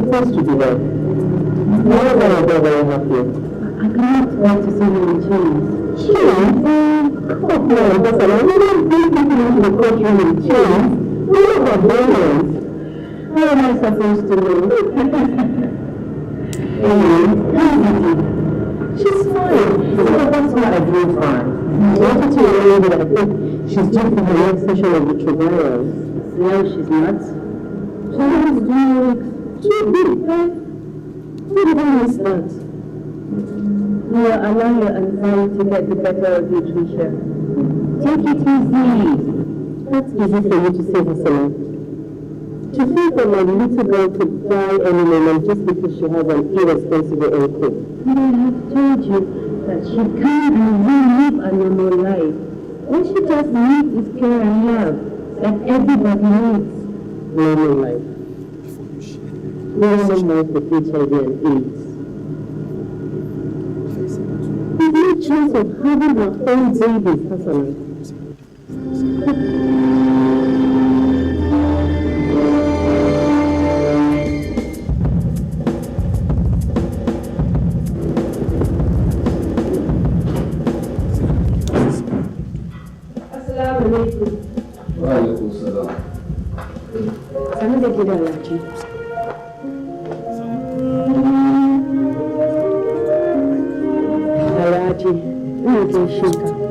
supposed to do that. Why am I very happy? I cannot wait to see him in chains. Chains? Come on, listen, I don't think people into the courtroom in chains. What about violence? How am I supposed to know? She's fine. So that's why I drove her. I wanted to remind you that I think she's due for her next session of the trials. No, she's not. She's doing too big, right? What did I miss that? You are allowing your anxiety to get the better of you, Tricia. Take it easy. That's easy for you to say, Hassan. To think that my little girl could die any moment just because she has an irresponsible uncle. But I have told you that she can and will live a normal life. What she just needs is care and love that everybody needs. Normal life. Normal life with HIV and AIDS. There's no chance of having her own babies, Hassan.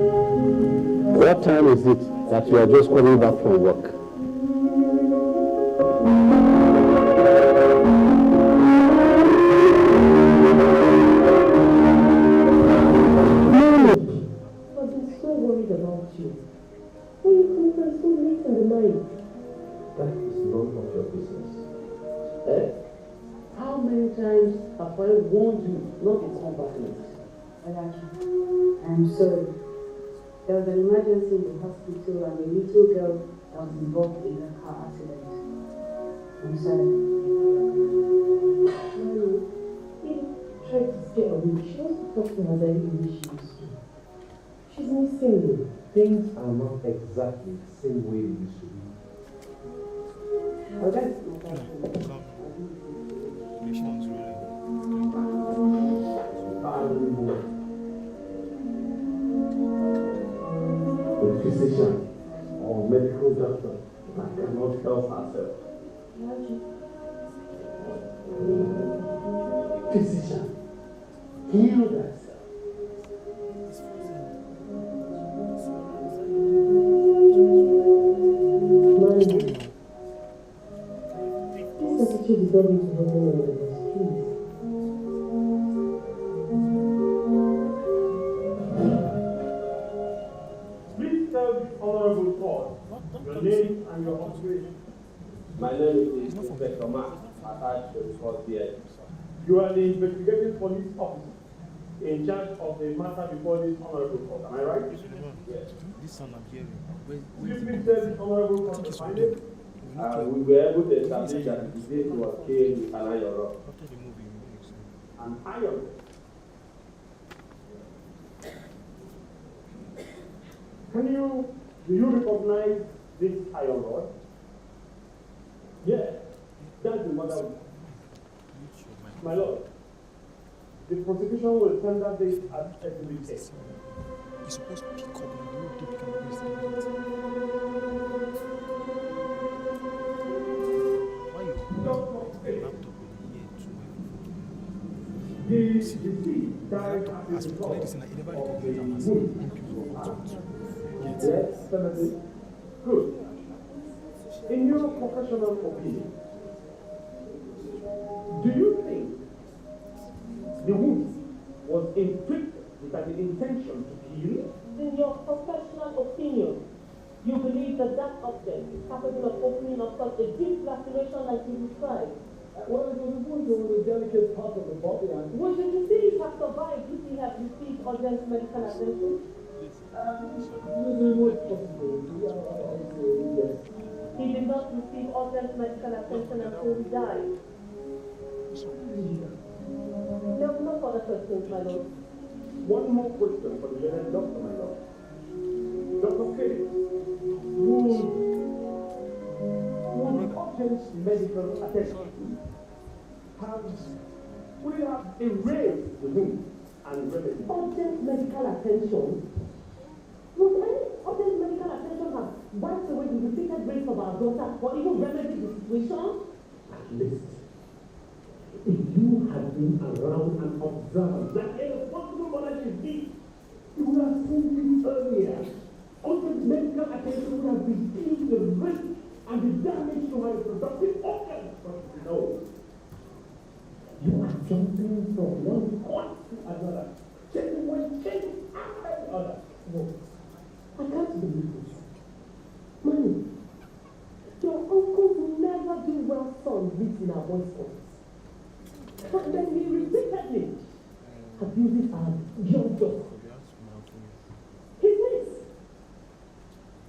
What time is it that you are just coming back from work? I've been so worried about you. Why are you coming back so late in the night? That is none of your business. How many times have I warned you not to come back late? I'm sorry. There was an emergency in the hospital and a little girl that was involved in a car accident. I'm sorry. Mommy, he tried to scare away. She wants to talk to her the way she used to. She's missing you. Things are not exactly the same way they used to be. Oh, that's not that. A physician or medical doctor that cannot help herself. Physician, heal thyself. Mommy, this attitude is not going to help any of us, please. Honorable Court, your name and your occupation. My name is Inspector Mark, attached to the court here. You are the investigating police officer in charge of the matter before this honorable court. Am I right? Yes. This son I'm hearing. Could you please tell this honorable court to find it? We were able to establish that the date was killed with an iron rod. After the movie, An iron. Do you recognize this iron rod? Yes, that's the mother. My lord, the prosecution will tender this as exhibit A. you're supposed to pick up and do it deep can waste the Why you laptop in here The deceased died as a result this in of the wound. wound. Yes, Senator. Good. In your professional opinion, do you think the wound was inflicted with an intention to kill? In your professional opinion, you believe that that object is capable of opening up such a deep laceration like you described? Well, it was a wound on a delicate part of the body, and Would the deceased have survived if he had received urgent medical attention? it was possible. Yes. He did not receive urgent medical attention until he died. No further questions, my lord. One more question for the learned doctor, my lord. Dr. K, would urgent medical attention we have erased the need and remedy. Urgent medical attention. Would any urgent medical attention have wiped away the repeated rape of our daughter or even remedied the situation? At least, if you had been around and observed that irresponsible mother is deep, you would have seen it earlier. Urgent medical attention would have reduced the risk and the damage to my reproductive organs. But no. You are jumping from one point to another, taking one thing after the other. No, I can't believe this. Money. Your uncles never do well son reads in our boys' schools. But then he repeatedly abuses our young daughter. His niece.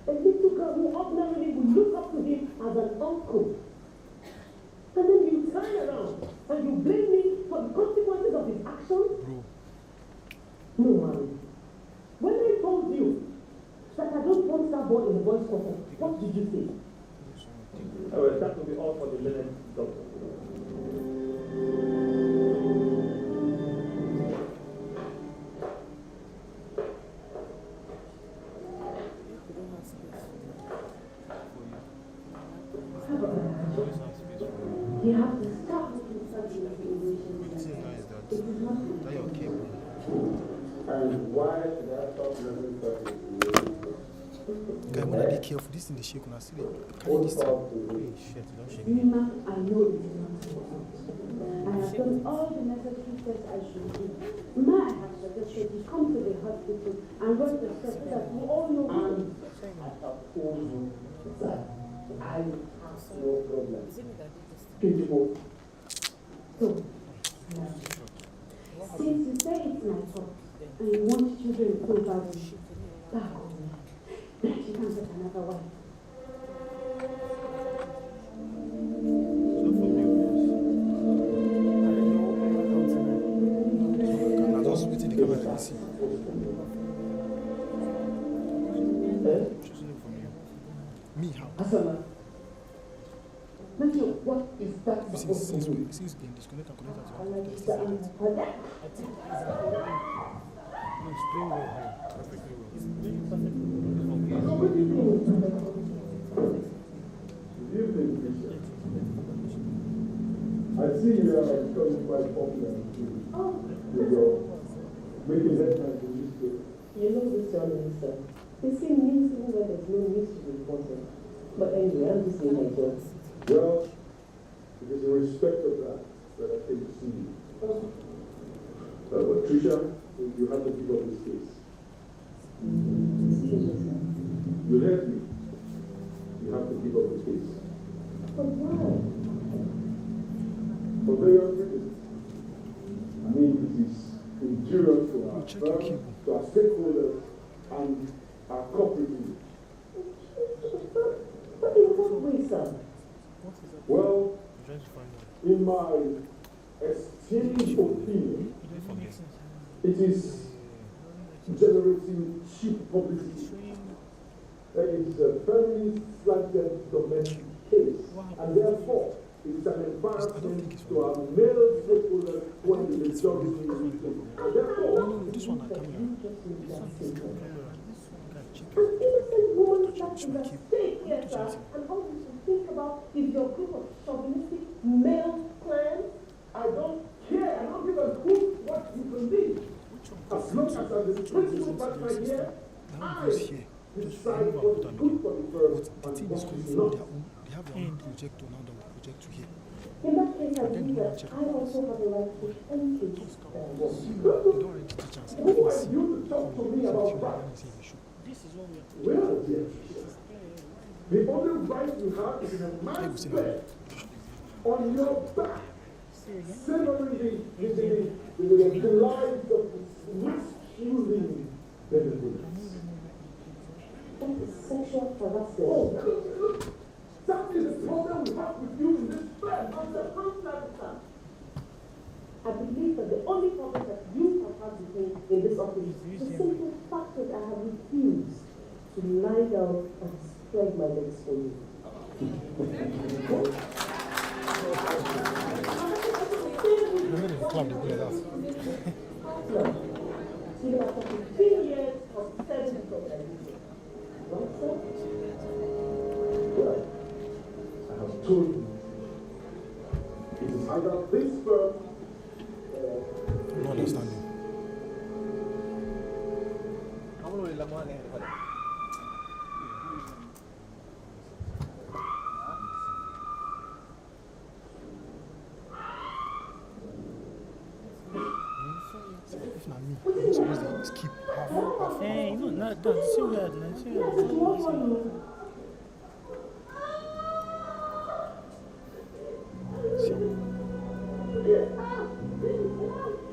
A little girl who ordinarily would look up to him as an uncle. And then you turn around and you blame me for the consequences of his actions? Bro. No, man. When I told you that I don't want that boy in the boys' quarter, what did you say? Oh, well, that will be all for the learned doctor. You have to stop making such insinuations. It is not good. And why should I stop learning such Guy, when I be careful, this in the shake when I see it. Carry this thing. Hey, shit, don't shake me. Nima, I know it is not important. I have done all the necessary tests I should do. Ma, I have suggested you come to the hospital and run the test so that we all know. And I have told you that I have no problem. Beautiful. So, now, since you say it's my fault and you want children so badly, back on me. That you can get another wife. I just waiting the camera to see. Choosing from you. Me, how? Asana. Matthew, what is that supposed to do? Since being disconnected and connected to I like the that I'm for that. No, it's playing well here. Perfectly well. So what do you think? Good evening, Bishop. I see you are becoming quite popular with your making headlines in this case. You know this young minister. They say news even when there's no news to be reported. But anyway, I'm just saying my job. Well, it is in respect of that that I came to see you. But Tricia, you have to pick up this case. Excuse me, sir. You heard me. You have to pick up the case. But why? For various reasons. I mean, it is injurious to our Check your firm, cable. to our stakeholders, and our cooperative. But in what way, sir? Well, I'm trying to find out. in my esteemed opinion, it is generating cheap publicity. It is a very slanted domestic case, and therefore it is an embarrassment to our male stakeholders when the majority is weakened. And therefore, No, this one I come here. An innocent woman sat in the state here, sir, and all we should think about is your group of chauvinistic male clans. I don't care. I don't give a hoot what you believe. As long as I'm the principal partner here, I decide what is good for the firm But the and team what is going is for not. they have their own projector now that will project to here. In that case, I believe that I also have the right to any case that I want. They don't already teach us. Who are you to talk to me about rights? Well, dear, the only right you have is in a man's bed, on your back, savoring the lives of masculine benefits. That is sexual harassment. Oh, look, that is the problem we have with you in this bed. Mr. Constance, I believe that the only problem that you have had with me in this office is the simple fact that I have refused to lie down and spread my legs for you. the club, they go like that. Even after 15 years of service organization. Well, sir? Well, I have told you. It is either this firm or No understanding. If not me, I'm supposed to skip half. Hey, no, not that. See that, man. See that.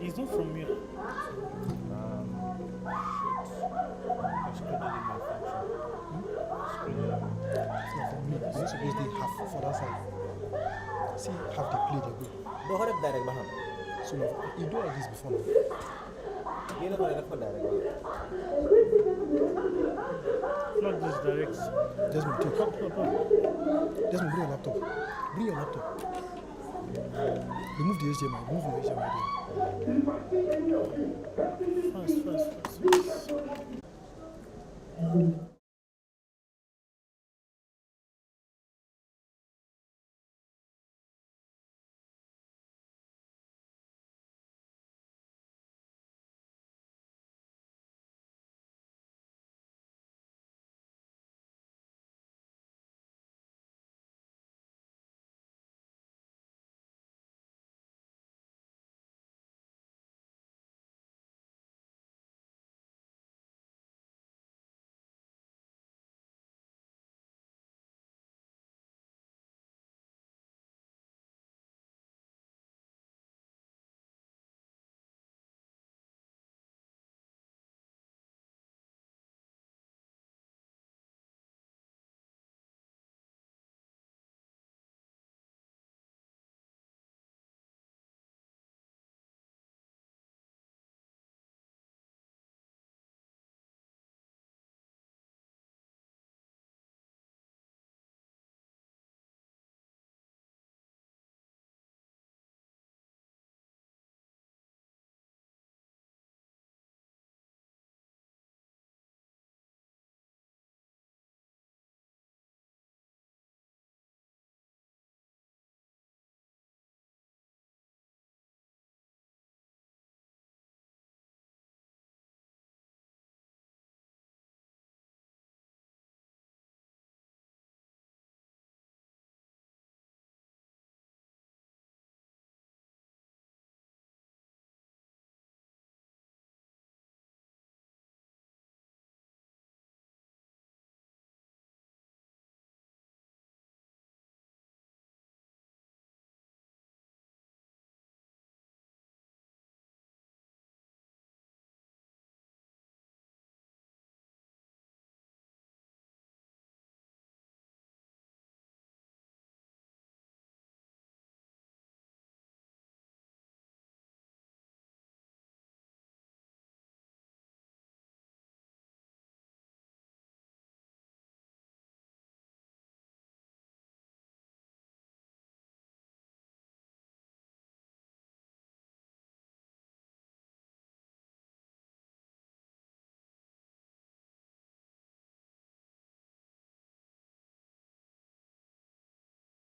He's not from here. It's not for me. I'm supposed to half for that side. See, half they play, they go. But how did direct behind? So you do all this before now. You know how to direct behind? Not this direct. Desmond, take. Desmond, bring your laptop. Bring your laptop. Remove the HDMI. Remove the HDMI there. Fast.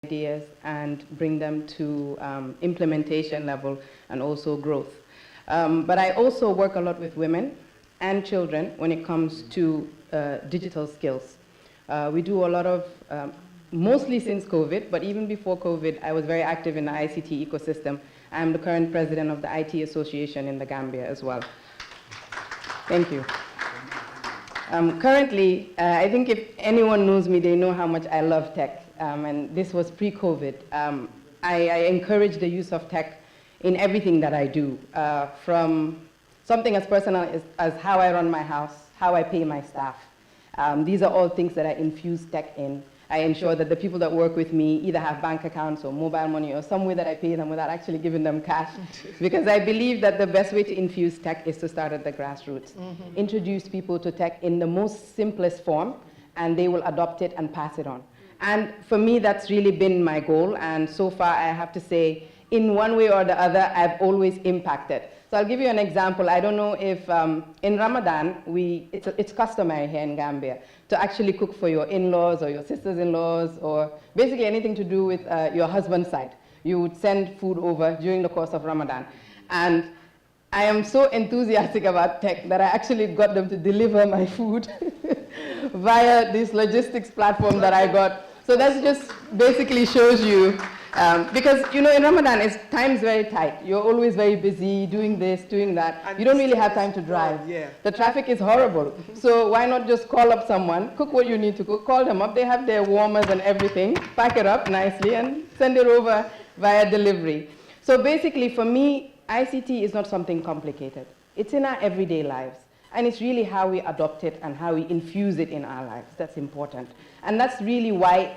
Ideas and bring them to implementation level and also growth. But I also work a lot with women and children when it comes to digital skills. We do a lot of, mostly since COVID, but even before COVID, I was very active in the ICT ecosystem. I'm the current president of the IT Association in the Gambia as well. Thank you. Currently, I think if anyone knows me, they know how much I love tech. And this was pre-COVID. I encourage the use of tech in everything that I do, from something as personal as how I run my house, how I pay my staff. These are all things that I infuse tech in. I ensure that the people that work with me either have bank accounts or mobile money or some way that I pay them without actually giving them cash. Because I believe that the best way to infuse tech is to start at the grassroots. Introduce people to tech in the most simplest form, and they will adopt it and pass it on. And for me, that's really been my goal. And so far, I have to say, in one way or the other, I've always impacted. So I'll give you an example. I don't know if in Ramadan, it's customary here in Gambia to actually cook for your in-laws or your sisters-in-laws or basically anything to do with your husband's side. You would send food over during the course of Ramadan. And I am so enthusiastic about tech that I actually got them to deliver my food via this logistics platform that I got. So that just basically shows you, because in Ramadan, time's very tight. You're always very busy doing this, doing that. And you don't really have time to drive. Yeah. The traffic is horrible. So why not just call up someone, cook what you need to cook, call them up. They have their warmers and everything, pack it up nicely and send it over via delivery. So basically for me, ICT is not something complicated. It's in our everyday lives. And it's really how we adopt it and how we infuse it in our lives that's important. And that's really why,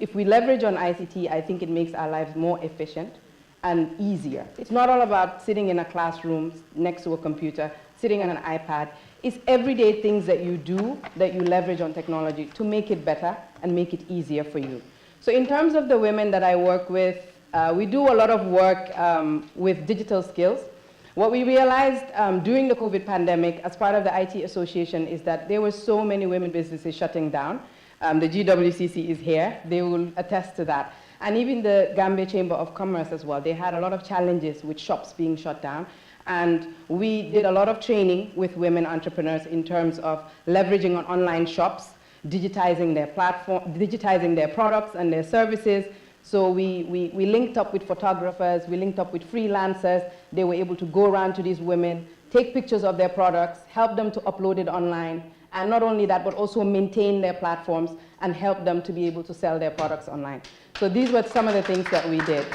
if we leverage on ICT, I think it makes our lives more efficient and easier. It's not all about sitting in a classroom next to a computer, sitting on an iPad. It's everyday things that you do that you leverage on technology to make it better and make it easier for you. So in terms of the women that I work with, we do a lot of work with digital skills. What we realized during the COVID pandemic as part of the IT Association is that there were so many women businesses shutting down. The GWCC is here. They will attest to that. And even the Gambia Chamber of Commerce as well. They had a lot of challenges with shops being shut down. And we did a lot of training with women entrepreneurs in terms of leveraging on online shops, digitizing their platform, digitizing their products and their services. So we linked up with photographers, we linked up with freelancers. They were able to go around to these women, take pictures of their products, help them to upload it online, and not only that, but also maintain their platforms and help them to be able to sell their products online. So these were some of the things that we did.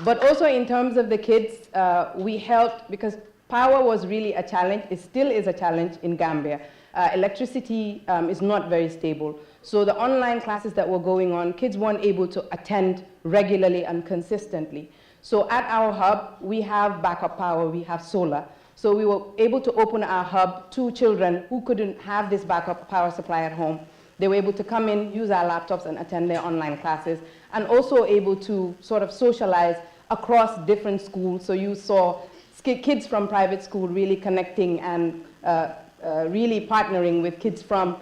But also in terms of the kids, we helped, because power was really a challenge. It still is a challenge in Gambia. Electricity is not very stable. So the online classes that were going on, kids weren't able to attend regularly and consistently. So at our hub, we have backup power, we have solar. So we were able to open our hub to children who couldn't have this backup power supply at home. They were able to come in, use our laptops and attend their online classes, and also able to sort of socialize across different schools. So you saw kids from private school really connecting and really partnering with kids from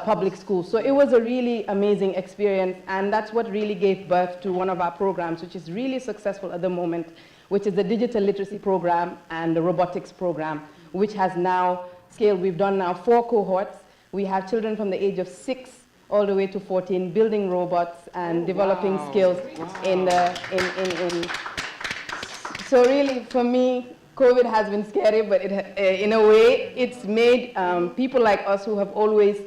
public schools. So it was a really amazing experience, and that's what really gave birth to one of our programs, which is really successful at the moment, which is the digital literacy program and the robotics program, which has now scaled. We've done now 4 cohorts. We have children from the age of 6 all the way to 14 building robots and developing skills So really, for me, COVID has been scary, but in a way, it's made people like us who have always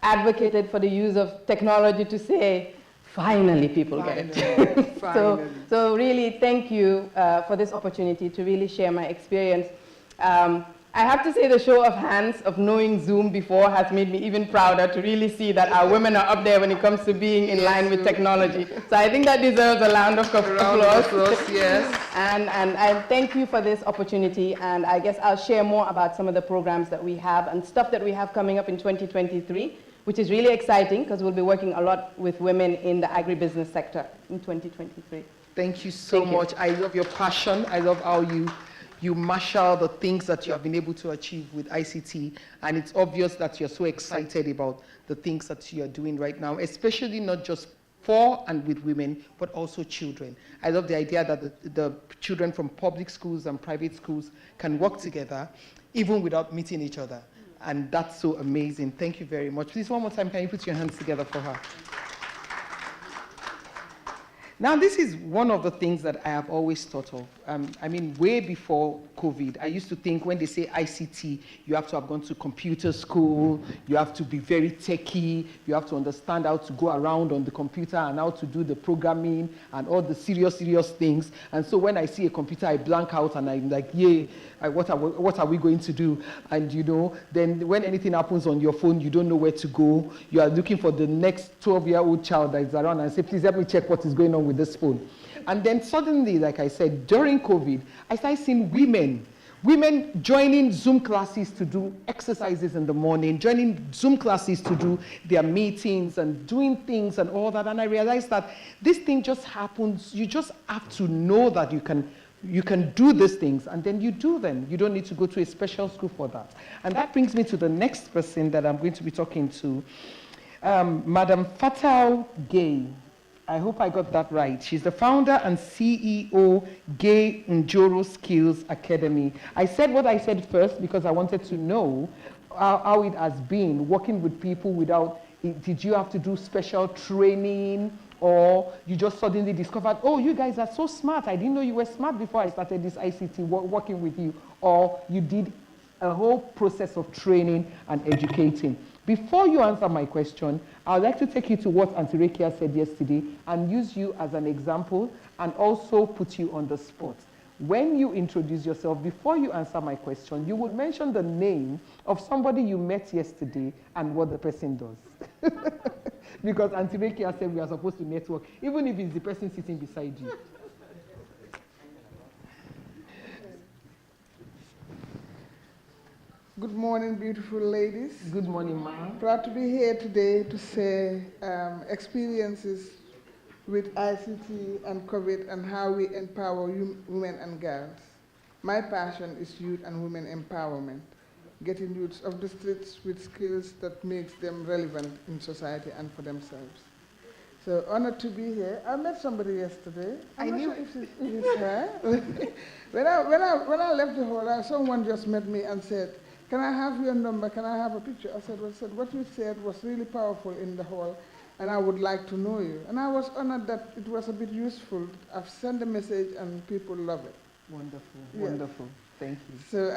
advocated for the use of technology to say, finally people get it. So really, thank you for this opportunity to really share my experience. I have to say the show of hands of knowing Zoom before has made me even prouder to really see that our women are up there when it comes to being in line with technology. So I think that deserves a round of applause. Yes. And I thank you for this opportunity, and I guess I'll share more about some of the programs that we have and stuff that we have coming up in 2023, which is really exciting because we'll be working a lot with women in the agribusiness sector in 2023. Thank you so much. I love your passion. I love how you marshal the things that you have been able to achieve with ICT, and it's obvious that you're so excited about the things that you're doing right now, especially not just for and with women, but also children. I love the idea that the children from public schools and private schools can work together, even without meeting each other, and that's so amazing. Thank you very much. Please, one more time, can you put your hands together for her? Now, this is one of the things that I have always thought of. I mean, way before COVID, I used to think when they say ICT, you have to have gone to computer school, you have to be very techie, you have to understand how to go around on the computer and how to do the programming and all the serious things. And so when I see a computer, I blank out and I'm like, yay, what are we going to do? And then when anything happens on your phone, you don't know where to go. You are looking for the next 12-year-old child that is around and say, please help me check what is going on with this phone. And then suddenly, like I said, during COVID, I started seeing women Women joining Zoom classes to do exercises in the morning, joining Zoom classes to do their meetings and doing things and all that. And I realized that this thing just happens. You just have to know that you can do these things, and then you do them. You don't need to go to a special school for that. And that brings me to the next person that I'm going to be talking to, Madam Fatal Gay. I hope I got that right. She's the founder and CEO, Gay Njoro Skills Academy. I said what I said first because I wanted to know how it has been working with people without, did you have to do special training, or you just suddenly discovered, oh, you guys are so smart. I didn't know you were smart before I started this ICT working with you, or you did a whole process of training and educating. Before you answer my question, I'd like to take you to what Auntie Rekia said yesterday and use you as an example and also put you on the spot. When you introduce yourself, before you answer my question, you would mention the name of somebody you met yesterday and what the person does. Because Auntie Rekia said we are supposed to network, even if it's the person sitting beside you. Good morning, beautiful ladies. Good morning, ma'am. Proud to be here today to share experiences with ICT and COVID and how we empower women and girls. My passion is youth and women empowerment, getting youths off the streets with skills that makes them relevant in society and for themselves. So honored to be here. I met somebody yesterday. I'm not sure if it's her. when I left the hall, someone just met me and said, "Can I have your number? Can I have a picture?" I said, what you said was really powerful in the hall, and I would like to know you. And I was honored that it was a bit useful. I've sent a message and people love it. Wonderful, Yeah. wonderful. Thank you. So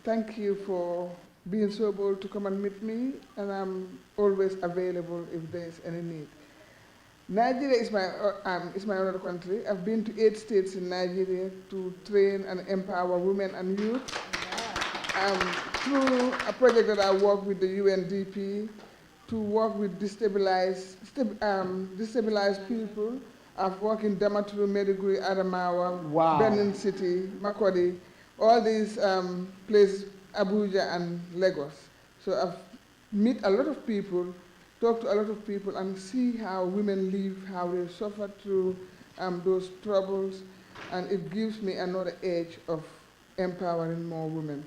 thank you for being so bold to come and meet me, and I'm always available if there's any need. Nigeria is my other country. I've been to 8 states in Nigeria to train and empower women and youth. Through a project that I work with the UNDP to work with destabilized people. I've worked in Damaturu, Maiduguri, Adamawa, wow. Benin City, Makodi, all these places, Abuja and Lagos. So I've met a lot of people, talked to a lot of people, and see how women live, how they suffer through those troubles, and it gives me another edge of empowering more women.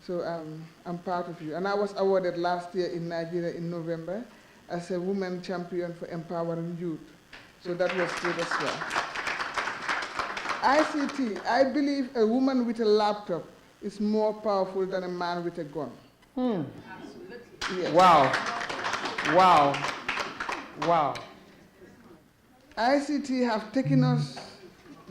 So I'm part of you. And I was awarded last year in Nigeria in November as a woman champion for empowering youth. So that was good as well. ICT, I believe a woman with a laptop is more powerful than a man with a gun. Absolutely. Yes. Wow. Wow. Wow. ICT have taken us,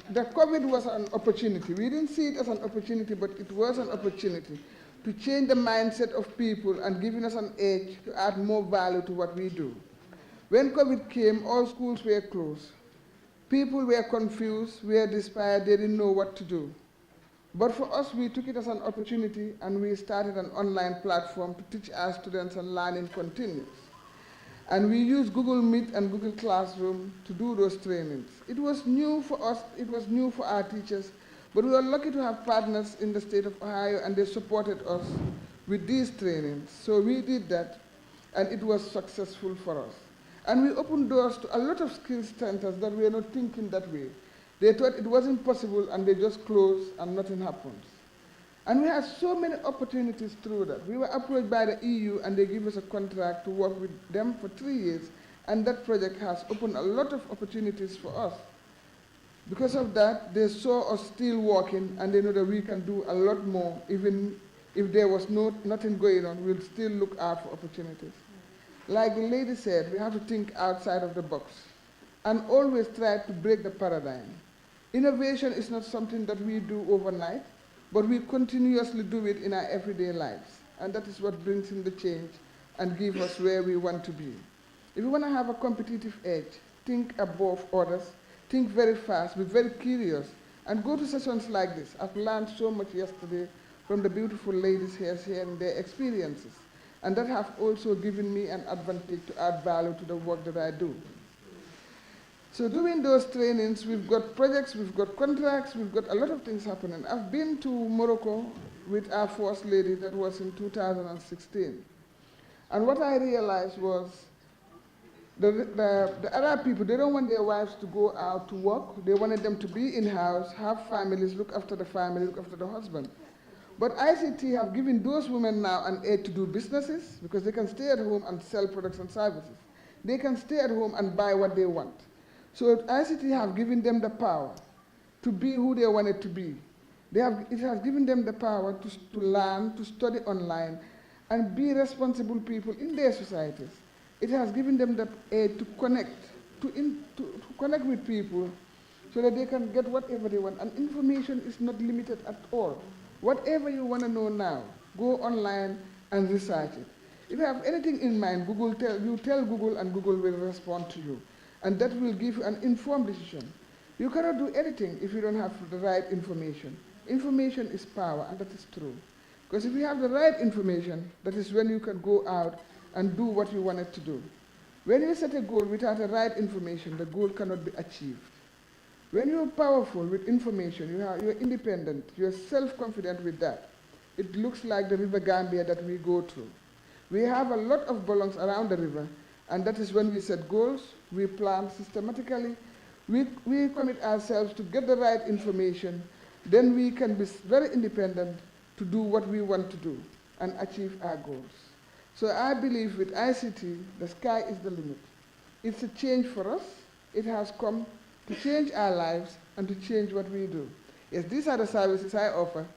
the COVID was an opportunity. We didn't see it as an opportunity, but it was an opportunity to change the mindset of people and giving us an edge to add more value to what we do. When COVID came, all schools were closed. People were confused, were despaired, they didn't know what to do. But for us, we took it as an opportunity and we started an online platform to teach our students, and learning continues. And we used Google Meet and Google Classroom to do those trainings. It was new for us, it was new for our teachers, but we were lucky to have partners in the state of Ohio, and they supported us with these trainings. So we did that, and it was successful for us. And we opened doors to a lot of skills centers that were not thinking that way. They thought it wasn't possible, and they just closed, and nothing happens. And we had so many opportunities through that. We were approached by the EU, and they gave us a contract to work with them for 3 years, and that project has opened a lot of opportunities for us. Because of that, they saw us still working, and they know that we can do a lot more. Even if there was nothing going on, we'll still look out for opportunities. Like the lady said, we have to think outside of the box and always try to break the paradigm. Innovation is not something that we do overnight, but we continuously do it in our everyday lives. And that is what brings in the change and gives us where we want to be. If you want to have a competitive edge, think above others, think very fast, be very curious, and go to sessions like this. I've learned so much yesterday from the beautiful ladies here sharing their experiences. And that have also given me an advantage to add value to the work that I do. So doing those trainings, we've got projects, we've got contracts, we've got a lot of things happening. I've been to Morocco with our First Lady, that was in 2016. And what I realized was the Arab people, they don't want their wives to go out to work. They wanted them to be in-house, have families, look after the family, look after the husband. But ICT have given those women now an aid to do businesses because they can stay at home and sell products and services. They can stay at home and buy what they want. So ICT have given them the power to be who they wanted to be. It has given them the power to learn, to study online, and be responsible people in their societies. It has given them the aid to connect, to connect with people so that they can get whatever they want. And information is not limited at all. Whatever you want to know now, go online and research it. If you have anything in mind, you tell Google and Google will respond to you. And that will give you an informed decision. You cannot do anything if you don't have the right information. Information is power, and that is true. Because if you have the right information, that is when you can go out and do what you wanted to do. When you set a goal without the right information, the goal cannot be achieved. When you're powerful with information, you're independent, you're self-confident with that, it looks like the river Gambia that we go through. We have a lot of bolongs around the river, and that is when we set goals, we plan systematically, we commit ourselves to get the right information, then we can be very independent to do what we want to do and achieve our goals. So I believe with ICT, the sky is the limit. It's a change for us. It has come to change our lives and to change what we do. Yes, these are the services I offer.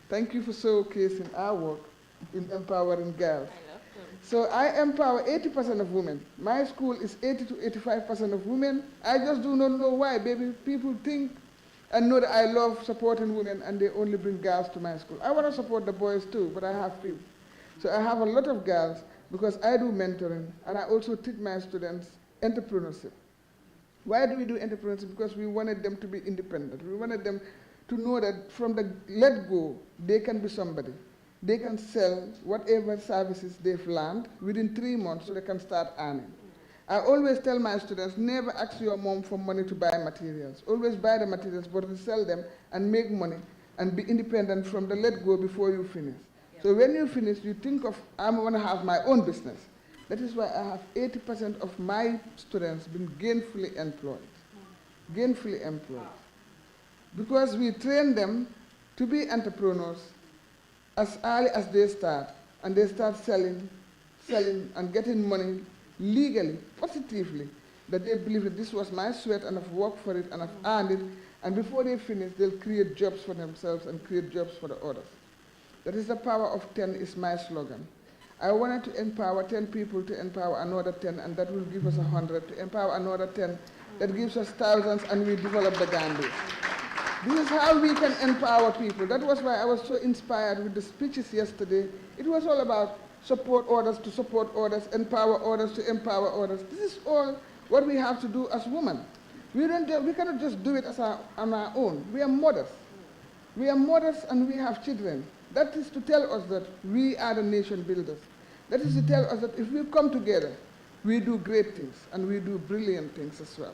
Thank you for showcasing our work in empowering girls. So I empower 80% of women. My school is 80 to 85% of women. I just do not know why. Baby, people think and know that I love supporting women and they only bring girls to my school. I want to support the boys too, but I have few. So I have a lot of girls because I do mentoring and I also teach my students entrepreneurship. Why do we do entrepreneurship? Because we wanted them to be independent. We wanted them to know that from the let-go, they can be somebody. They can sell whatever services they've learned within 3 months so they can start earning. I always tell my students, never ask your mom for money to buy materials. Always buy the materials, but resell them and make money and be independent from the let-go before you finish. So when you finish, you think of, I'm going to have my own business. That is why I have 80% of my students been gainfully employed. Gainfully employed. Because we train them to be entrepreneurs as early as they start, and they start selling and getting money legally, positively, that they believe that this was my sweat and I've worked for it and I've earned it, and before they finish, they'll create jobs for themselves and create jobs for the others. That is the power of 10 is my slogan. I wanted to empower 10 people to empower another 10, and that will give us 100, to empower another 10, that gives us thousands, and we develop the Gambia. This is how we can empower people. That was why I was so inspired with the speeches yesterday. It was all about support others to support others, empower others to empower others. This is all what we have to do as women. We cannot just do it on our own. We are mothers. We are mothers and we have children. That is to tell us that we are the nation builders. That is to tell us that if we come together, we do great things and we do brilliant things as well.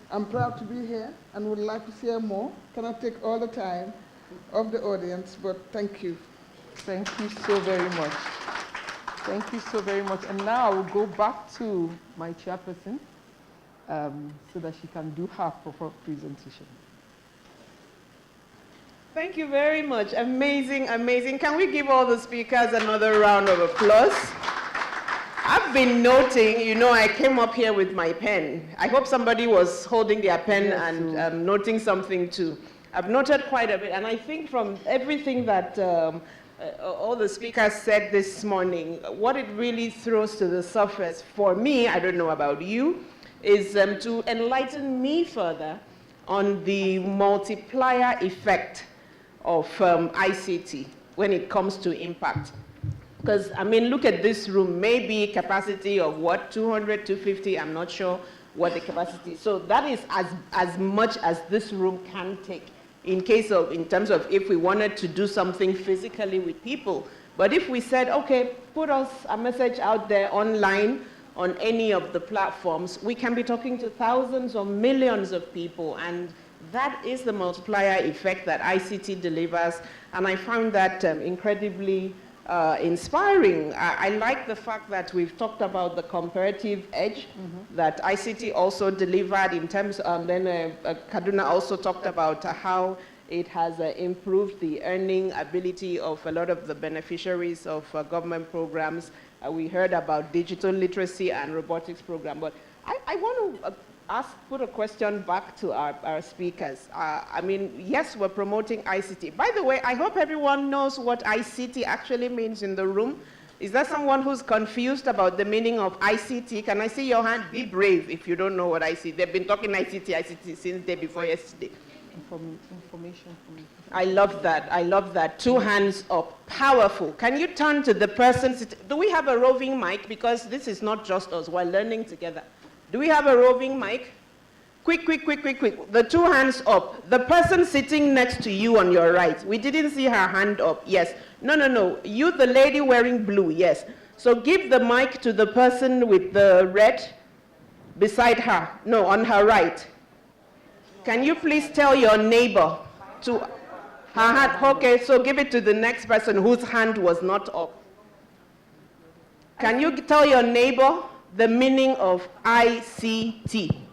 I'm proud to be here and would like to share more. Cannot take all the time of the audience, but thank you. Thank you so very much. Thank you so very much. And now I will go back to my chairperson so that she can do her proper presentation. Thank you very much. Amazing, amazing. Can we give all the speakers another round of applause? I've been noting, you know, I came up here with my pen. I hope somebody was holding their pen and noting something too. I've noted quite a bit, and I think from everything that all the speakers said this morning, what it really throws to the surface for me, I don't know about you, is to enlighten me further on the multiplier effect of ICT when it comes to impact. Because, I mean, look at this room, maybe capacity of what, 200, 250, I'm not sure what the capacity is. So that is as much as this room can take in terms of if we wanted to do something physically with people. But if we said, okay, put us a message out there online on any of the platforms, we can be talking to thousands or millions of people, and that is the multiplier effect that ICT delivers, and I found that incredibly inspiring. I like the fact that we've talked about the comparative edge that ICT also delivered in terms of, then Kaduna also talked about how it has improved the earning ability of a lot of the beneficiaries of government programs. We heard about digital literacy and robotics program, but I want to put a question back to our speakers. I mean, yes, we're promoting ICT. By the way, I hope everyone knows what ICT actually means in the room. Is there someone who's confused about the meaning of ICT? Can I see your hand? Be brave if you don't know what ICT. They've been talking ICT since day before yesterday. Information. I love that. I love that. 2 hands up. Powerful. Can you turn to the person? Do we have a roving mic? Because this is not just us. We're learning together. Do we have a roving mic? Quick. The 2 hands up. The person sitting next to you on your right. We didn't see her hand up. Yes. No. You, the lady wearing blue. Yes. So give the mic to the person with the red beside her. No, on her right. Can you please tell your neighbor to her hand? Okay, so give it to the next person whose hand was not up. Can you tell your neighbor the meaning of ICT?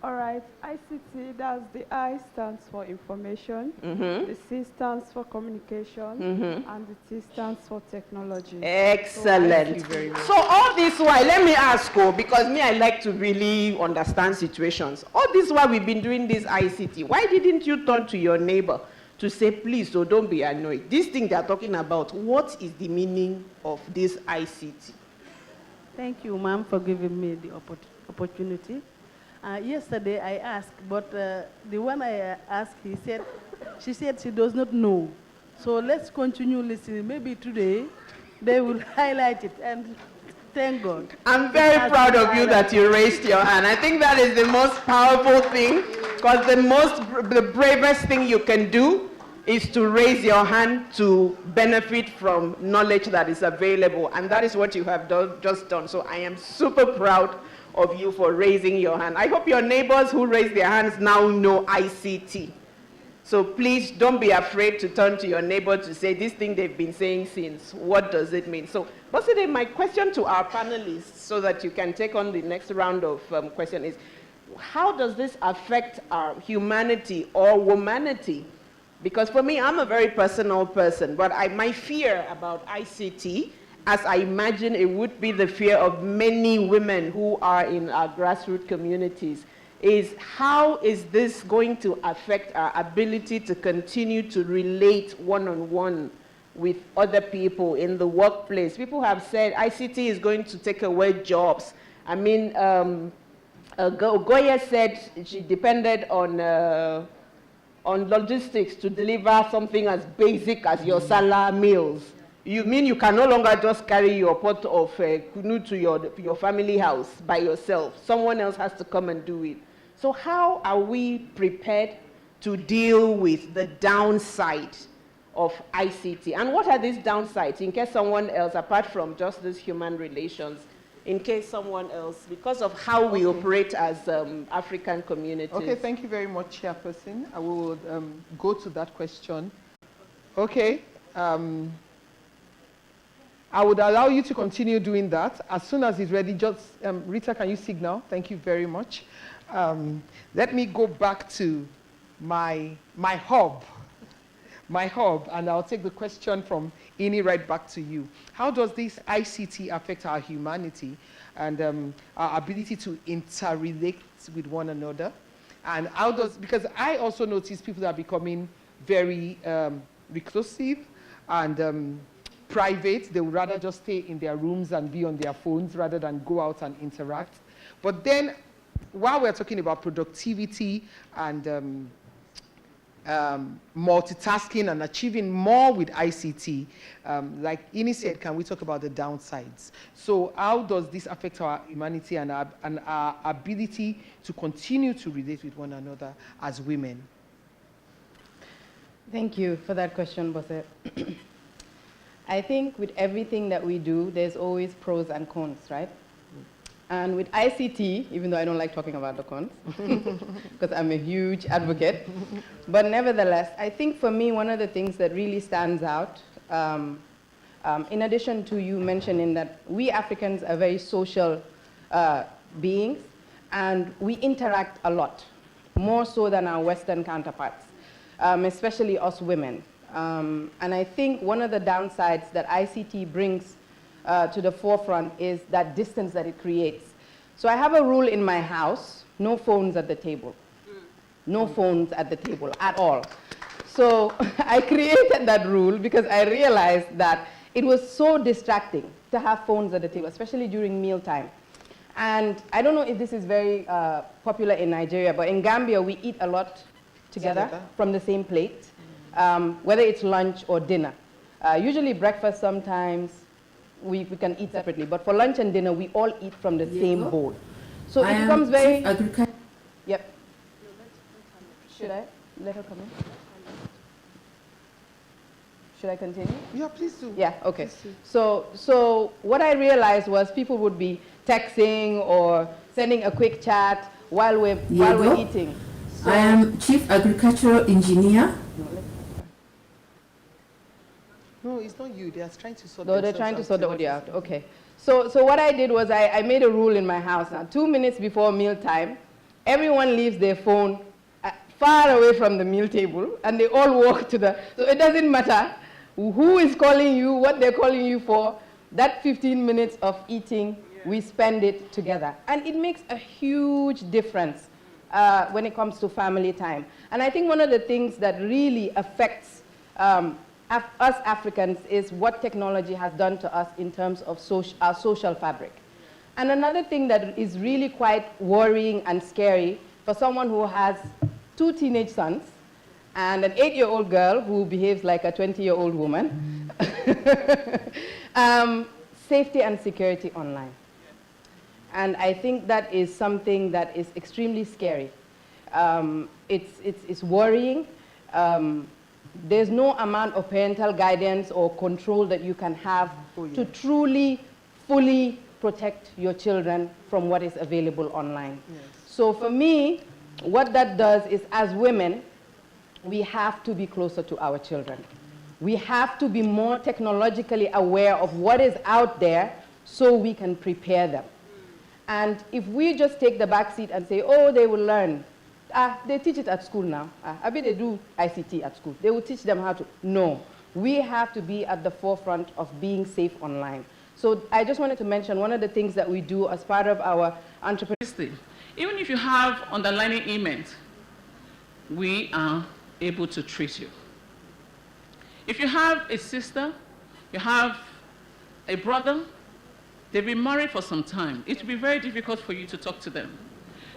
All right, ICT, that's the I stands for information, the C stands for communication, and the T stands for technology. Excellent. Thank you very much. So all this while, let me ask you, because me, I like to really understand situations. All this while we've been doing this ICT, why didn't you turn to your neighbor to say, please, so don't be annoyed? This thing they're talking about, what is the meaning of this ICT? Thank you, ma'am, for giving me the opportunity. Yesterday I asked, but the one I asked, she said she does not know. So let's continue listening. Maybe today they will highlight it, and thank God. I'm very proud of you that you raised your hand. I think that is the most powerful thing, because the bravest thing you can do is to raise your hand to benefit from knowledge that is available, and that is what you have just done. So I am super proud of you for raising your hand. I hope your neighbors who raise their hands now know ICT. So please don't be afraid to turn to your neighbor to say this thing they've been saying since. What does it mean? So, Boside, my question to our panelists, so that you can take on the next round of questions, is how does this affect our humanity or womanity? Because for me, I'm a very personal person, but my fear about ICT, as I imagine it would be the fear of many women who are in our grassroots communities, is how is this going to affect our ability to continue to relate one-on-one with other people in the workplace? People have said ICT is going to take away jobs. I mean, Goya said she depended on logistics to deliver something as basic as your Salah meals. You mean you can no longer just carry your pot of kunu to your family house by yourself. Someone else has to come and do it. So how are we prepared to deal with the downside of ICT? And what are these downsides in case someone else, apart from just these human relations, in case someone else, because of how we operate as African communities? Okay, thank you very much, Chairperson. I will go to that question. Okay. I would allow you to continue doing that. As soon as it's ready, just, Rita, can you signal? Thank you very much. Let me go back to my hub, and I'll take the question from Ini right back to you. How does this ICT affect our humanity and our ability to interrelate with one another? And how does, because I also notice people are becoming very reclusive and private. They would rather just stay in their rooms and be on their phones rather than go out and interact. But then, while we're talking about productivity and multitasking and achieving more with ICT, like Ini said, can we talk about the downsides? So how does this affect our humanity and our ability to continue to relate with one another as women? Thank you for that question, Bose. I think with everything that we do, there's always pros and cons, right? And with ICT, even though I don't like talking about the cons, because I'm a huge advocate, but nevertheless, I think for me, one of the things that really stands out, in addition to you mentioning that we Africans are very social beings, and we interact a lot, more so than our Western counterparts, especially us women. And I think one of the downsides that ICT brings to the forefront is that distance that it creates. So I have a rule in my house, no phones at the table. No phones at the table at all. So I created that rule because I realized that it was so distracting to have phones at the table, especially during mealtime. And I don't know if this is very popular in Nigeria, but in Gambia, we eat a lot together from the same plate, whether it's lunch or dinner. Usually breakfast sometimes, we can eat separately, but for lunch and dinner, we all eat from the same bowl. So it becomes very... Yep. Should I let her come in? Should I continue? Yeah, please do. Yeah, okay. So what I realized was people would be texting or sending a quick chat while we're eating. So I am Chief Agricultural Engineer. No, it's not you. They are trying to sort they're trying to sort the audio out. Okay. So what I did was I made a rule in my house. Now, 2 minutes before mealtime, everyone leaves their phone far away from the meal table, and they all walk to the... So it doesn't matter who is calling you, what they're calling you for. That 15 minutes of eating, we spend it together. And it makes a huge difference when it comes to family time. And I think one of the things that really affects us Africans is what technology has done to us in terms of our social fabric. And another thing that is really quite worrying and scary for someone who has 2 teenage sons and an 8-year-old girl who behaves like a 20-year-old woman, safety and security online. And I think that is something that is extremely scary. It's worrying. There's no amount of parental guidance or control that you can have to truly, fully protect your children from what is available online. Yes. So for me, what that does is, as women, we have to be closer to our children. We have to be more technologically aware of what is out there so we can prepare them. And if we just take the back seat and say, oh, they will learn. They teach it at school now. I bet they do ICT at school. They will teach them how to. No, we have to be at the forefront of being safe online. So I just wanted to mention one of the things that we do as part of our entrepreneurship. Even if you have underlying ailment, we are able to treat you. If you have a sister, you have a brother, they've been married for some time, it will be very difficult for you to talk to them,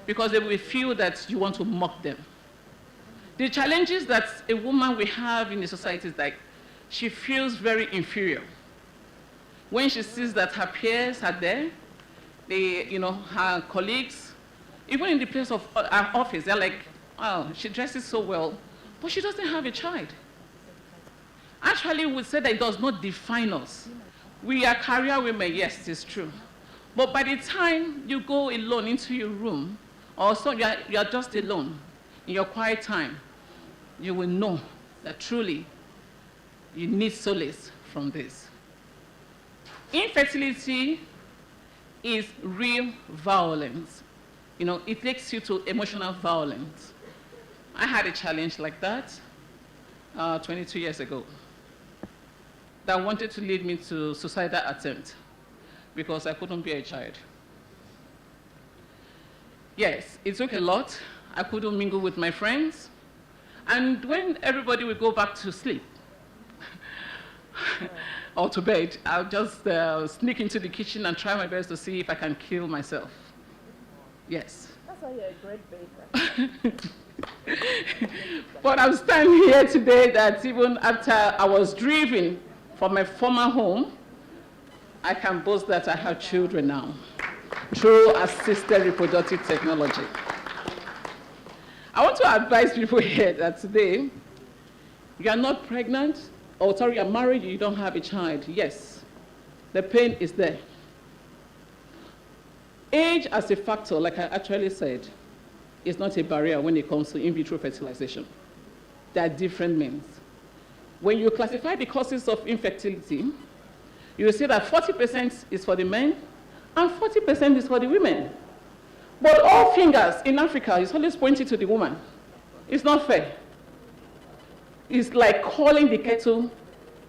because they will feel that you want to mock them. The challenges that a woman will have in the society is like, she feels very inferior. When she sees that her peers are there, her colleagues, even in the place of our office, they're like, oh, she dresses so well, but she doesn't have a child. Actually, we say that it does not define us. We are career women, yes, it's true. But by the time you go alone into your room, or so you are just alone in your quiet time, you will know that truly you need solace from this. Infertility is real violence. It takes you to emotional violence. I had a challenge like that 22 years ago that wanted to lead me to suicidal attempt because I couldn't bear a child. Yes, it took a lot. I couldn't mingle with my friends. And when everybody would go back to sleep or to bed, I'll just sneak into the kitchen and try my best to see if I can kill myself. Yes. That's why you're a great baker. But I'm standing here today that even after I was driven from my former home, I can boast that I have children now through assisted reproductive technology. I want to advise people here that today, you are not pregnant, or sorry, you're married, you don't have a child. Yes, the pain is there. age as a factor, like I actually said, is not a barrier when it comes to in vitro fertilization. There are different means. When you classify the causes of infertility, you will see that 40% is for the men and 40% is for the women. But all fingers in Africa is always pointing to the woman. It's not fair. It's like calling the kettle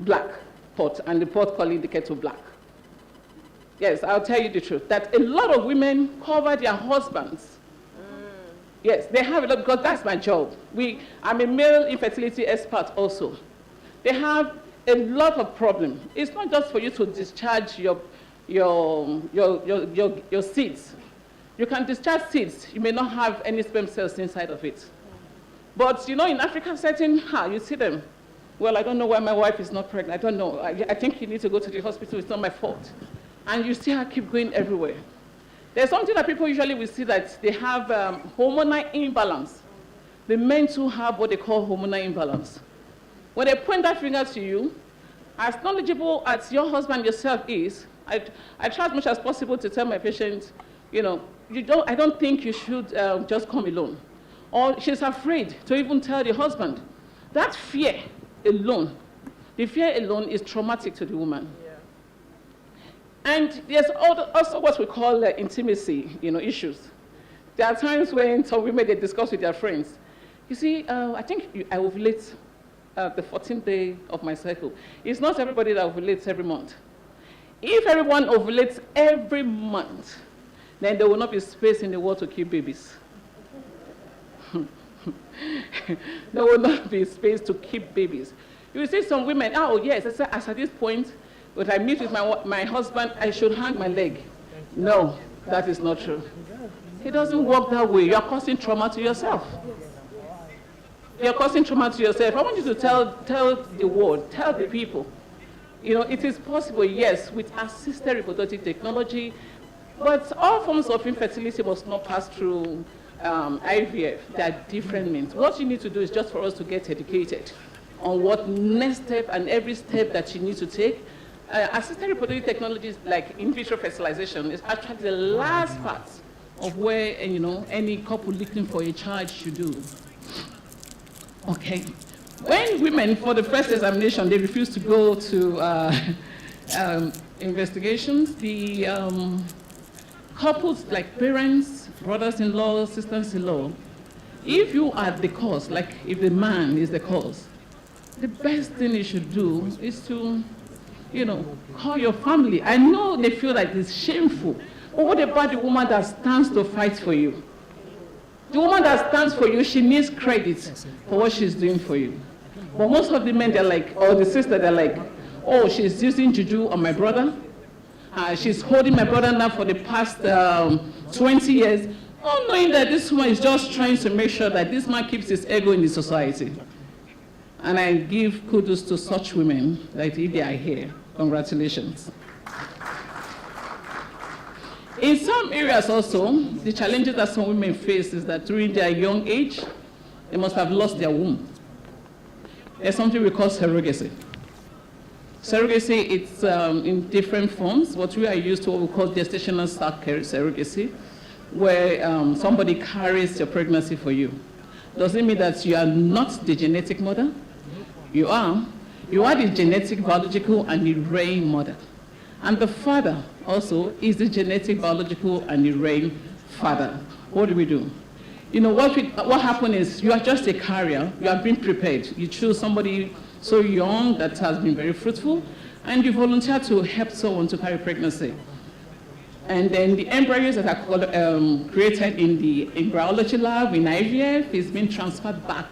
black pot and the pot calling the kettle black. Yes, I'll tell you the truth, that a lot of women cover their husbands. Yes, they have a lot, because that's my job. I'm a male infertility expert also. They have a lot of problems. It's not just for you to discharge your seeds. You can discharge seeds. You may not have any sperm cells inside of it. But in African setting, you see them. Well, I don't know why my wife is not pregnant. I don't know. I think you need to go to the hospital. It's not my fault. And you see her keep going everywhere. There's something that people usually will see, that they have hormonal imbalance. The men too have what they call hormonal imbalance. When they point that finger to you, as knowledgeable as your husband yourself is, I try as much as possible to tell my patients, I don't think you should just come alone. Or she's afraid to even tell the husband. That fear alone, the fear alone is traumatic to the woman. And there's also what we call intimacy, issues. There are times when some women, they discuss with their friends. You see, I think I ovulate the 14th day of my cycle. It's not everybody that ovulates every month. If everyone ovulates every month, then there will not be space in the world to keep babies. There will not be space to keep babies. You will see some women, oh yes, as at this point, when I meet with my husband, I should hang my leg. No, that is not true. It doesn't work that way. You're causing trauma to yourself. You're causing trauma to yourself. I want you to tell the world, tell the people. It is possible, yes, with assisted reproductive technology, but all forms of infertility must not pass through IVF. There are different means. What you need to do is just for us to get educated on what next step and every step that you need to take. Assisted reproductive technologies like in vitro fertilization is actually the last part of where any couple looking for a child should do. Okay. When women, for the first examination, they refuse to go to investigations, the couples like parents, brothers-in-law, sisters-in-law, if you are the cause, like if the man is the cause, the best thing you should do is to call your family. I know they feel like it's shameful, but what about the woman that stands to fight for you? The woman that stands for you, she needs credit for what she's doing for you. But most of the men, they're like, or the sister, they're like, oh, she's using juju on my brother. She's holding my brother now for the past 20 years, not knowing that this woman is just trying to make sure that this man keeps his ego in the society. And I give kudos to such women, like if they are here. Congratulations. In some areas also, the challenges that some women face is that during their young age, they must have lost their womb. There's something we call surrogacy. Surrogacy, it's in different forms. What we are used to, what we call gestational sac surrogacy, where somebody carries your pregnancy for you. Does it mean that you are not the genetic mother? You are. You are the genetic, biological, and the reign mother. And the father also is the genetic, biological, and the reign father. What do we do? What happened is you are just a carrier. You are being prepared. You choose somebody so young that has been very fruitful, and you volunteer to help someone to carry pregnancy. And then the embryos that are created in the embryology lab, in IVF, is being transferred back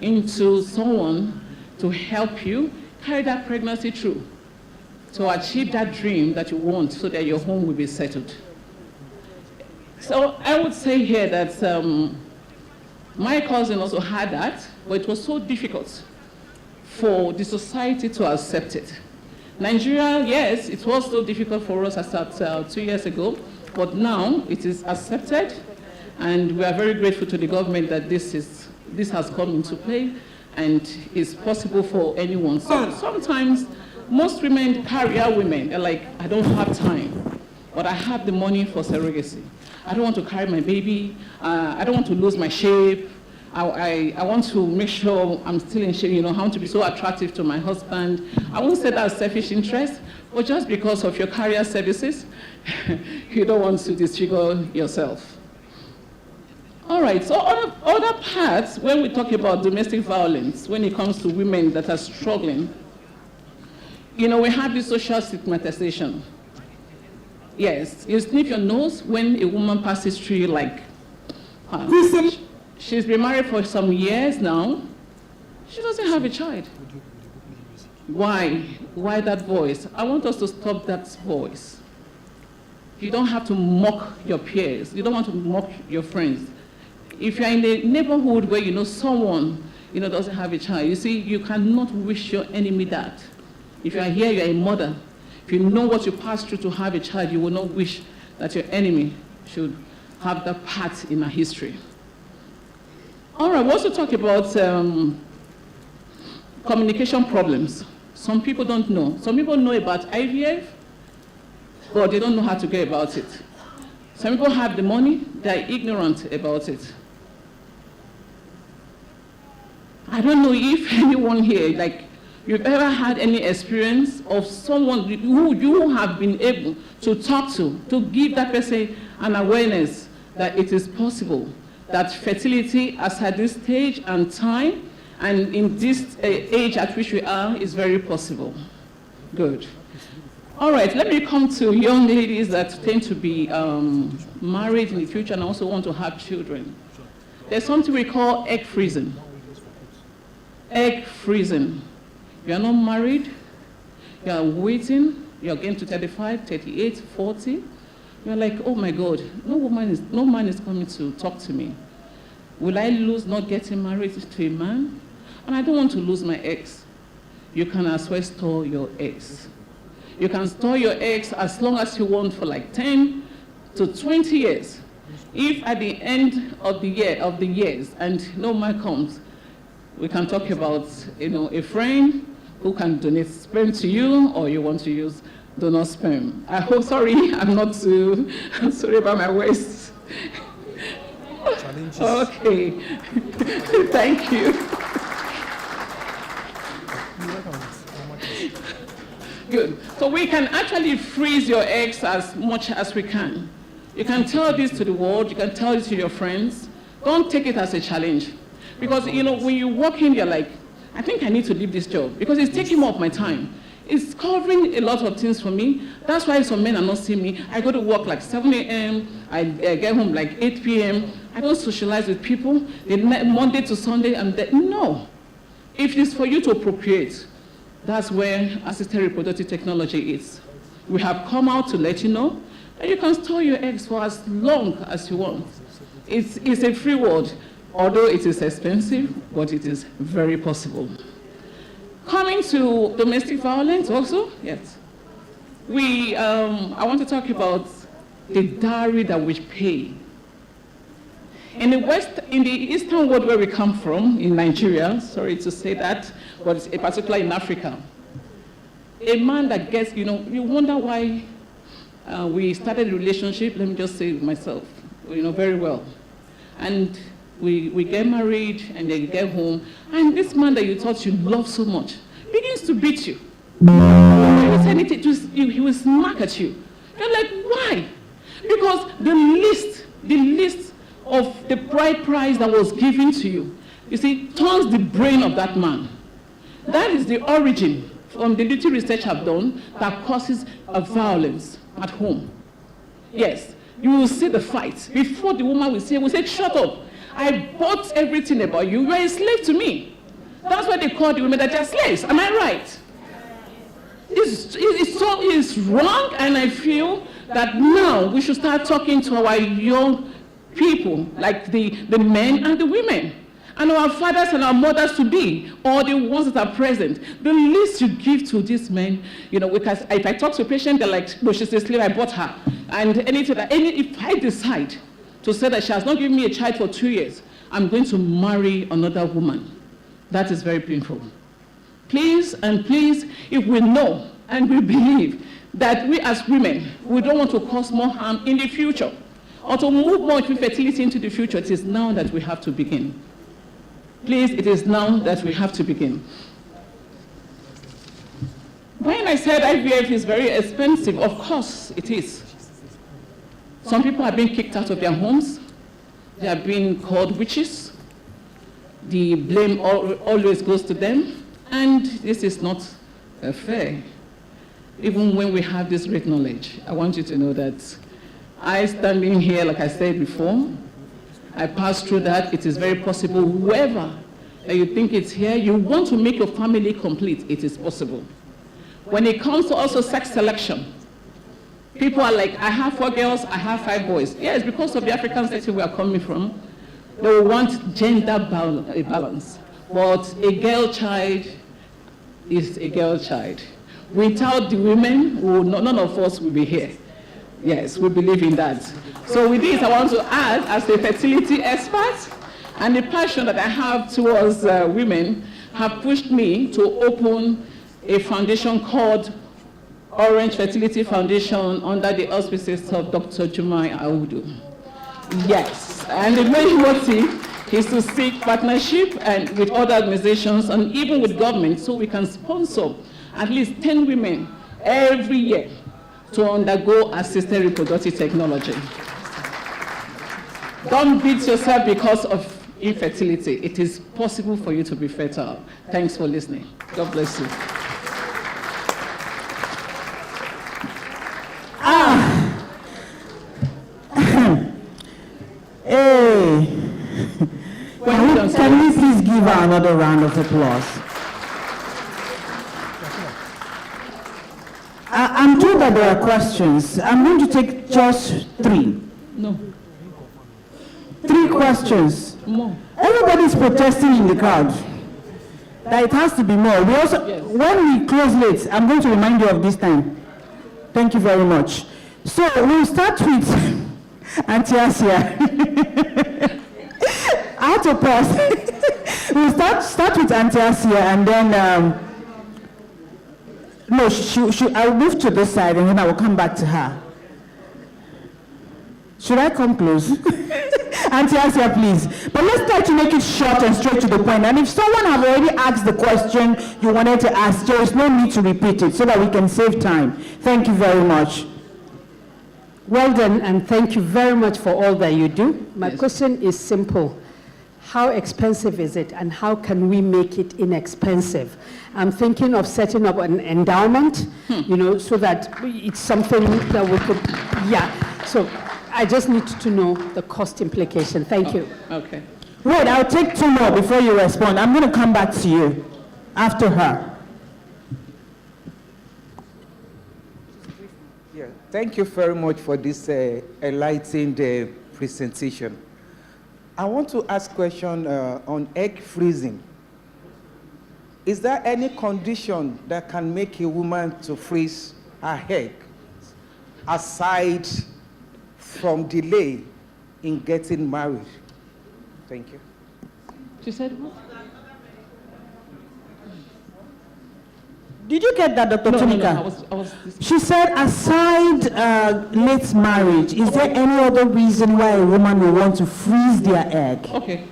into someone to help you carry that pregnancy through, to achieve that dream that you want so that your home will be settled. So I would say here that my cousin also had that, but it was so difficult for the society to accept it. Nigeria, yes, it was so difficult for us as at 2 years ago, but now it is accepted, and we are very grateful to the government that this has come into play and is possible for anyone. So sometimes most women, career women, are like, I don't have time. but I have the money for surrogacy. I don't want to carry my baby. I don't want to lose my shape. I want to make sure I'm still in shape. I want to be so attractive to my husband. I won't say that's selfish interest, but just because of your career services, you don't want to disfigure yourself. All right, so other parts, when we talk about domestic violence, when it comes to women that are struggling, we have this social stigmatization. Yes, you sniff your nose when a woman passes through you like, she's been married for some years now. She doesn't have a child. Why? Why that voice? I want us to stop that voice. You don't have to mock your peers. You don't want to mock your friends. If you're in a neighborhood where someone doesn't have a child, you see, you cannot wish your enemy that. If you are here, you're a mother. If you know what you passed through to have a child, you will not wish that your enemy should have that part in our history. All right, we also talk about communication problems. Some people don't know. Some people know about IVF, but they don't know how to go about it. Some people have the money, they're ignorant about it. I don't know if anyone here, you've ever had any experience of someone who you have been able to talk to give that person an awareness that it is possible, that fertility as at this stage and time, and in this age at which we are, is very possible. Good. All right, let me come to young ladies that tend to be married in the future and also want to have children. There's something we call egg freezing. Egg freezing. You are not married, you are waiting, you are getting to 35, 38, 40. You're like, oh my God, no man is coming to talk to me. Will I lose not getting married to a man? And I don't want to lose my eggs. You can as well store your eggs. You can store your eggs as long as you want for 10 to 20 years. If at the end of the years and no man comes, we can talk about a friend who can donate sperm to you, or you want to use donor sperm. I hope, sorry, I'm not too, sorry about my waist. Okay, thank you. Good, so we can actually freeze your eggs as much as we can. You can tell this to the world, you can tell this to your friends. Don't take it as a challenge. Because, when you walk in, you're like, I think I need to leave this job because it's taking more of my time. It's covering a lot of things for me. That's why some men are not seeing me. I go to work 7 a.m., I get home 8 p.m. I don't socialize with people. Monday to Sunday, no. If it's for you to procreate, that's where assisted reproductive technology is. We have come out to let you know that you can store your eggs for as long as you want. It's a free world. Although it is expensive, but it is very possible. Coming to domestic violence also, yes. I want to talk about the dowry that we pay. In the Eastern world where we come from, in Nigeria, sorry to say that, but particularly in Africa, a man that gets, you wonder why we started a relationship, let me just say it myself, very well. And we get married and then you get home, and this man that you thought you loved so much begins to beat you. He will smack at you. You're like, why? Because the list of the bride price that was given to you, you see, turns the brain of that man. That is the origin, from the little research I've done, that causes violence at home. Yes, you will see the fight. Before the woman will say, shut up. I bought everything about you. You are a slave to me. That's why they call the women that they're slaves. Am I right? It's wrong, and I feel that now we should start talking to our young people, like the men and the women, and our fathers and our mothers to be, or the ones that are present. The least you give to these men, because if I talk to a patient, they're like, no, she's a slave, I bought her. And if I decide to say that she has not given me a child for 2 years, I'm going to marry another woman. That is very painful. Please, and please, if we know, And we believe that we as women, we don't want to cause more harm in the future or to move more infertility into the future. It is now that we have to begin. Please, it is now that we have to begin. When I said IVF is very expensive, of course it is. Some people have been kicked out of their homes. They are being called witches. The blame always goes to them. And this is not fair. Even when we have this great knowledge, I want you to know that I standing here, like I said before, I passed through that. It is very possible. Whoever you think it's here, you want to make your family complete, it is possible. When it comes to also sex selection, people are like, I have 4 girls, I have 5 boys. Yes, because of the African setting we are coming from, they want gender balance. But a girl child is a girl child. Without the women, none of us will be here. Yes, we believe in that. So with this, I want to add, as a fertility expert, and the passion that I have towards women have pushed me to open a foundation called Orange Fertility Foundation under the auspices of Dr. Jumai Audu. Yes, and the main motive is to seek partnership and with other organizations and even with government so we can sponsor at least 10 women every year to undergo assisted reproductive technology. Don't beat yourself because of infertility. It is possible for you to be fertile. Thanks for listening. God bless you. Hey. Can we please give her another round of applause? I'm told that there are questions. I'm going to take just 3. No. 3 questions. More. Everybody's protesting in the crowd that it has to be more. We also, yes. When we close late, I'm going to remind you of this time. Thank you very much. So we'll start with Auntie Asia. I had to pause. We'll start with Auntie Asia and then no, I'll move to this side and then I will come back to her. Should I come close? Auntie Asia, please. But let's try to make it short and straight to the point. And if someone have already asked the question you wanted to ask, there is no need to repeat it so that we can save time. Thank you very much. Well done, and thank you very much for all that you do. My question is simple. How expensive is it, and how can we make it inexpensive? I'm thinking of setting up an endowment, you know, so that it's something that we could, So I just need to know the cost implication. Thank you. Okay. Wait, I'll take 2 more before you respond. I'm going to come back to you after her. Yeah, thank you very much for this enlightened presentation. I want to ask a question on egg freezing. Is there any condition that can make a woman to freeze her egg aside from delay in getting married? Thank you. She said what? Did you get that, Dr. Tunika? No, I was she said, aside late marriage, is there any other reason why a woman will want to freeze their egg? Okay.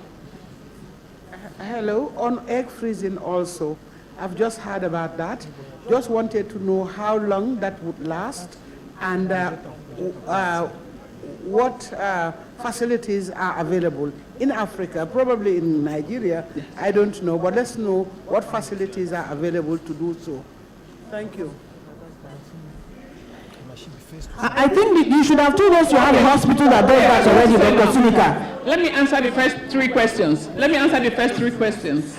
Hello, on egg freezing also, I've just heard about that. Just wanted to know how long that would last and what facilities are available in Africa, probably in Nigeria, I don't know, but let's know what facilities are available to do so. Thank you. I think you should have told us you have a hospital that does that already, Dr. Tunika. Let me answer the first 3 questions.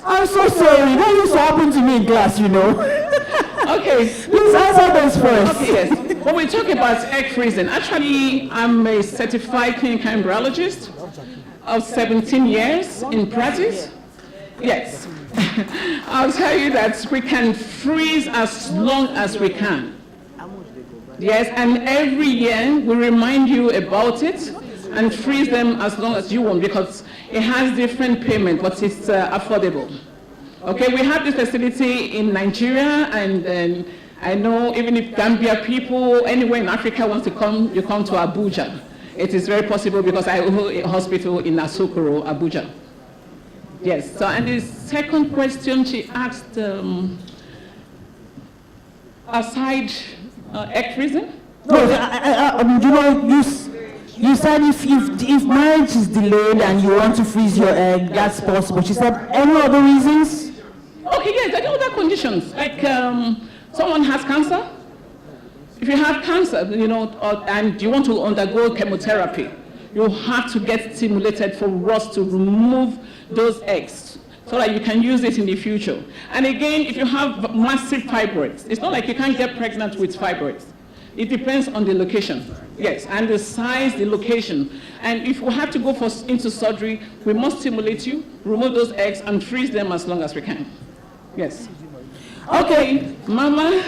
I'm so sorry. That used to happen to me in class, you know. Okay. Please answer those first. Okay, yes. When we talk about egg freezing, actually, I'm a certified clinical embryologist of 17 years in practice. Yes. I'll tell you that we can freeze as long as we can. Yes, and every year we remind you about it and freeze them as long as you want because it has different payment, but it's affordable. Okay, we have this facility in Nigeria, and I know even if Gambia people, anywhere in Africa wants to come, you come to Abuja. It is very possible because I own a hospital in Asokoro, Abuja. Yes, so and the second question she asked, aside egg freezing? No, you know, you said if marriage is delayed and you want to freeze your egg, that's possible. She said, any other reasons? Okay, yes, there are other conditions. Like someone has cancer. If you have cancer, you know, and you want to undergo chemotherapy, you have to get stimulated for us to remove those eggs so that you can use it in the future. And again, if you have massive fibroids, it's not like you can't get pregnant with fibroids. It depends on the location, yes, and the size, the location. And if we have to go into surgery, we must stimulate you, remove those eggs, and freeze them as long as we can. Yes. Okay, Mama.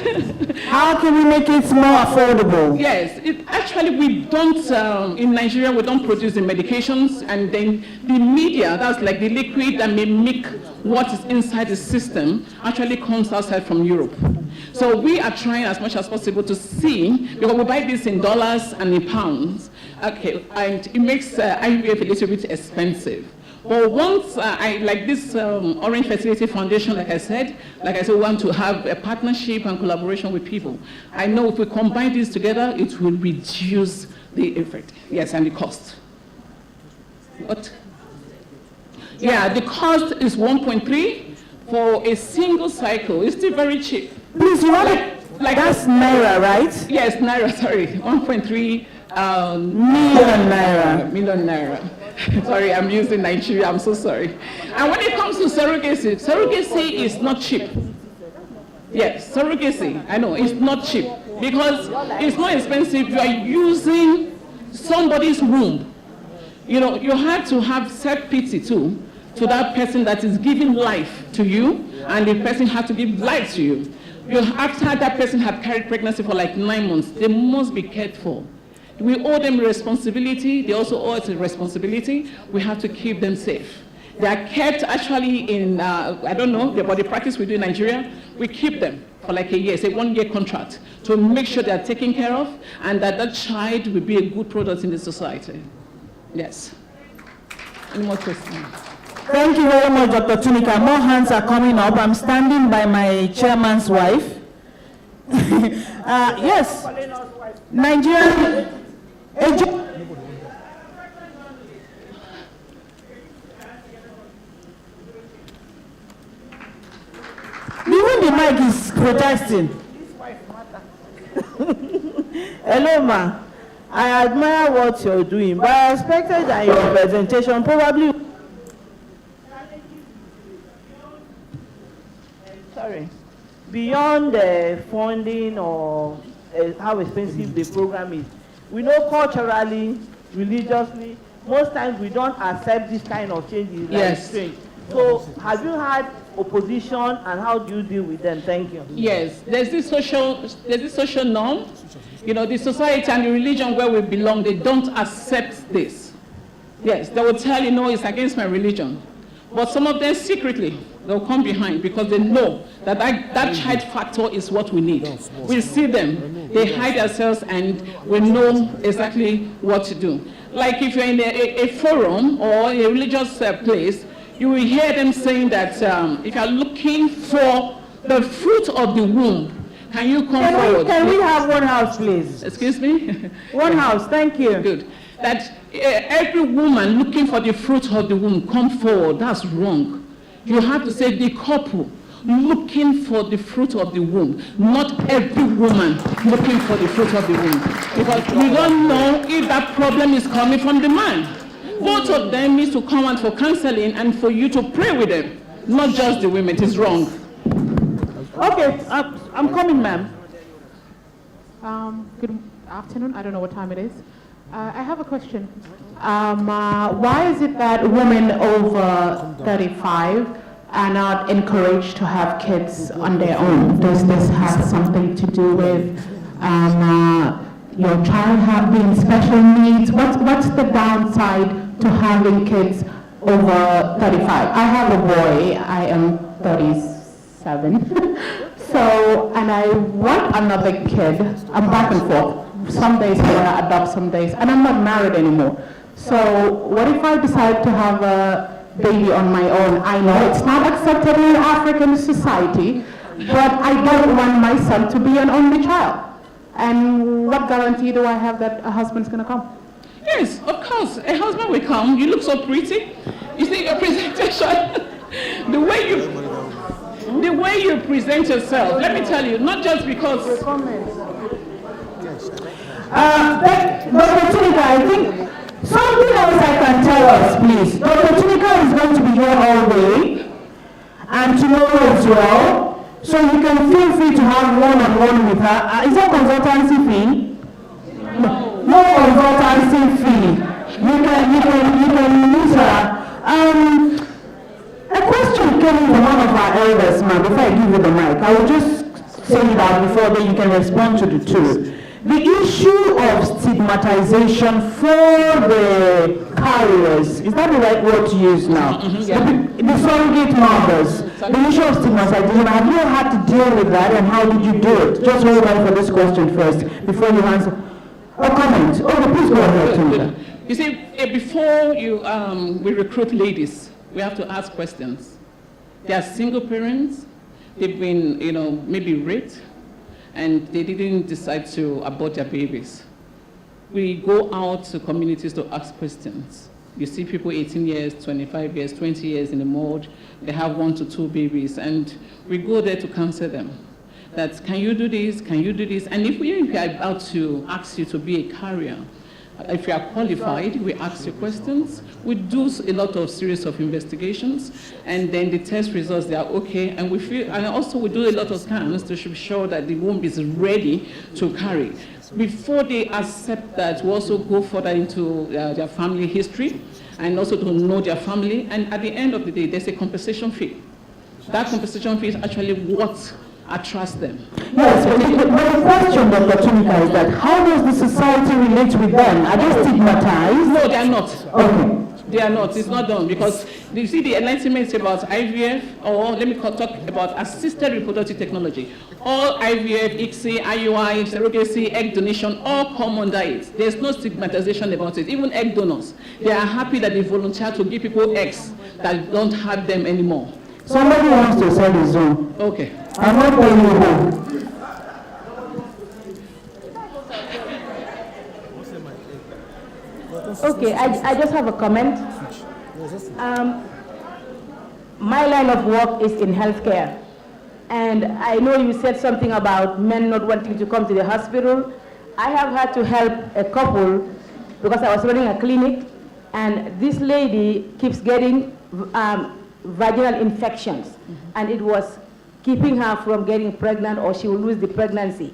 How can we make it more affordable? Yes, actually we don't, in Nigeria, we don't produce the medications, and then the media, that's like the liquid that mimic what is inside the system, actually comes outside from Europe. So we are trying as much as possible to see, because we buy this in dollars and in pounds, okay, and it makes IVF a little bit expensive. But once like this Orange Fertility Foundation, like I said, we want to have a partnership and collaboration with people. I know if we combine these together, it will reduce the effect, yes, and the cost. What? Yeah, the cost is 1.3 for a single cycle. It's still very cheap. Please, you want like that's Naira, right? Yes, Naira, sorry, 1.3 million Naira. Million Naira. Sorry, I'm using Nigeria, I'm so sorry. And when it comes to surrogacy, surrogacy is not cheap. Yes, surrogacy, I know, it's not cheap because it's more expensive. You are using somebody's womb. You know, you have to have self-pity too to that person that is giving life to you, and the person has to give life to you. After that person have carried pregnancy for like 9 months, they must be cared for. We owe them responsibility. They also owe us a responsibility. We have to keep them safe. They are kept actually in, I don't know, but the practice we do in Nigeria, we keep them for like a year. It's a 1-year contract to make sure they are taken care of and that that child will be a good product in the society. Yes. Any more questions? Thank you very much, Dr. Tunika. More hands are coming up. I'm standing by my chairman's wife. Yes. Nigeria. Even the mic is protesting. Hello, ma. I admire what you're doing, but I expected that your presentation probably. Sorry. Beyond the funding or how expensive the program is, we know culturally, religiously, most times we don't accept this kind of changes. Yes. Strange. So, have you had opposition, and how do you deal with them? Thank you. Yes, there's this social norm. You know, the society and the religion where we belong, they don't accept this. Yes, they will tell you, no, it's against my religion. But some of them secretly, they'll come behind because they know that that child factor is what we need. We see them, they hide themselves, and we know exactly what to do. Like if you're in a forum or a religious place, you will hear them saying that if you're looking for the fruit of the womb, can you come forward? Can we have one house, please? Excuse me? One house, thank you. Good. That every woman looking for the fruit of the womb come forward. That's wrong. You have to say the couple looking for the fruit of the womb, not every woman looking for the fruit of the womb. Because we don't know if that problem is coming from the man. Both of them need to come out for counseling and for you to pray with them, not just the women. It is wrong. Okay, I'm coming, ma'am. Good afternoon. I don't know what time it is. I have a question. Why is it that women over 35 are not encouraged to have kids on their own? Does this have something to do with your child having special needs? What's the downside to having kids over 35? I have a boy. I am 37. So, and I want another kid. I'm back and forth. Some days I want to adopt, some days, and I'm not married anymore. So what if I decide to have a baby on my own? I know it's not accepted in African society, but I don't want my son to be an only child. And what guarantee do I have that a husband's going to come? Yes, of course. A husband will come. You look so pretty. You see your presentation. the way you present yourself. Let me tell you, not just because. Dr. Tunika, I think something else I can tell us, please. Dr. Tunika is going to be here all day and tomorrow as well. So you can feel free to have one-on-one with her. Is there a consultancy fee? No consultancy fee. You can meet her. A question came from one of our elders, ma'am, before I give you the mic. I will just say that before then you can respond to the two. The issue of stigmatization for the carriers, is that the right word to use now? The surrogate mothers, the issue of stigmatization, have you had to deal with that and how did you do it? Just hold on for this question first before you answer. Or comment. Okay, please go ahead, Tunika. You see, before we recruit ladies, we have to ask questions. They are single parents, they've been, maybe raped, and they didn't decide to abort their babies. We go out to communities to ask questions. You see people 18 years, 25 years, 20 years in the mold, they have 1 to 2 babies, and we go there to counsel them. That, can you do this, can you do this? And if we are about to ask you to be a carrier, if you are qualified, we ask you questions. We do a lot of series of investigations, and then the test results, they are okay. And also we do a lot of scans to be sure that the womb is ready to carry. Before they accept that, we also go further into their family history, and also to know their family. And at the end of the day, there's a compensation fee. That compensation fee is actually what attracts them. Yes, but the question, Dr. Tunika, is that how does the society relate with them? Are they stigmatized? No, they are not. Okay. They are not. It's not done because you see the enlightenment about IVF, or let me talk about assisted reproductive technology. All IVF, ICSI, IUI, surrogacy, egg donation, all come under it. There's no stigmatization about it. Even egg donors, they are happy that they volunteer to give people eggs that don't have them anymore. Somebody wants to sell his own. Okay. I'm not paying you home. Okay, I just have a comment. My line of work is in healthcare. And I know you said something about men not wanting to come to the hospital. I have had to help a couple because I was running a clinic, and this lady keeps getting vaginal infections, and it was keeping her from getting pregnant, or she will lose the pregnancy.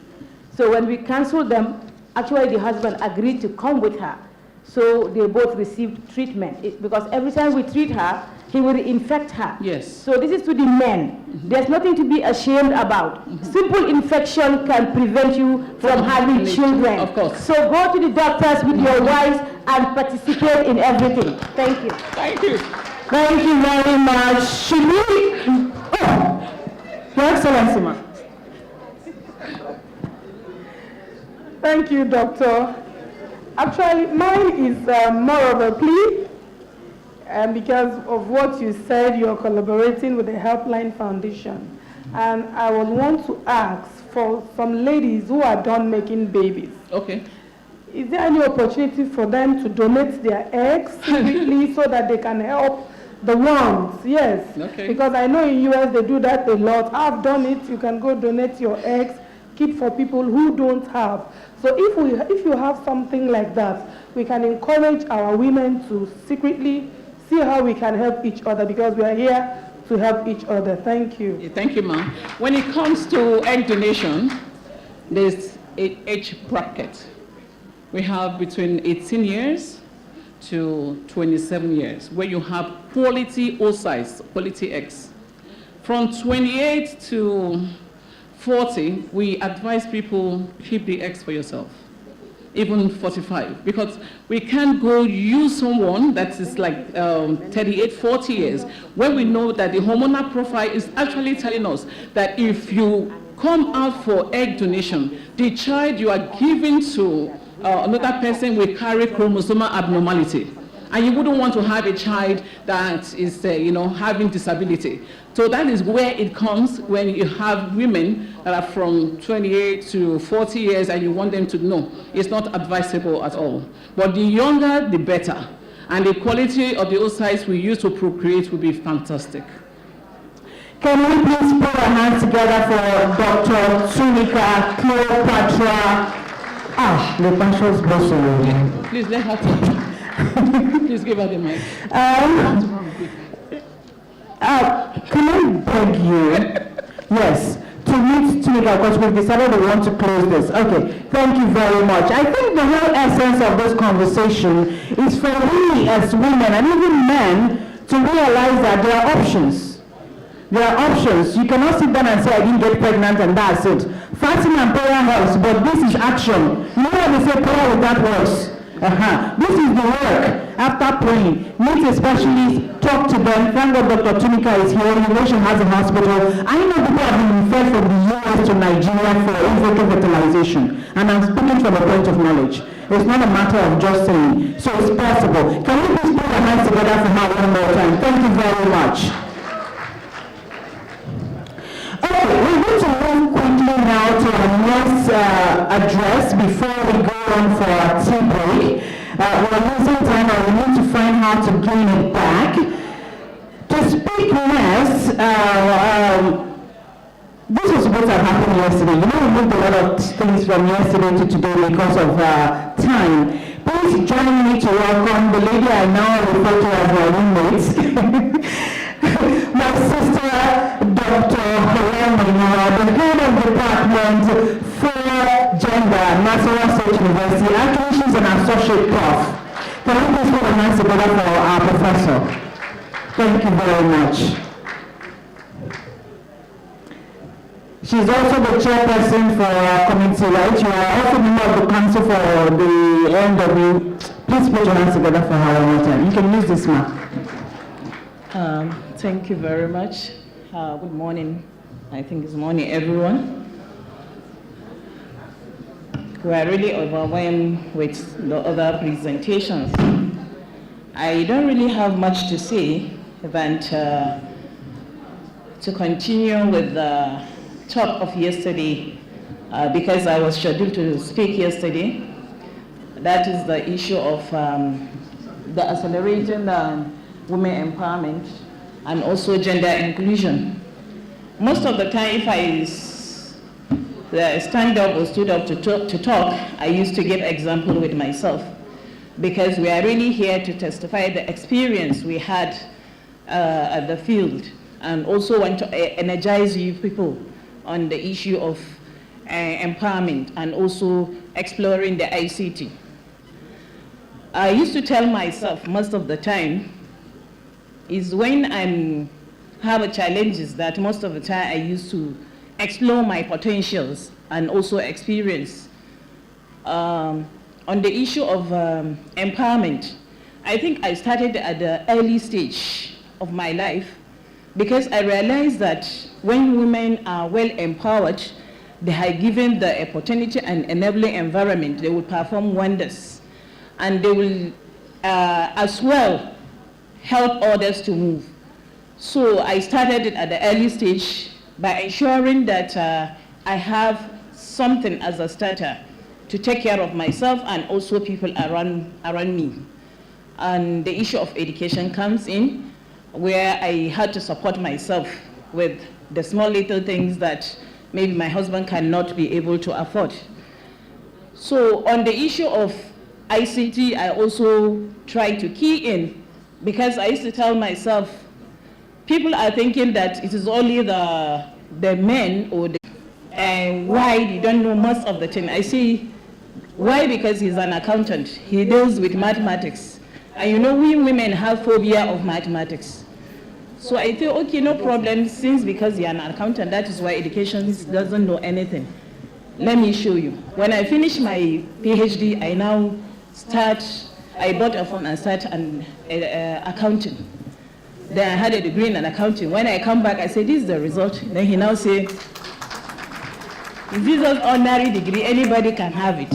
So when we canceled them, actually the husband agreed to come with her. So they both received treatment because every time we treat her, he will infect her. Yes. So this is to the men. There's nothing to be ashamed about. Simple infection can prevent you from having children. Of course. So go to the doctors with your wives and participate in everything. Thank you. Thank you. Thank you very much. Should we? Oh, Your Excellency, ma'am. Thank you, Doctor. Actually, mine is more of a plea, because of what you said, you're collaborating with the Helpline Foundation. And I would want to ask for some ladies who are done making babies. Okay. Is there any opportunity for them to donate their eggs secretly so that they can help the ones? Yes. Okay. Because I know in US they do that a lot. I've done it. You can go donate your eggs, keep for people who don't have. So if you have something like that, we can encourage our women to secretly see how we can help each other, because we are here to help each other. Thank you. Thank you, ma'am. When it comes to egg donation, there's an age bracket. We have between 18 years to 27 years, where you have quality oocytes, quality eggs. From 28 to 40, we advise people keep the eggs for yourself, even 45, because we can't go use someone that is like 38, 40 years, when we know that the hormonal profile is actually telling us that if you come out for egg donation, the child you are giving to another person will carry chromosomal abnormality. And you wouldn't want to have a child that is, having disability. So that is where it comes when you have women that are from 28 to 40 years and you want them to know. It's not advisable at all. But the younger, the better. And the quality of the oocytes we use to procreate will be fantastic. Can we please put our hands together for Dr. Tunika Cleopatra? The pastor's blessing. Please let her talk. Please give her the mic. Can I beg you, yes, to meet Tunika, because we've decided we want to close this. Okay, thank you very much. I think the whole essence of this conversation is for we as women and even men to realize that there are options. There are options. You cannot sit down and say, I didn't get pregnant and that's it. Fasting and prayer helps, but this is action. You know when they say prayer without works. This is the work after praying. Meet a specialist, talk to them. Thank God Dr. Tunika is here. You know she has a hospital. I know people have been referred from the US to Nigeria for in vitro fertilization. And I'm speaking from a point of knowledge. It's not a matter of just saying. So it's possible. Can we please put our hands together for her one more time? Thank you very much. Okay, we're going to move quickly now to our next address before we go on for our tea break. We're losing time and we need to find how to gain it back. To speak next, this was supposed to have happened yesterday. You know, we moved a lot of things from yesterday to today because of time. Please join me to welcome the lady I now refer to as my roommate. My sister, Dr. Helen Minoa, the head of department for gender at Nassau State University. Actually, she's an associate prof. Can we please put a hands together for our professor? Thank you very much. She's also the chairperson for our committee, right? You are also a member of the council for the NW. Please put your hands together for her one more time. You can use this map. Thank you very much. Good morning. I think it's morning, everyone. We are really overwhelmed with the other presentations. I don't really have much to say than to continue with the talk of yesterday because I was scheduled to speak yesterday. That is the issue of the accelerating women empowerment and also gender inclusion. Most of the time, if I stand up or stood up to talk, I used to give example with myself because we are really here to testify the experience we had at the field and also want to energize you people on the issue of empowerment and also exploring the ICT. I used to tell myself most of the time is when I have challenges that most of the time I used to explore my potentials and also experience. On the issue of empowerment, I think I started at the early stage of my life because I realized that when women are well empowered, they are given the opportunity and enabling environment, they will perform wonders. And they will as well help others to move. So I started it at the early stage by ensuring that I have something as a starter to take care of myself and also people around me. And the issue of education comes in where I had to support myself with the small little things that maybe my husband cannot be able to afford. So on the issue of ICT, I also try to key in because I used to tell myself, people are thinking that it is only the men or the, and why you don't know most of the time. I say, why? Because he's an accountant. He deals with mathematics. And you know, we women have phobia of mathematics. So I thought, okay, no problem, since because you're an accountant, that is why education doesn't know anything. Let me show you. When I finish my PhD, I now I bought a phone and started accounting. Then I had a degree in accounting. When I come back, I said, this is the result. Then he now said, Is this just ordinary degree? Anybody can have it.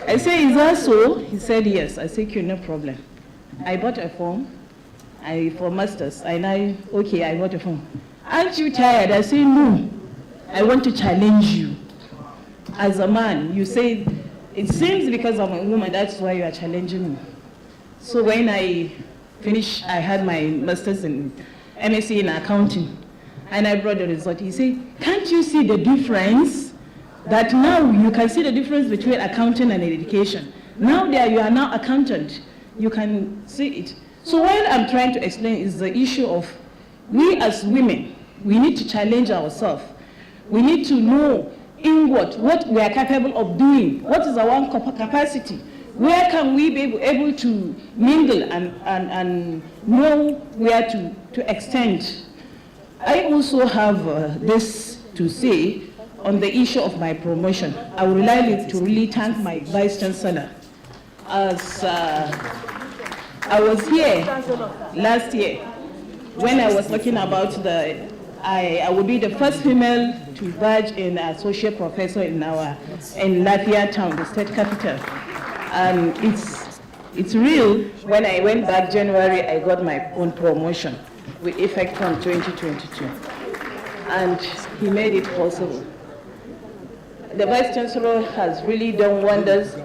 I say, is that so? He said, yes. I said, okay, no problem. I bought a form for masters. And I bought a form. Aren't you tired? I say, no. I want to challenge you. As a man, you say, it seems because I'm a woman, that's why you are challenging me. So when I finished, I had my master's in MSc in accounting. And I brought the result. He said, can't you see the difference? That now you can see the difference between accounting and education. Now that you are now accountant, you can see it. So what I'm trying to explain is the issue of we as women, we need to challenge ourselves. We need to know in what we are capable of doing. What is our capacity? Where can we be able to mingle and know where to extend? I also have this to say on the issue of my promotion. I would like to really thank my Vice Chancellor. As I was here last year when I was talking about I would be the first female to badge in associate professor in Lafayette town, the state capital. And it's real. When I went back January, I got my own promotion with effect from 2022. And he made it possible. The Vice Chancellor has really done wonders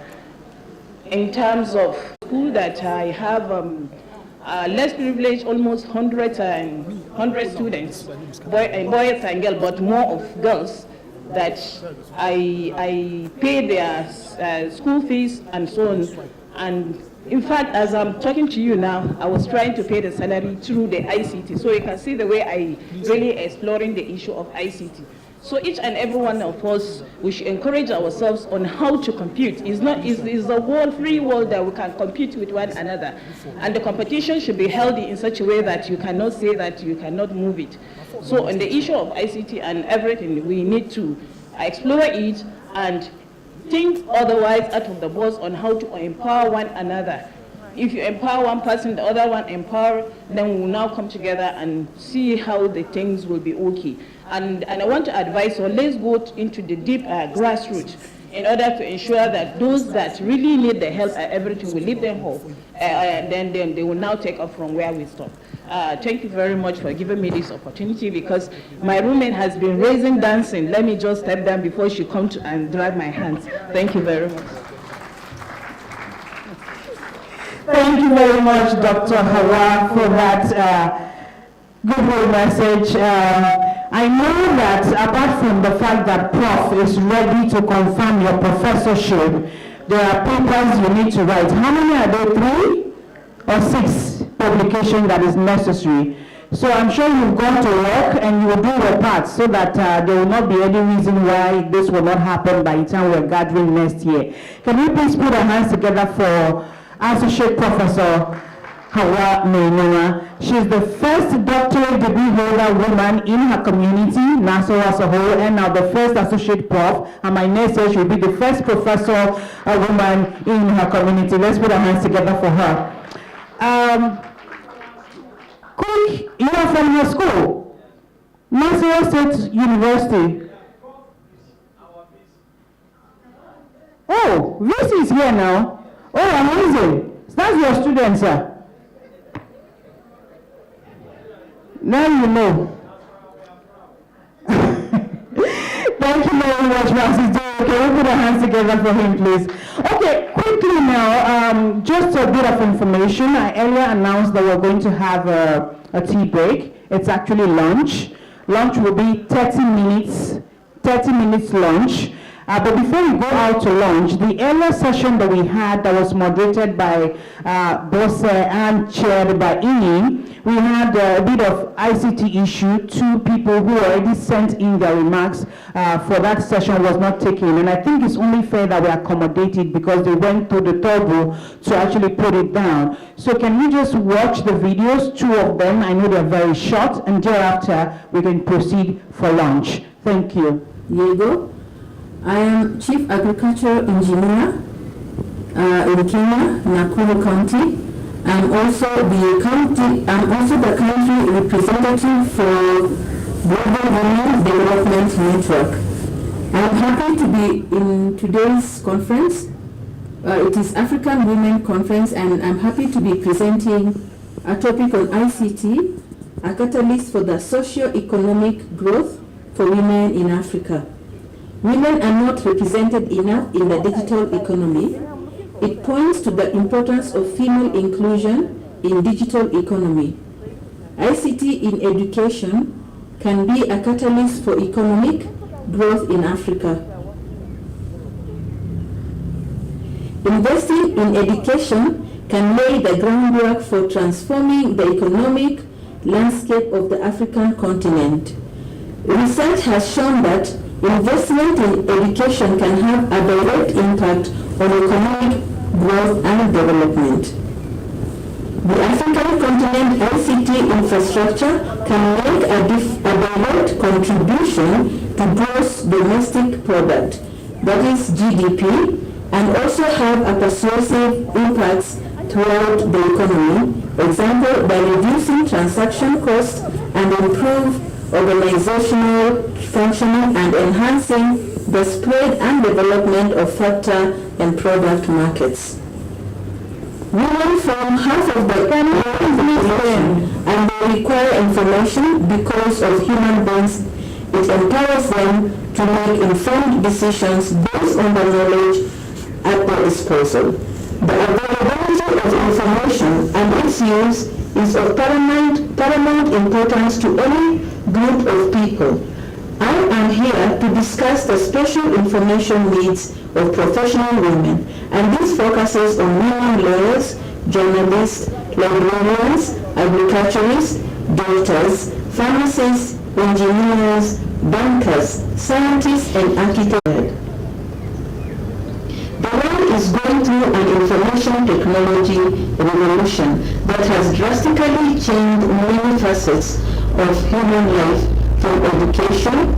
in terms of school that I have less privileged, almost 100 students, boys and girls, but more of girls, that I pay their school fees and so on. And in fact, as I'm talking to you now, I was trying to pay the salary through the ICT. So you can see the way I really exploring the issue of ICT. So each and every one of us, we should encourage ourselves on how to compete. It's a world, free world that we can compete with one another. And the competition should be healthy in such a way that you cannot say that you cannot move it. So on the issue of ICT and everything, we need to explore it and think otherwise out of the box on how to empower one another. If you empower one person, the other one empower, then we will now come together and see how the things will be okay. And I want to advise, so let's go into the deep grassroots in order to ensure that those that really need the help and everything will leave them home. Then they will now take up from where we stop. Thank you very much for giving me this opportunity, because my roommate has been raising dancing. Let me just step down before she comes and drag my hands. Thank you very much. Thank you very much, Dr. Hawa, for that good message. I know that apart from the fact that Prof is ready to confirm your professorship, there are papers you need to write. How many are there? 3 or 6 publications that is necessary? So I'm sure you've gone to work and you will do your part so that there will not be any reason why this will not happen by the time we're gathering next year. Can we please put our hands together for Associate Professor Hawa Mainua? She's the first doctorate degree holder woman in her community, Nassau as a whole, and now the first associate prof. And my next year she'll be the first professor woman in her community. Let's put our hands together for her. Quick, you are from her school, Nassau State University. Oh, VC is here now. Oh, amazing. That's your student, sir. Now you know. Thank you very much, Francis. Can we put our hands together for him, please? Okay, quickly now, just a bit of information. I earlier announced that we're going to have a tea break. It's actually lunch. Lunch will be 30 minutes lunch. But before we go out to lunch, the earlier session that we had that was moderated by Bosse and chaired by Ini, we had a bit of ICT issue. 2 people who already sent in their remarks for that session was not taken. And I think it's only fair that we accommodate it because they went through the turbo to actually put it down. So can we just watch the videos, 2 of them? I know they're very short, and thereafter we can proceed for lunch. Thank you. Diego. I am Chief Agricultural Engineer in Kenya, Nakuru County. I'm also the country representative for Global Women Development Network. I'm happy to be in today's conference. It is African Women Conference, and I'm happy to be presenting a topic on ICT, a catalyst for the socio-economic growth for women in Africa. Women are not represented enough in the digital economy. It points to the importance of female inclusion in digital economy. ICT in education can be a catalyst for economic growth in Africa. Investing in education can lay the groundwork for transforming the economic landscape of the African continent. Research has shown that investment in education can have a direct impact on economic growth and development. The African continent ICT infrastructure can make a direct contribution to gross domestic product, that is GDP, and also have a persuasive impacts throughout the economy, example, by reducing transaction costs and improve organizational functioning and enhancing the spread and development of factor and product markets. Women form half of the population and they require information because of human beings. It empowers them to make informed decisions based on the knowledge at their disposal. The availability of information and its use is of paramount importance to any group of people. I am here to discuss the special information needs of professional women, and this focuses on women lawyers, journalists, librarians, agriculturists, doctors, pharmacists, engineers, bankers, scientists, and architects. The world is going through an information technology revolution that has drastically changed many facets of human life, from education,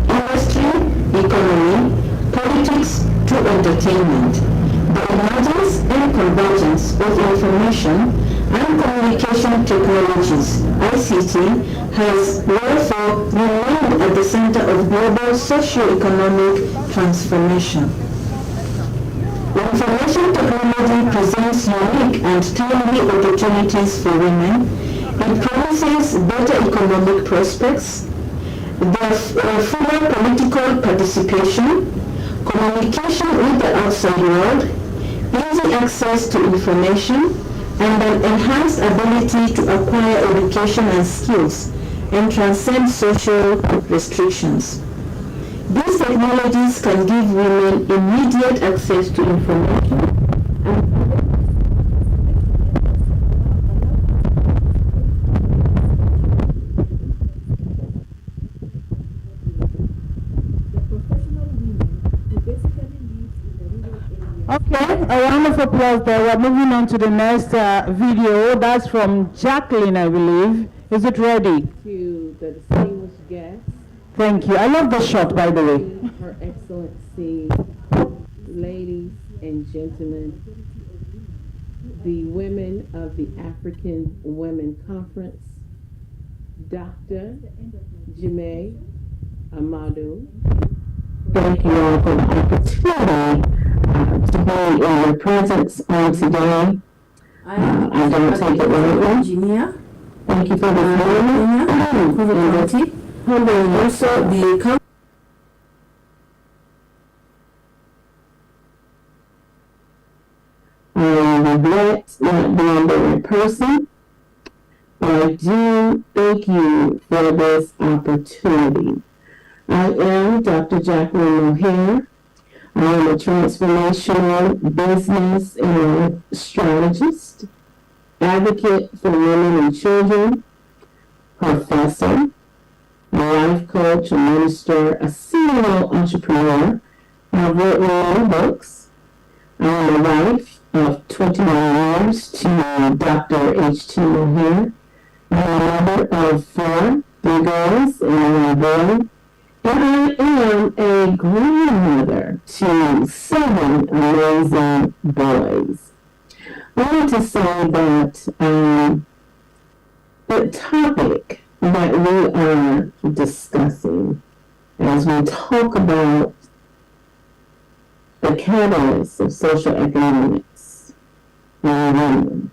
industry, economy, politics, to entertainment. The emergence and convergence of information and communication technologies, ICT, has therefore remained at the center of global socio-economic transformation. Information technology presents unique and timely opportunities for women. It promises better economic prospects, the fuller political participation, communication with the outside world, easy access to information, and an enhanced ability to acquire education and skills and transcend social restrictions. These technologies can give women immediate access to information Okay, a round of applause there. We're moving on to the next video. That's from Jacqueline, I believe. Is it ready? To the distinguished guests. Thank you. I love the shot, by the way. Her Excellency, ladies and gentlemen, the women of the African Women Conference, Dr. Jemay Amadou. Thank you all for the opportunity to be in your presence on today. I don't take it lightly. Thank you for this moment. Also, the I regret not being there in person, but I do thank you for this opportunity. I am Dr. Jacqueline O'Hare. I am a transformational business and strategist, advocate for women and children, professor, a life coach, a minister, a serial entrepreneur. I've written many books. I am a wife of 29 years to Dr. H.T. O'Hare. I'm a mother of 4, 3 girls and 1 boy. And I am a grandmother to 7 amazing boys. I want to say that the topic that we are discussing as we talk about the catalysts of social economics in women.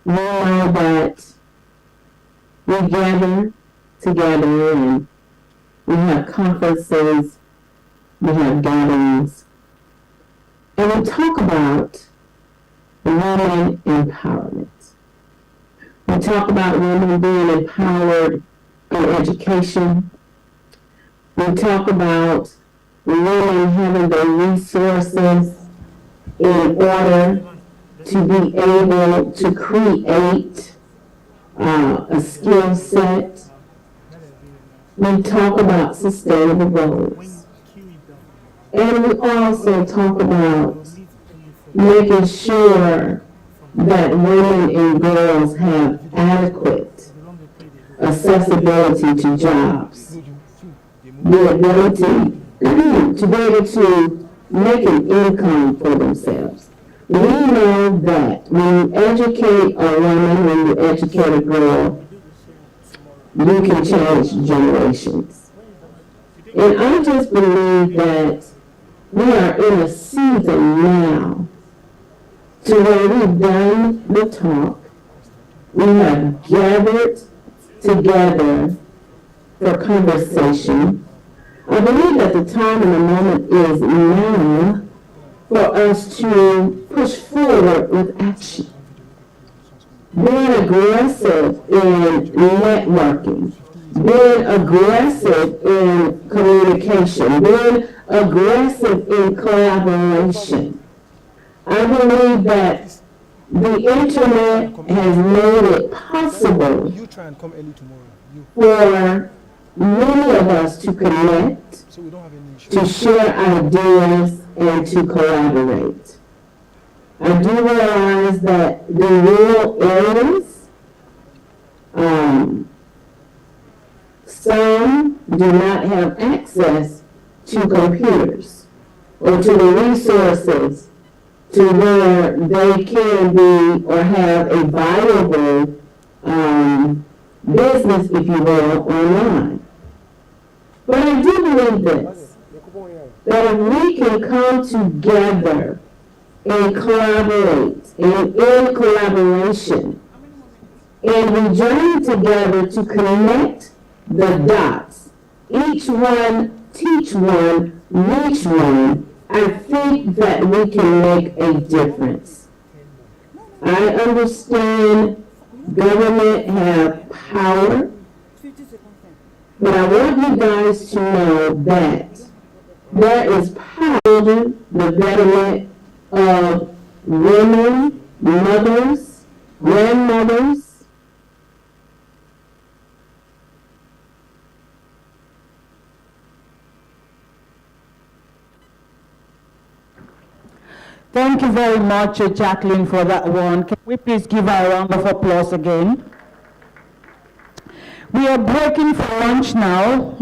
We know that we gather together and we have conferences, we have gatherings, and we talk about women empowerment. We talk about women being empowered in education. We talk about women having the resources in order to be able to create a skill set. We talk about sustainable goals. And we also talk about making sure that women and girls have adequate accessibility to jobs, the ability to be able to make an income for themselves. We know that when you educate a woman, when you educate a girl, you can change generations. And I just believe that we are in a season now to where we've done the talk, we have gathered together for conversation. I believe that the time and the moment is now for us to push forward with action. Being aggressive in networking, being aggressive in communication, being aggressive in collaboration. I believe that the internet has made it possible for many of us to connect, to share ideas, and to collaborate. I do realize that the rural areas, some do not have access to computers or to the resources to where they can be or have a viable business, if you will, online. But I do believe this, that if we can come together and collaborate and in collaboration, and we journey together to connect the dots, each one teach one, reach one, I think that we can make a difference. I understand government have power, but I want you guys to know that there is power in the betterment of women, mothers, grandmothers. Thank you very much, Jacqueline, for that one. Can we please give her a round of applause again? We are breaking for lunch now.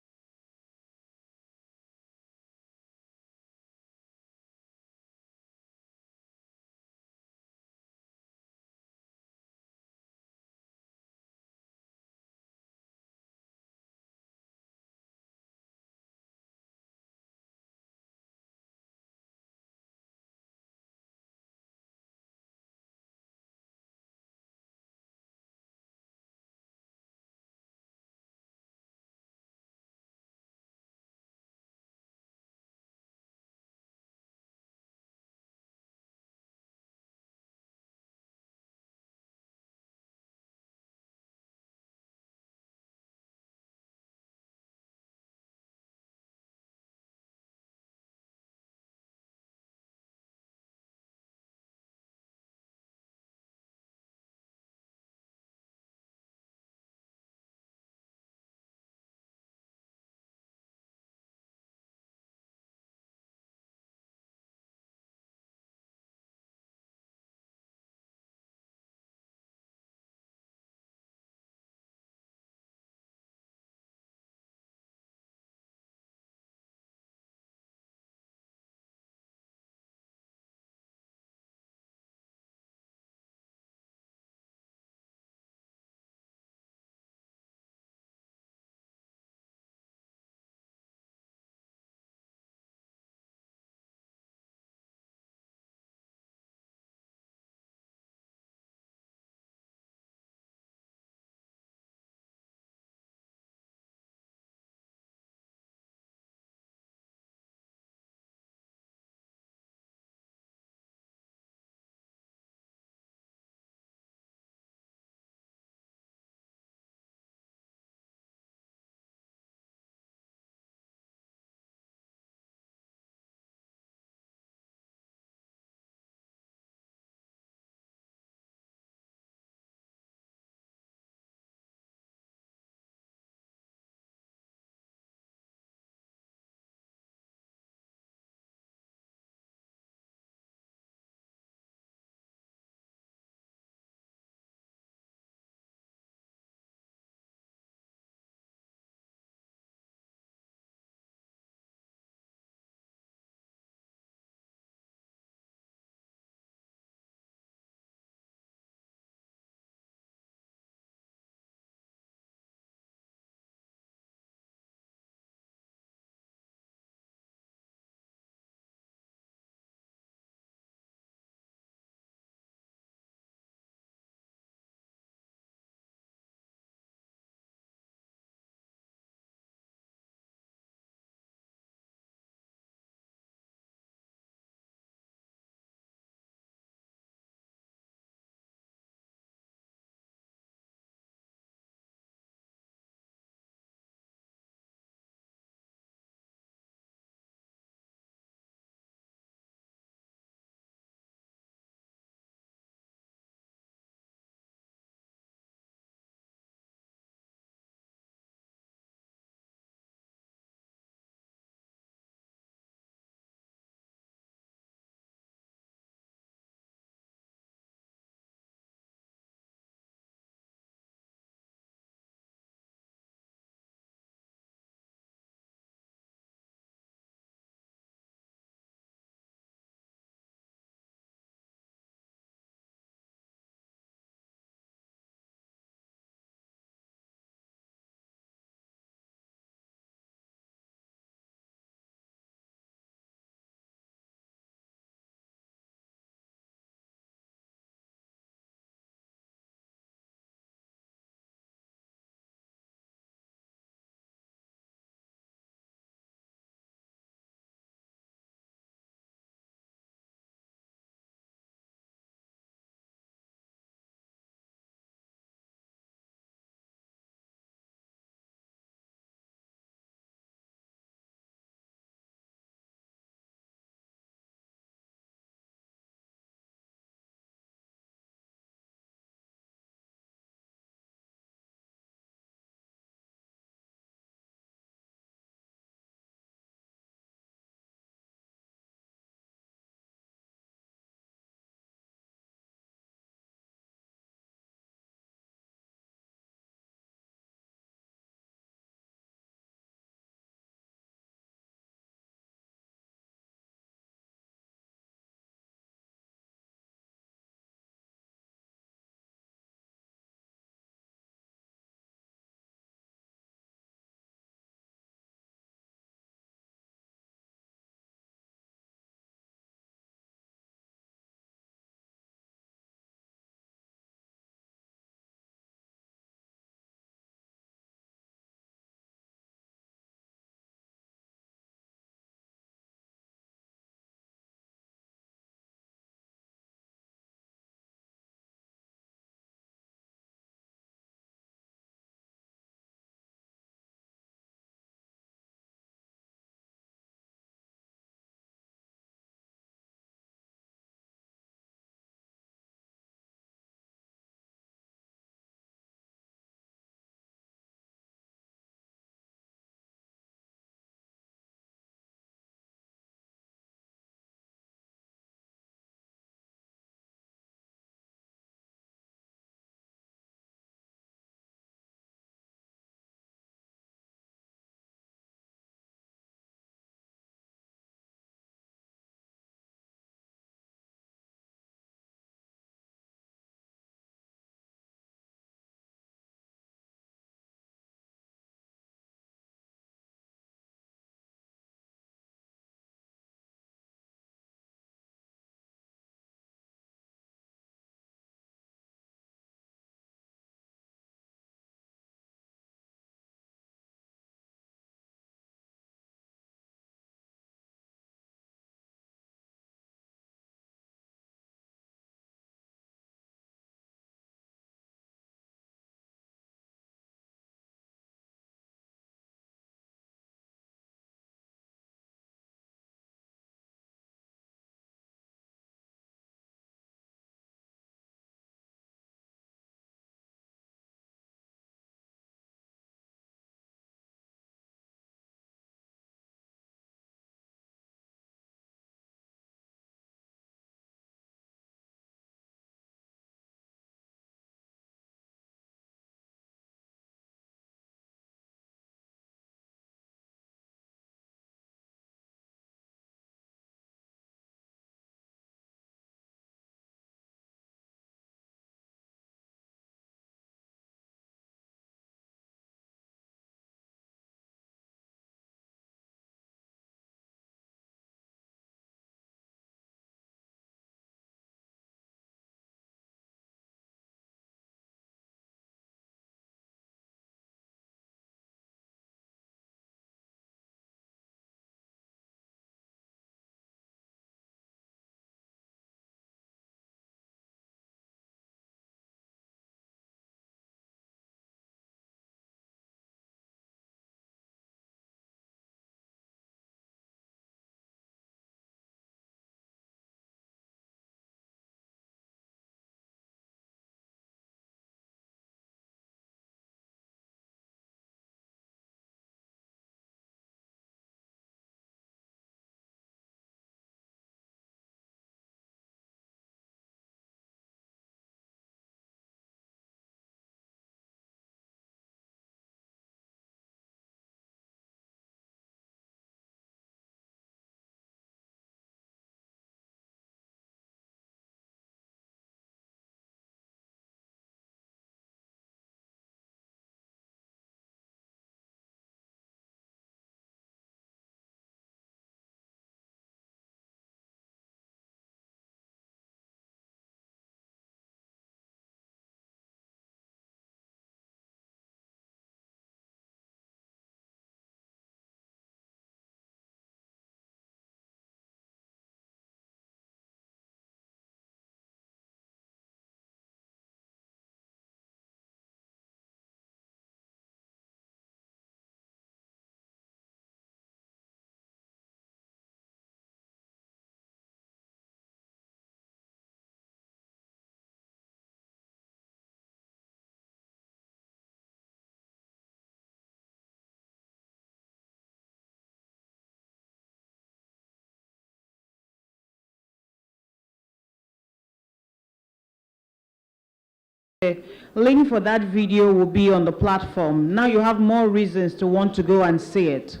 The link for that video will be on the platform. Now you have more reasons to want to go and see it.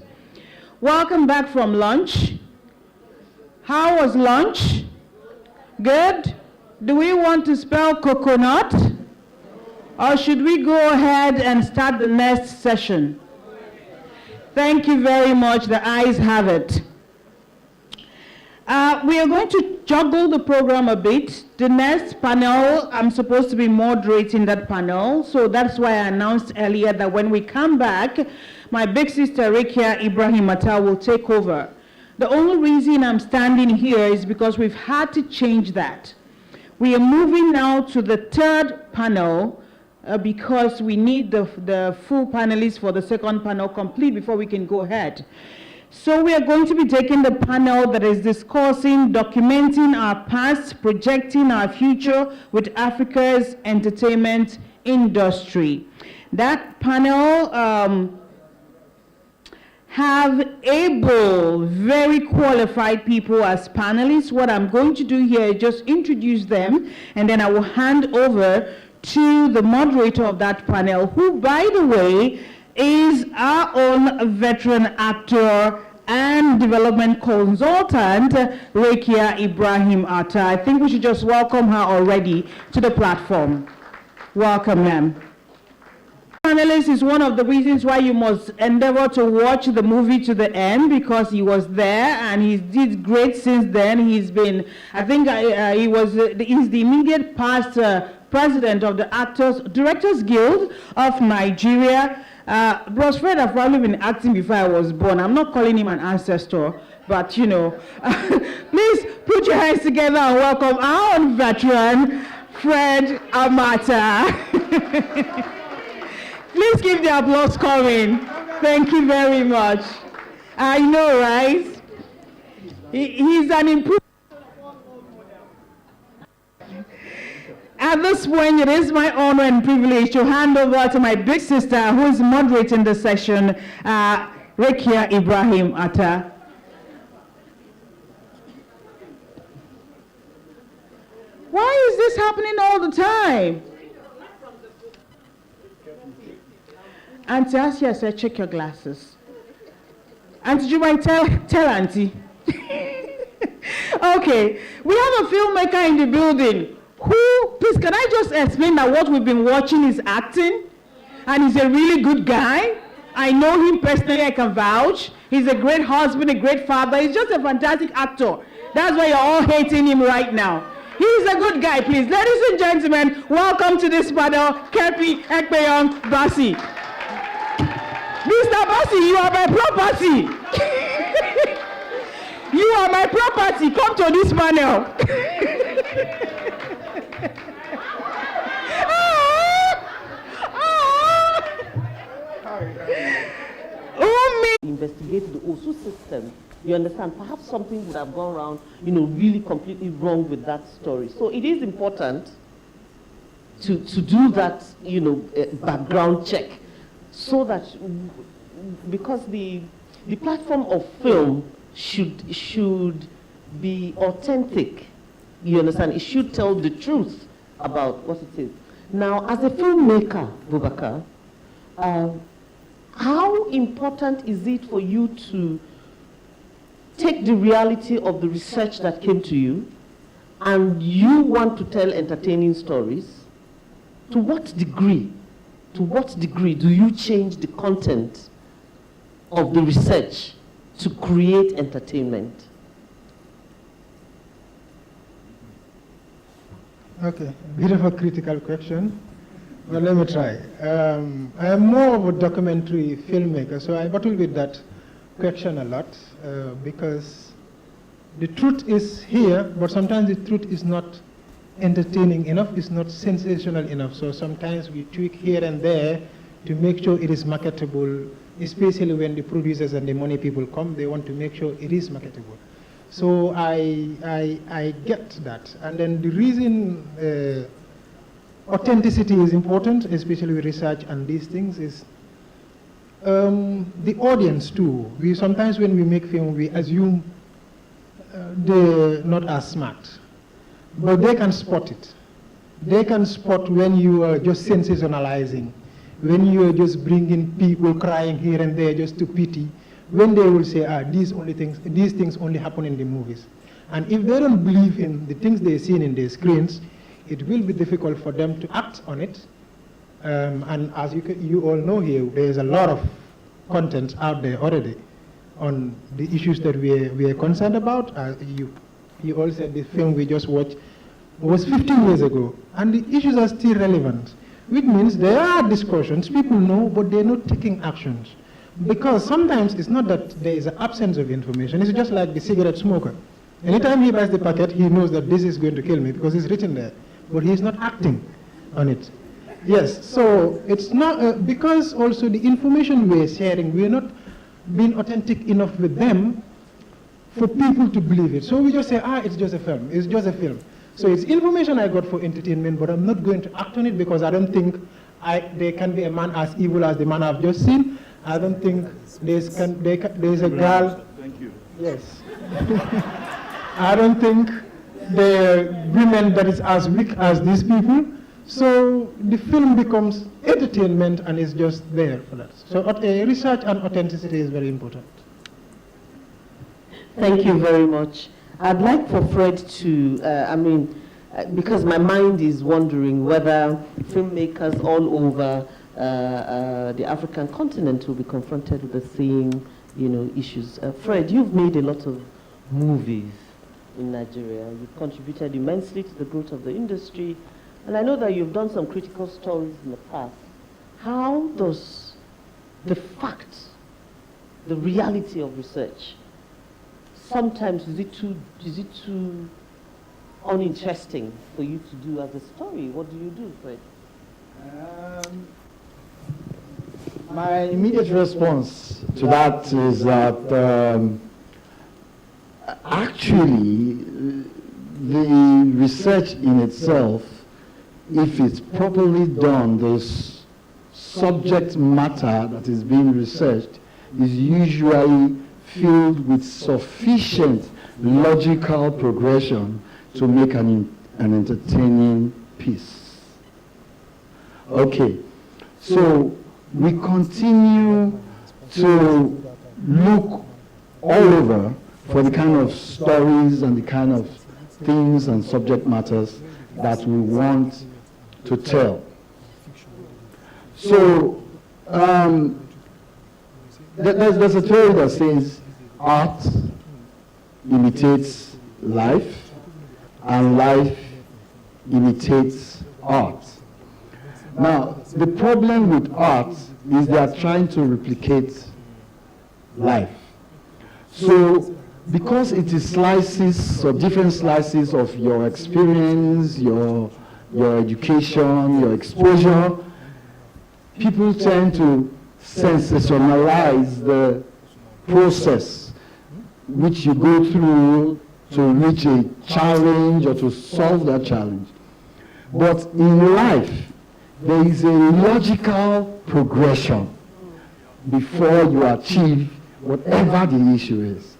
Welcome back from lunch. How was lunch? Good? Do we want to spell coconut? Or should we go ahead and start the next session? Thank you very much. The ayes have it. We are going to juggle the program a bit. The next panel, I'm supposed to be moderating that panel, so that's why I announced earlier that when we come back, my big sister Rekia Ibrahim Atta will take over. The only reason I'm standing here is because we've had to change that. We are moving now to the third panel because we need the full panelists for the second panel complete before we can go ahead. So we are going to be taking the panel that is discussing documenting our past, projecting our future with Africa's entertainment industry. That panel have able, very qualified people as panelists. What I'm going to do here is just introduce them, and then I will hand over to the moderator of that panel, who, by the way, is our own veteran actor and development consultant, Rekia Ibrahim Atta. I think we should just welcome her already to the platform. Welcome, ma'am. Panelist is one of the reasons why you must endeavor to watch the movie to the end, because he was there and he did great since then. He's been, I think he's the immediate past president of the Directors Guild of Nigeria. Bros Fred, I've probably been acting before I was born. I'm not calling him an ancestor, but you know. Please put your hands together and welcome our own veteran, Fred Amata. Please keep the applause coming. Thank you very much. I know, right? He's an improvement. At this point, it is my honor and privilege to hand over to my big sister who is moderating the session, Rekia Ibrahim Atta. Why is this happening all the time? Auntie Asia said, check your glasses. Auntie Jumai, tell Auntie. Okay, we have a filmmaker in the building. Please, can I just explain that what we've been watching is acting? And he's a really good guy. I know him personally, I can vouch. He's a great husband, a great father. He's just a fantastic actor. That's why you're all hating him right now. He's a good guy, please. Ladies and gentlemen, welcome to this panel, Kepi Ekpeyong Basi. Mr. Basi, you are my property. You are my property. Come to this panel. Investigate the OSU system. You understand? Perhaps something would have gone wrong, really completely wrong with that story. So it is important to do that, background check, so that, because the platform of film should be authentic. You understand? It should tell the truth about what it is. Now, as a filmmaker, Boubacar, how important is it for you to take the reality of the research that came to you, and you want to tell entertaining stories? To what degree do you change the content of the research to create entertainment? Okay, a bit of a critical question, but let me try. I am more of a documentary filmmaker, so I battle with that question a lot, because the truth is here, but sometimes the truth is not entertaining enough, it's not sensational enough. So sometimes we tweak here and there to make sure it is marketable, especially when the producers and the money people come, they want to make sure it is marketable. So I get that. And then the reason authenticity is important, especially with research and these things, is the audience too. We sometimes, when we make film, we assume they're not as smart, but they can spot it. they can spot when you are just sensationalizing, when you are just bringing people crying here and there just to pity, when they will say, these things only happen in the movies. And if they don't believe in the things they're seeing in their screens, it will be difficult for them to act on it. And as you all know here, there's a lot of content out there already on the issues that we are concerned about. You all said the film we just watched was 15 years ago, and the issues are still relevant, which means there are discussions, people know, but they're not taking actions. Because sometimes it's not that there is an absence of information, it's just like the cigarette smoker. Anytime he buys the packet, he knows that this is going to kill me because it's written there, but he's not acting on it. Yes, so it's not, because also the information we're sharing, we're not being authentic enough with them for people to believe it. So we just say, it's just a film, it's just a film. So it's information I got for entertainment, but I'm not going to act on it because I don't think there can be a man as evil as the man I've just seen. I don't think there's a girl. Thank you. Yes. I don't think there are women that is as weak as these people. So the film becomes entertainment and it's just there for that. So research and authenticity is very important. Thank you very much. I'd like for Fred to, because my mind is wondering whether filmmakers all over the African continent will be confronted with the same, issues. Fred, you've made a lot of movies in Nigeria. You've contributed immensely to the growth of the industry, and I know that you've done some critical stories in the past. How does the facts, the reality of research, sometimes is it too uninteresting for you to do as a story? What do you do, Fred? My immediate response to that is that actually the research in itself, if it's properly done, the subject matter that is being researched is usually filled with sufficient logical progression to make an entertaining piece. Okay, so we continue to look all over for the kind of stories and the kind of things and subject matters that we want to tell. So there's a theory that says art imitates life and life imitates art. Now, the problem with art is they are trying to replicate life. So, because it is slices or different slices of your experience, your education, your exposure, people tend to sensationalize the process which you go through to reach a challenge or to solve that challenge. But in life, there is a logical progression before you achieve whatever the issue is.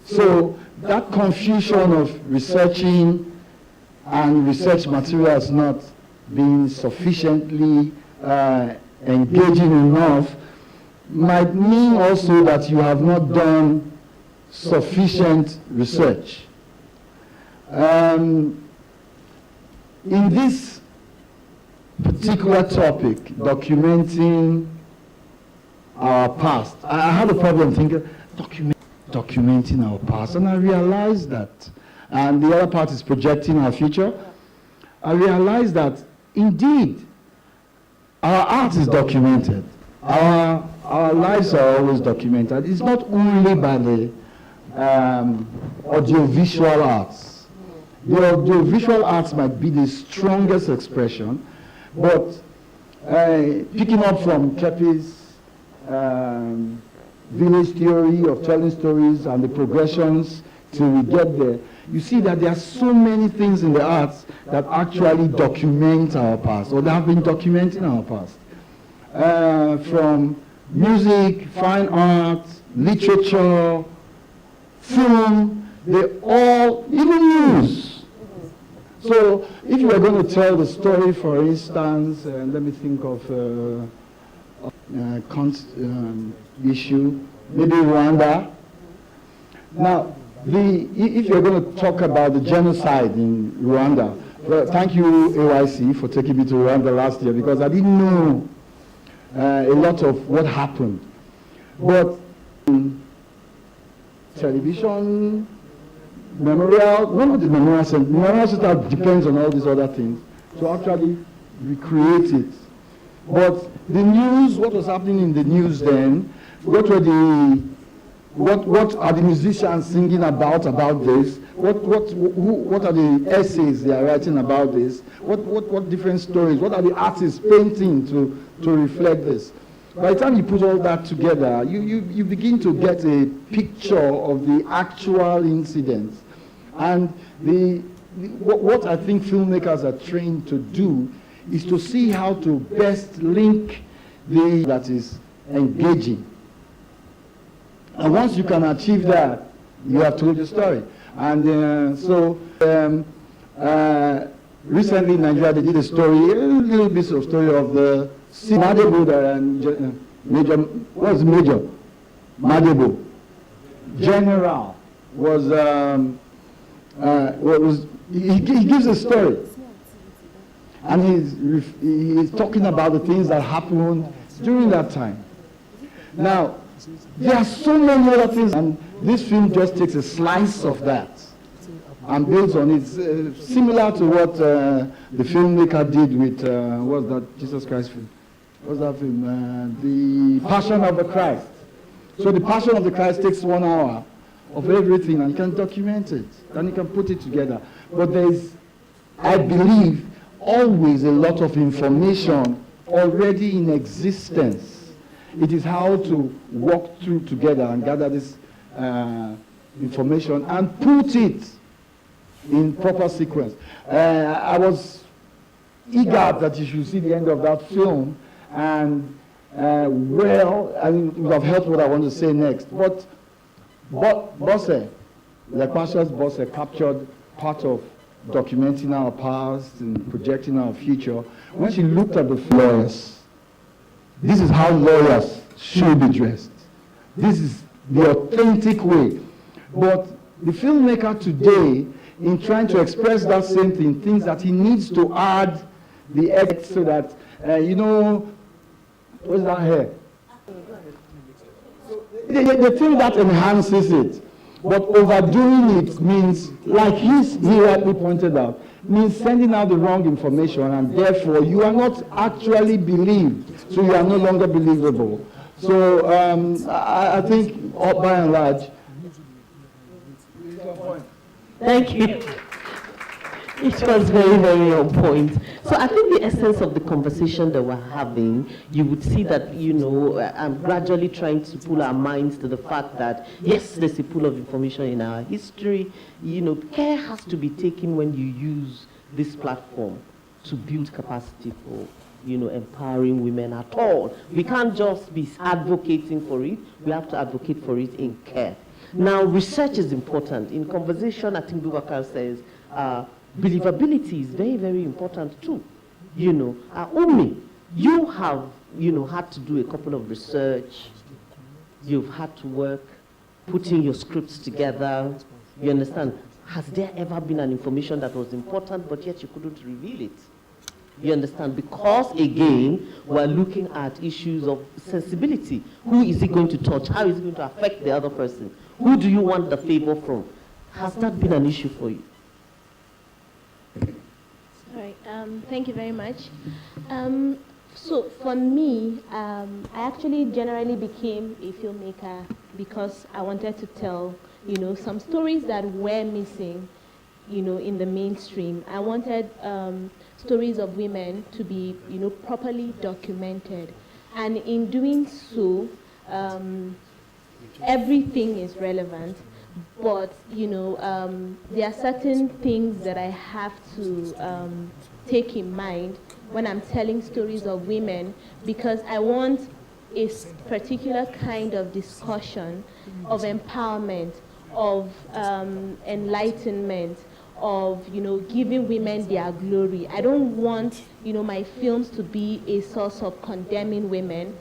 So that confusion of researching and research materials not being sufficiently engaging enough might mean also that you have not done sufficient research. In this particular topic, documenting our past, I had a problem thinking, documenting our past, and I realized that, and the other part is projecting our future. I realized that indeed our art is documented. Our lives are always documented. It's not only by the audiovisual arts. The audiovisual arts might be the strongest expression, but picking up from Kepi's village theory of telling stories and the progressions till we get there, you see that there are so many things in the arts that actually document our past, or that have been documenting our past. From music, fine art, literature, film, they all, even news. So if you are going to tell the story, for instance, let me think of issue, maybe Rwanda. Now, if you're going to talk about the genocide in Rwanda, well, thank you, AYC, for taking me to Rwanda last year, because I didn't know a lot of what happened. But television, memorial, none of the memorial center depends on all these other things to actually recreate it. But the news, what was happening in the news then, what are the musicians singing about this? What are the essays they are writing about this? What different stories? What are the artists painting to reflect this? By the time you put all that together, you begin to get a picture of the actual incidents. And what I think filmmakers are trained to do is to see how to best link that is engaging. And once you can achieve that, you have told the story. And recently in Nigeria they did a little bit of story of the Madebo and Major Madebo. General he gives a story. And he's talking about the things that happened during that time. Now, there are so many other things, and this film just takes a slice of that and builds on it, similar to what the filmmaker did with, what's that Jesus Christ film? What's that film? The Passion of the Christ. So the Passion of the Christ takes 1 hour of everything, and you can document it, and you can put it together. But there's, I believe, always a lot of information already in existence. It is how to walk through together and gather this information and put it in proper sequence. I was eager that you should see the end of that film, and well, I mean, you have heard what I want to say next. But Bosse, Lekwansha's Bosse, captured part of documenting our past and projecting our future. When she looked at the lawyers, this is how lawyers should be dressed. This is the authentic way. But the filmmaker today, in trying to express that same thing, thinks that he needs to add the X so that, what's that here? The thing that enhances it. But overdoing it means, like he rightly pointed out, means sending out the wrong information, and therefore you are not actually believed, so you are no longer believable. So I think, by and large, thank you. It was very, very on point. So I think the essence of the conversation that we're having, you would see that, I'm gradually trying to pull our minds to the fact that, yes, there's a pool of information in our history. Care has to be taken when you use this platform to build capacity for, empowering women at all. We can't just be advocating for it. We have to advocate for it in care. Now, research is important. In conversation, I think Boubacar says, believability is very, very important too. Umi, you have, had to do a couple of research. You've had to work, putting your scripts together. You understand? Has there ever been an information that was important, but yet you couldn't reveal it? You understand? Because, again, we're looking at issues of sensibility. Who is it going to touch? How is it going to affect the other person? Who do you want the favor from? Has that been an issue for you? All right, thank you very much. So for me, I actually generally became a filmmaker because I wanted to tell, some stories that were missing, in the mainstream. I wanted stories of women to be, properly documented. And in doing so, everything is relevant. But, there are certain things that I have to take in mind when I'm telling stories of women, because I want a particular kind of discussion of empowerment, of enlightenment, of, giving women their glory. I don't want, my films to be a source of condemning women.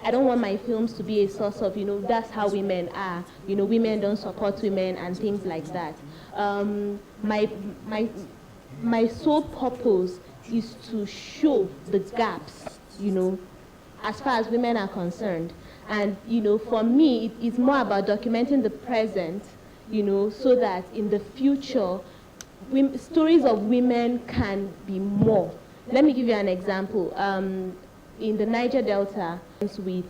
I don't want my films to be a source of, that's how women are. Women don't support women and things like that. My sole purpose is to show the gaps, as far as women are concerned. And, for me, it's more about documenting the present, so that in the future, stories of women can be more. Let me give you an example. In the Niger Delta, with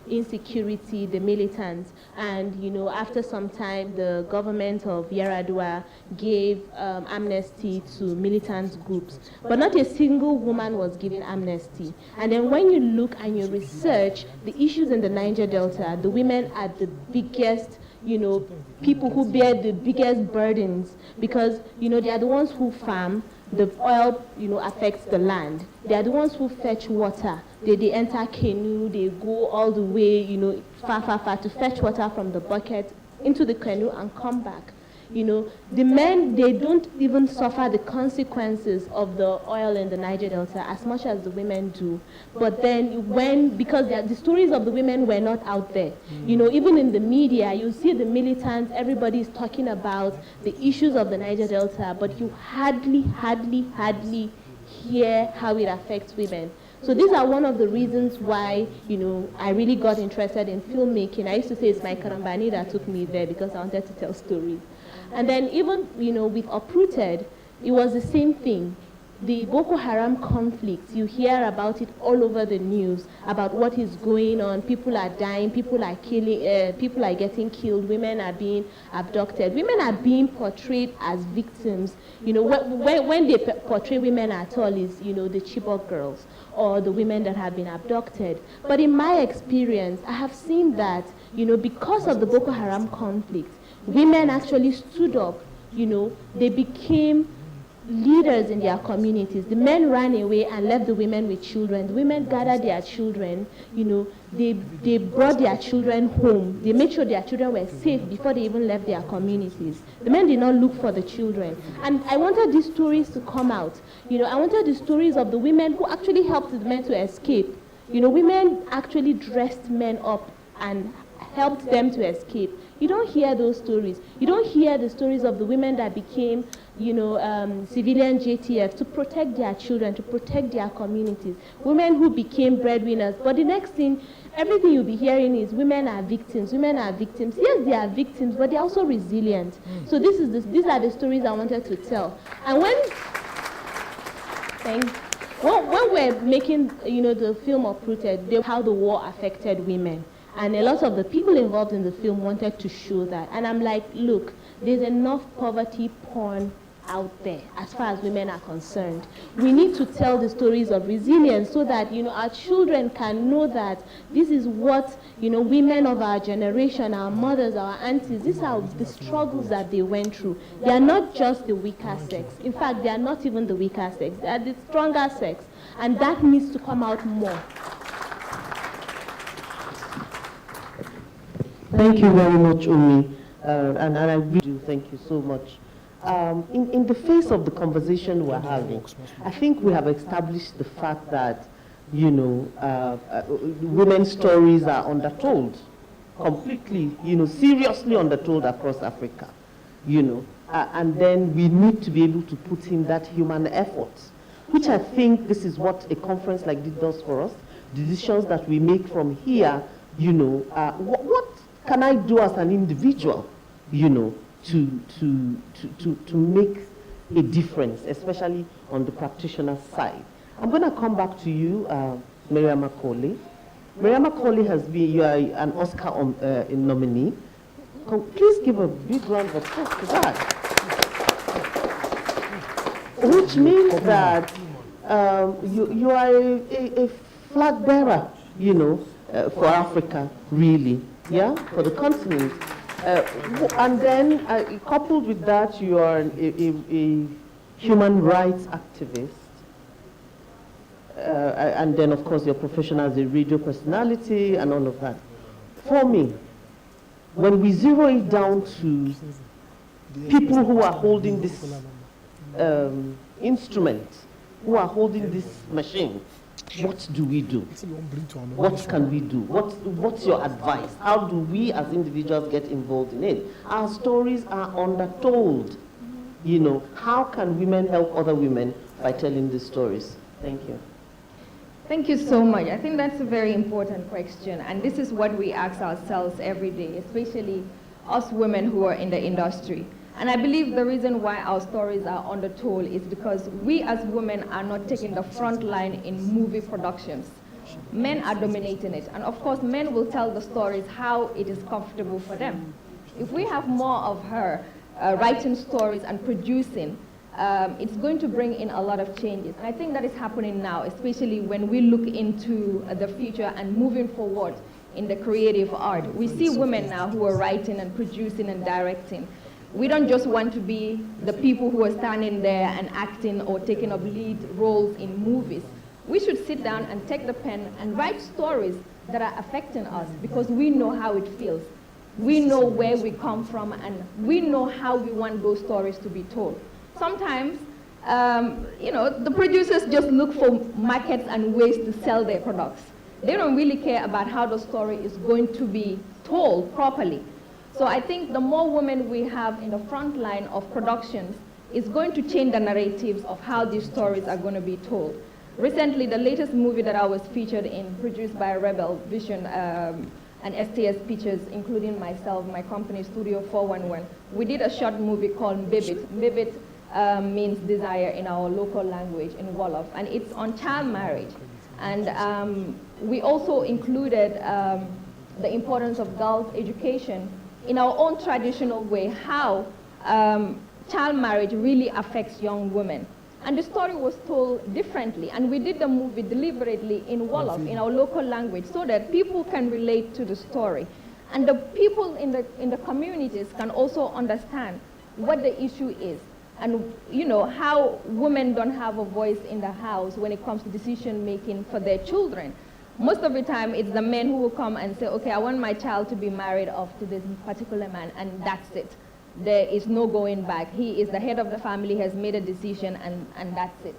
insecurity, the militants, and after some time, the government of Yar'Adua gave amnesty to militant groups, but not a single woman was given amnesty. And then when you look and you research the issues in the Niger Delta, the women are the biggest, people who bear the biggest burdens, because they are the ones who farm. The oil, affects the land. They are the ones who fetch water. They enter canoe, they go all the way, far to fetch water from the bucket into the canoe and come back. The men, they don't even suffer the consequences of the oil in the Niger Delta as much as the women do. But then because the stories of the women were not out there, even in the media, you see the militants, everybody is talking about the issues of the Niger Delta, but you hardly hear how it affects women. So these are one of the reasons why, I really got interested in filmmaking. I used to say it's my karambani that took me there, because I wanted to tell stories. And then even, with Uprooted, it was the same thing. The Boko Haram conflict, you hear about it all over the news, about what is going on. People are dying, people are killing, people are getting killed, women are being abducted. Women are being portrayed as victims. When they portray women at all is, the Chibok girls or the women that have been abducted. But in my experience, I have seen that, because of the Boko Haram conflict, women actually stood up, they became leaders in their communities. The men ran away and left the women with children. The women gathered their children, they brought their children home. They made sure their children were safe before they even left their communities. The men did not look for the children. And I wanted these stories to come out. I wanted the stories of the women who actually helped the men to escape. Women actually dressed men up and helped them to escape. You don't hear those stories. You don't hear the stories of the women that became, civilian JTF to protect their children, to protect their communities. Women who became breadwinners. But the next thing, everything you'll be hearing is women are victims. Women are victims. Yes, they are victims, but they're also resilient. So these are the stories I wanted to tell. And when we're making, the film Uprooted, how the war affected women. And a lot of the people involved in the film wanted to show that. And I'm like, look, there's enough poverty porn out there as far as women are concerned. We need to tell the stories of resilience so that, our children can know that this is what, women of our generation, our mothers, our aunties, these are the struggles that they went through. They are not just the weaker sex. In fact, they are not even the weaker sex. They are the stronger sex. And that needs to come out more. Thank you very much, Umi, and I really do thank you so much. In the face of the conversation we're having, I think we have established the fact that, women's stories are undertold, completely, seriously undertold across Africa, and then we need to be able to put in that human effort, which I think this is what a conference like this does for us. Decisions that we make from here, what can I do as an individual, to make a difference, especially on the practitioner side. I'm going to come back to you, Miriam Macaulay. Miriam Macaulay you are an Oscar nominee. Please give a big round of applause to that. Which means that you are a flag bearer, for Africa, really. Yeah, for the continent. And then, coupled with that, you are a human rights activist. And then, of course, your profession as a radio personality and all of that. For me, when we zero it down to people who are holding this instrument, who are holding this machine, what do we do? What can we do? What's your advice? How do we as individuals get involved in it? Our stories are undertold. You know, how can women help other women by telling these stories? Thank you. Thank you so much. I think that's a very important question, and this is what we ask ourselves every day, especially us women who are in the industry. And I believe the reason why our stories are undertold is because we as women are not taking the front line in movie productions. Men are dominating it, and of course men will tell the stories how it is comfortable for them. If we have more of her writing stories and producing, it's going to bring in a lot of changes. And I think that is happening now, especially when we look into the future and moving forward in the creative art. We see women now who are writing and producing and directing. We don't just want to be the people who are standing there and acting or taking up lead roles in movies. We should sit down and take the pen and write stories that are affecting us, because we know how it feels. We know where we come from, and we know how we want those stories to be told. Sometimes, you know, the producers just look for markets and ways to sell their products. They don't really care about how the story is going to be told properly. So I think the more women we have in the front line of productions is going to change the narratives of how these stories are going to be told. Recently, the latest movie that I was featured in, produced by Rebel Vision and STS Pictures, including myself, my company, Studio 411, we did a short movie called Mbibit. Mbibit means desire in our local language in Wolof, and it's on child marriage. And we also included the importance of girls' education in our own traditional way, how child marriage really affects young women. And the story was told differently, and we did the movie deliberately in Wolof, in our local language, so that people can relate to the story. And the people in the communities can also understand what the issue is, and you know, how women don't have a voice in the house when it comes to decision making for their children. Most of the time, it's the men who will come and say, okay, I want my child to be married off to this particular man, and that's it. There is no going back. He is the head of the family, has made a decision, and that's it.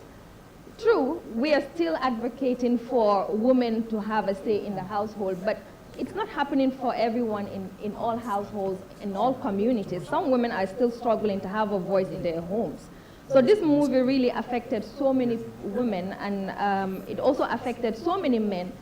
True, we are still advocating for women to have a say in the household, but it's not happening for everyone in all households, in all communities. Some women are still struggling to have a voice in their homes. So this movie really affected so many women, and it also affected so many men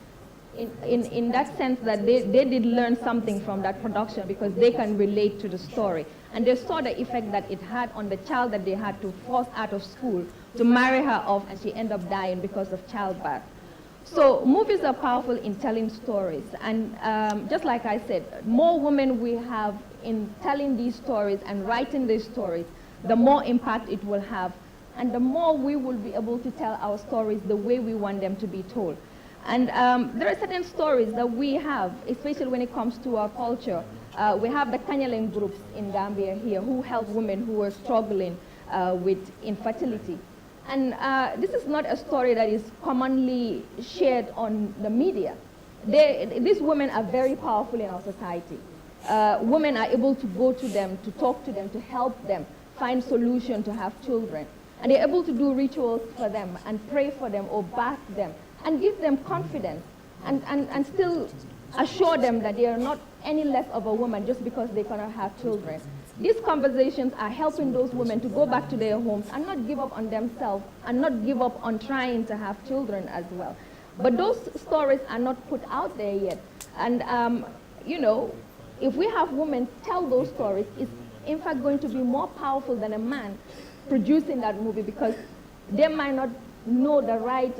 in that sense that they did learn something from that production, because they can relate to the story. And they saw the effect that it had on the child that they had to force out of school, to marry her off, and she ended up dying because of childbirth. So movies are powerful in telling stories, and just like I said, more women we have in telling these stories and writing these stories, the more impact it will have, and the more we will be able to tell our stories the way we want them to be told. And there are certain stories that we have, especially when it comes to our culture. We have the Kanyaleng groups in Gambia here who help women who are struggling with infertility. And this is not a story that is commonly shared on the media. These women are very powerful in our society. Women are able to go to them, to talk to them, to help them find solutions to have children. And they're able to do rituals for them and pray for them or bath them and give them confidence and still assure them that they are not any less of a woman just because they cannot have children. These conversations are helping those women to go back to their homes and not give up on themselves and not give up on trying to have children as well. But those stories are not put out there yet. And, you know, if we have women tell those stories, it's in fact going to be more powerful than a man producing that movie, because they might not know the right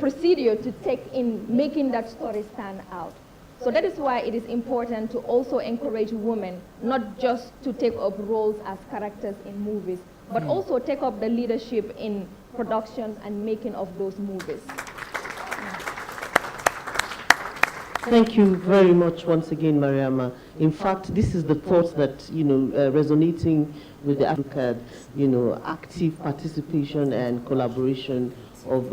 procedure to take in making that story stand out. So that is why it is important to also encourage women not just to take up roles as characters in movies, but also take up the leadership in productions and making of those movies. Thank you very much once again, Mariama. In fact, this is the thought that, you know, resonating with the Africa, you know, active participation and collaboration of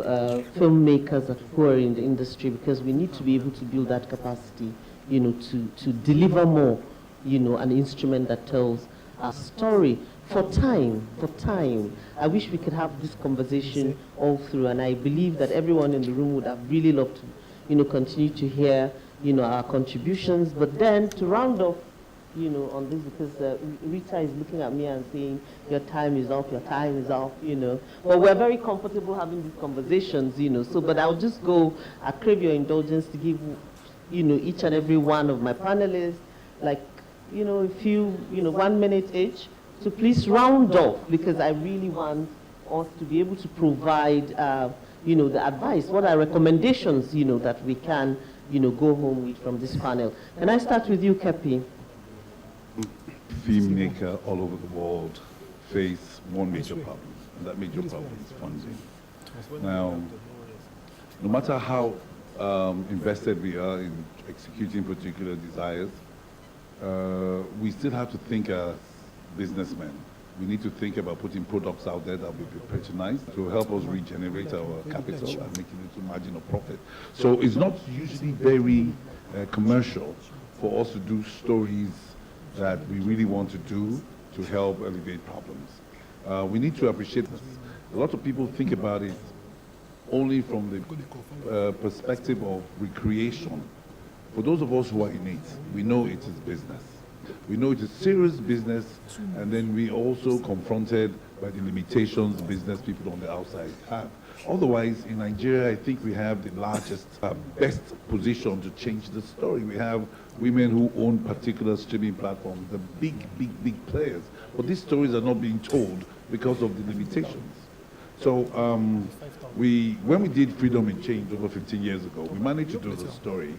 filmmakers who are in the industry, because we need to be able to build that capacity, you know, to deliver more an instrument that tells a story for time. I wish we could have this conversation all through, and I believe that everyone in the room would have really loved to, continue to hear, our contributions. But then to round off, on this, because Rita is looking at me and saying, your time is up, But we're very comfortable having these conversations, but I'll just go, I crave your indulgence to give, each and every one of my panelists, like, a few, 1 minute each. So please round off, because I really want us to be able to provide, the advice. What are recommendations, that we can, go home with from this panel? Can I start with you, Kepi? Filmmakers all over the world face one major problem, and that major problem is funding. Now, no matter how invested we are in executing particular desires, we still have to think as businessmen. We need to think about putting products out there that will be patronized to help us regenerate our capital and make it into margin of profit. So it's not usually very commercial for us to do stories that we really want to do to help alleviate problems. We need to appreciate this. A lot of people think about it only from the perspective of recreation. For those of us who are in it, we know it is business. We know it is serious business, and then we also confronted by the limitations business people on the outside have. Otherwise, in Nigeria, I think we have the largest, best position to change the story. We have women who own particular streaming platforms, the big players. But these stories are not being told because of the limitations. So when we did Freedom in Change over 15 years ago, we managed to do the story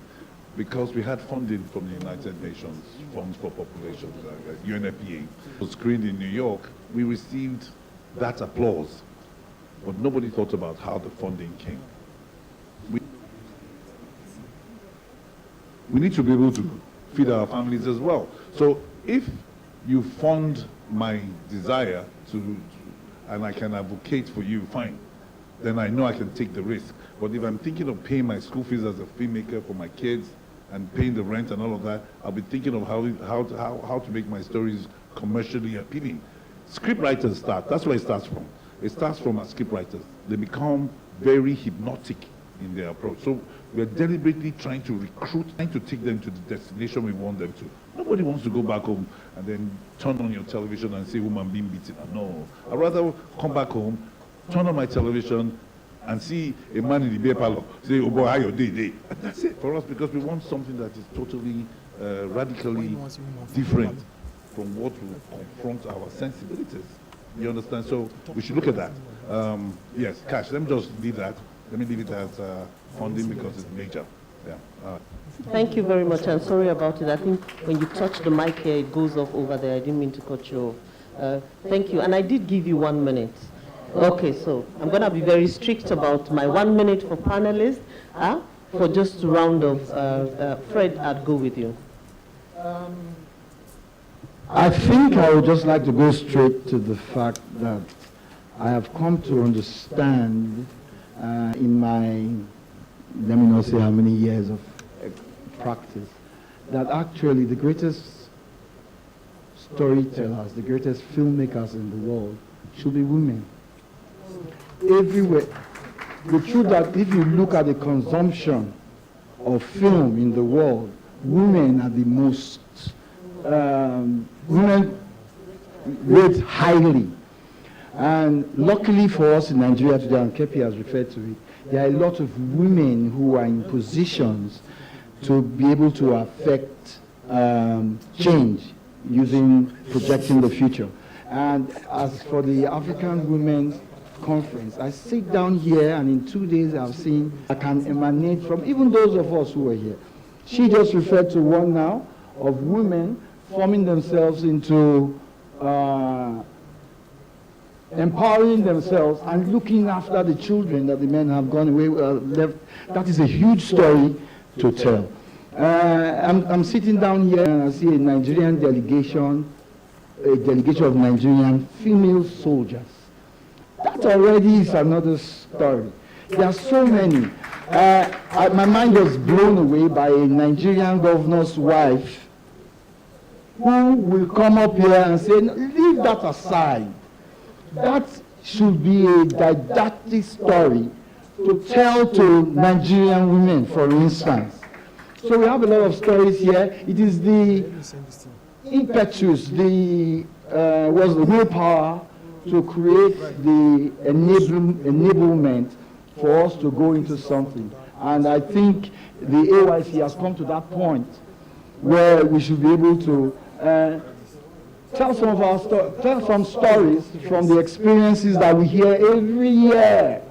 because we had funding from the United Nations, Funds for Population, UNFPA. It was screened in New York. We received that applause, but nobody thought about how the funding came. We need to be able to feed our families as well. So if you fund my desire to, and I can advocate for you, fine. Then I know I can take the risk. But if I'm thinking of paying my school fees as a filmmaker for my kids and paying the rent and all of that, I'll be thinking of how to make my stories commercially appealing. Script writers start, that's where it starts from. It starts from script writers. They become very hypnotic in their approach. So we're deliberately trying to recruit, trying to take them to the destination we want them to. Nobody wants to go back home and then turn on your television and see woman being beaten. No. I'd rather come back home, turn on my television, and see a man in the beer parlor say, oh boy, how your day? And that's it for us, because we want something that is totally, radically different from what will confront our sensibilities. You understand? So we should look at that. Yes, Cash, let me just leave that. Let me leave it as funding because it's major. Yeah. Thank you very much. I'm sorry about it. I think when you touch the mic here, it goes off over there. I didn't mean to cut you off. Thank you. And I did give you 1 minute. Okay, so I'm going to be very strict about my 1 minute for panelists. For just to round off, Fred, I'd go with you. I think I would just like to go straight to the fact that I have come to understand in my, let me not say how many years of practice, that actually the greatest storytellers, the greatest filmmakers in the world should be women. Everywhere. The truth that if you look at the consumption of film in the world, women are the most, women rate highly. And luckily for us in Nigeria today, and Kepi has referred to it, there are a lot of women who are in positions to be able to affect change using projecting the future. And as for the African Women's Conference, I sit down here and in 2 days I've seen I can emanate from even those of us who are here. She just referred to one now of women forming themselves into empowering themselves and looking after the children that the men have gone away left. That is a huge story to tell. I'm sitting down here and I see a Nigerian delegation, a delegation of Nigerian female soldiers. That already is another story. There are so many. My mind was blown away by a Nigerian governor's wife who will come up here and say, "No, leave that aside. That should be a didactic story to tell to Nigerian women, for instance." So we have a lot of stories here. It is the impetus, the willpower to create the enablement for us to go into something. And I think the AYC has come to that point where we should be able to tell some of our tell some stories from the experiences that we hear every year.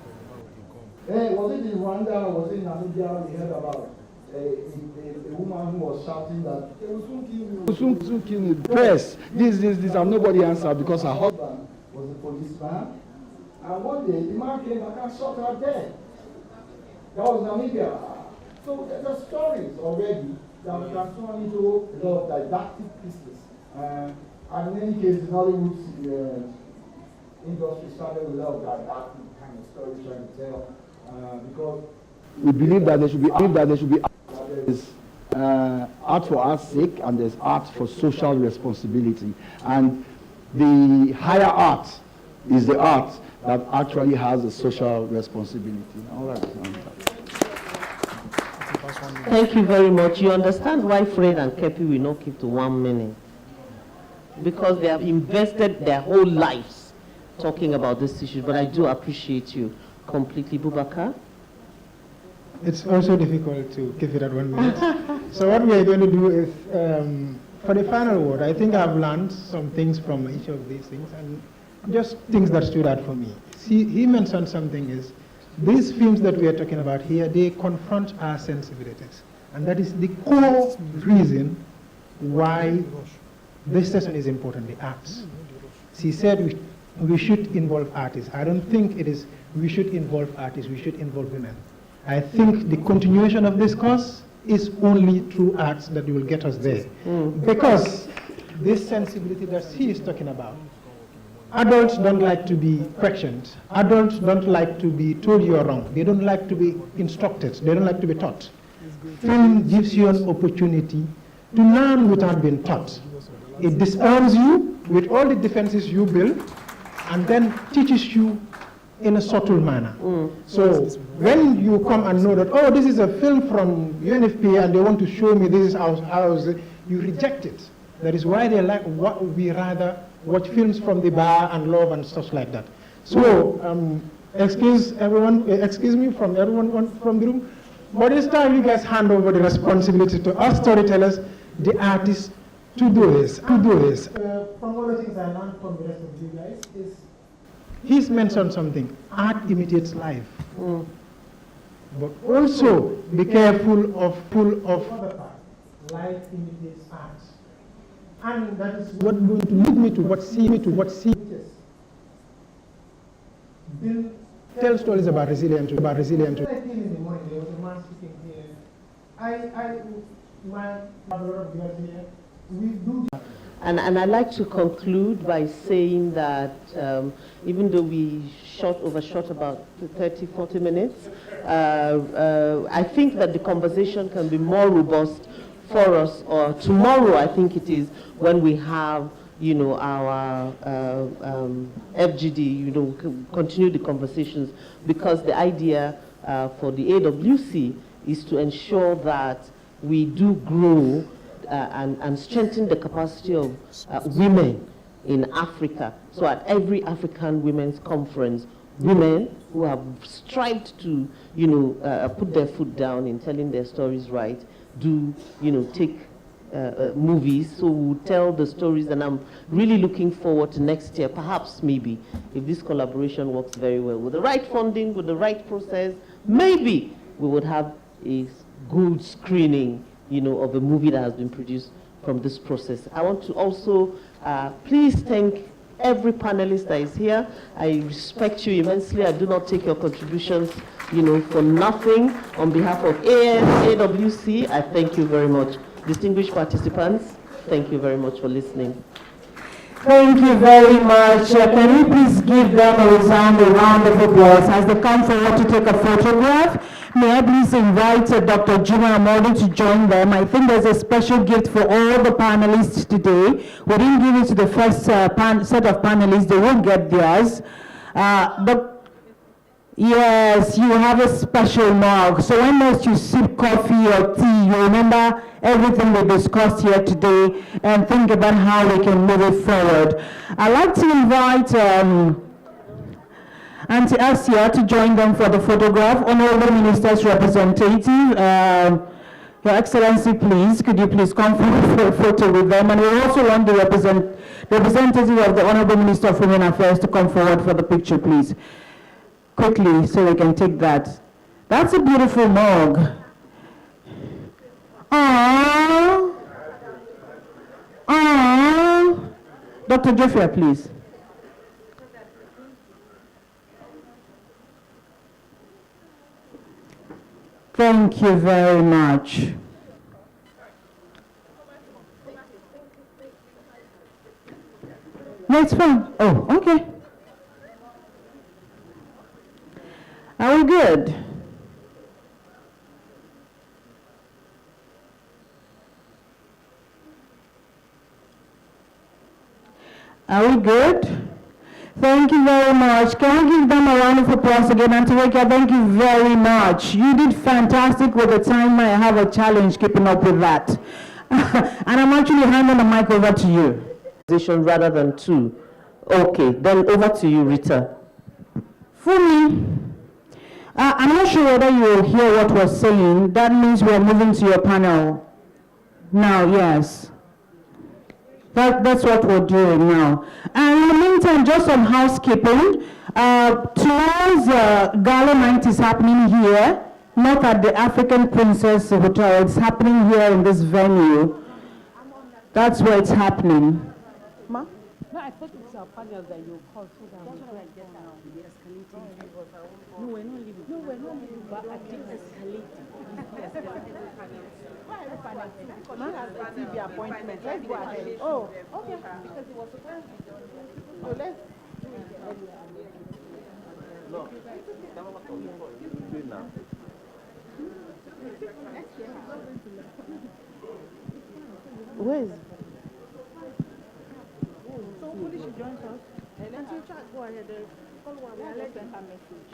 Hey, was it in Rwanda or was it in Namibia we heard about a woman who was shouting that they will soon kill you. They will soon kill you. Press, this, and nobody answered because her husband was a policeman. And one day the man came back and shot her dead. That was Namibia. So there are stories already that we can turn into a lot of didactic pieces. And in any case, the Hollywood industry started with a lot of didactic kind of stories trying to tell. Because we believe that there should be there is art for art's sake and there's art for social responsibility. And the higher art is the art that actually has a social responsibility. All right. Thank you very much. You understand why Fred and Kepi will not keep to 1 minute? Because they have invested their whole lives talking about this issue. But I do appreciate you completely, Bubakar. It's also difficult to keep it at 1 minute. So what we are going to do is, for the final word, I think I've learned some things from each of these things, and just things that stood out for me. See, he mentioned something is, these films that we are talking about here, they confront our sensibilities. And that is the core reason why this session is important, the arts. She said we should involve artists. I don't think it is we should involve artists, we should involve women. I think the continuation of this course is only through arts that will get us there. Because this sensibility that he is talking about, adults don't like to be questioned. Adults don't like to be told you're wrong. They don't like to be instructed. They don't like to be taught. Film gives you an opportunity to learn without being taught. It disarms you with all the defenses you build and then teaches you in a subtle manner. So when you come and know that, oh, this is a film from UNFPA and they want to show me this is how you reject it. That is why they like what we rather watch films from the bar and love and stuff like that. So excuse me from everyone from the room, but it's time you guys hand over the responsibility to us storytellers, the artists, to do this. From all the things I learned from the rest of you guys is, he's mentioned something, art imitates life. But also be careful of other parts. Life imitates art. And that is what's going to lead me to what see. Bill, tell stories about resilience. In the morning, there was a man speaking here. My brother here, we do. And I'd like to conclude by saying that even though we overshot about 30, 40 minutes, I think that the conversation can be more robust for us, or tomorrow I think it is, when we have, our FGD, continue the conversations, because the idea for the AWC is to ensure that we do grow and strengthen the capacity of women in Africa. So at every African Women's Conference, women who have strived to, put their foot down in telling their stories right, do, take movies, so we'll tell the stories, and I'm really looking forward to next year, perhaps, maybe, if this collaboration works very well. With the right funding, with the right process, maybe we would have a good screening, of a movie that has been produced from this process. I want to also please thank every panelist that is here. I respect you immensely. I do not take your contributions, for nothing. On behalf of AWC, I thank you very much. Distinguished participants, thank you very much for listening. Thank you very much. Can you please give them a round of applause as they come forward to take a photograph? May I please invite Dr. Juma Amodi to join them? I think there's a special gift for all the panelists today. We didn't give it to the first set of panelists. They won't get theirs. Yes, you have a special mug. So when next you sip coffee or tea, you remember everything we discussed here today and think about how we can move it forward. I'd like to invite Auntie Asia to join them for the photograph. Honorable Minister's representative, Your Excellency, please, could you please come forward for a photo with them? And we also want the representative of the Honorable Minister of Women Affairs to come forward for the picture, please. Quickly, so we can take that. That's a beautiful mug. Aww. Aww. Dr. Jeffrey, please. Thank you very much. No, it's fine. Oh, okay. Are we good? Are we good? Thank you very much. Can we give them a round of applause again? Antarika, thank you very much. You did fantastic with the time. I have a challenge keeping up with that. And I'm actually handing the mic over to you. Rather than two. Okay, then over to you, Rita. For me, I'm not sure whether you will hear what we're saying. That means we're moving to your panel. Now, yes. That's what we're doing now. And in the meantime, just some housekeeping. Tomorrow's gala night is happening here, not at the African Princess Hotel. It's happening here in this venue. That's where it's happening. Ma? No, I thought it's our panel that you called so that we don't get now. The escalating. No, we're not leaving. No, we're not leaving. But I think escalating. Ma has a TV appointment. Let's go ahead. Oh, okay. Because it was supposed to be done. So let's do it earlier. No. Do it now. Where is it? So who did she join us? And then you chat, go ahead. Follow her. Let's send her message.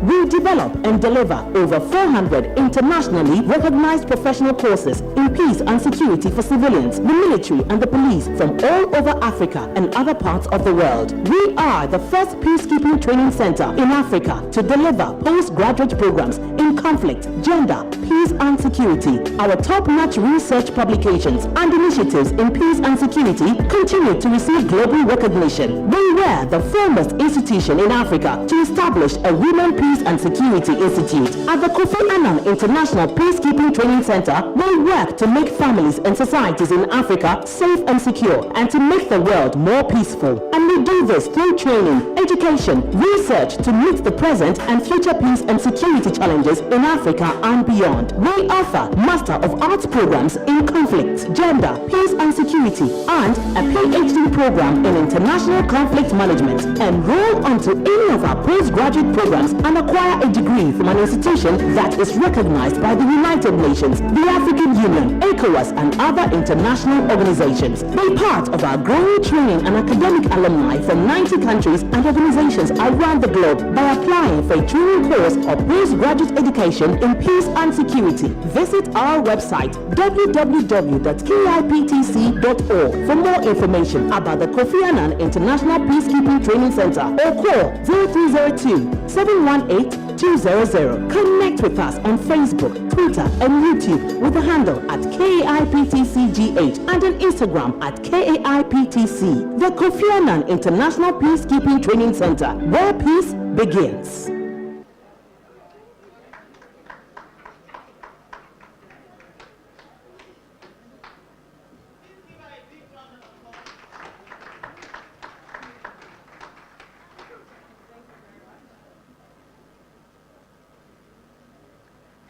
We develop and deliver over 400 internationally recognized professional courses in peace and security for civilians, the military and the police from all over Africa and other parts of the world. We are the first peacekeeping training center in Africa to deliver postgraduate programs in conflict, gender, peace and security. Our top-notch research publications and initiatives in peace and security continue to receive global recognition. We were the foremost institution in Africa to establish a Women Peace and Security Institute. At the Kofi Annan International Peacekeeping Training Center, we work to make families and societies in Africa safe and secure and to make the world more peaceful. And we do this through training, education, research to meet the present and future peace and security challenges in Africa and beyond. We offer Master of Arts programs in conflict, gender, peace and security, and a PhD program in international conflict management. Enroll onto any of our postgraduate programs and acquire a degree from an institution that is recognized by the United Nations, the African Union, ECOWAS, and other international organizations. Be part of our growing training and academic alumni from 90 countries and organizations around the globe by applying for a training course or postgraduate education in peace and security. Visit our website www.kiptc.org for more information about the Kofi Annan International Peacekeeping Training Center or call 0302-718-200. Connect with us on Facebook, Twitter, and YouTube with the handle at KAIPTCGH and on Instagram at KAIPTC. The Kofi Annan International Peacekeeping Training Center, where peace begins.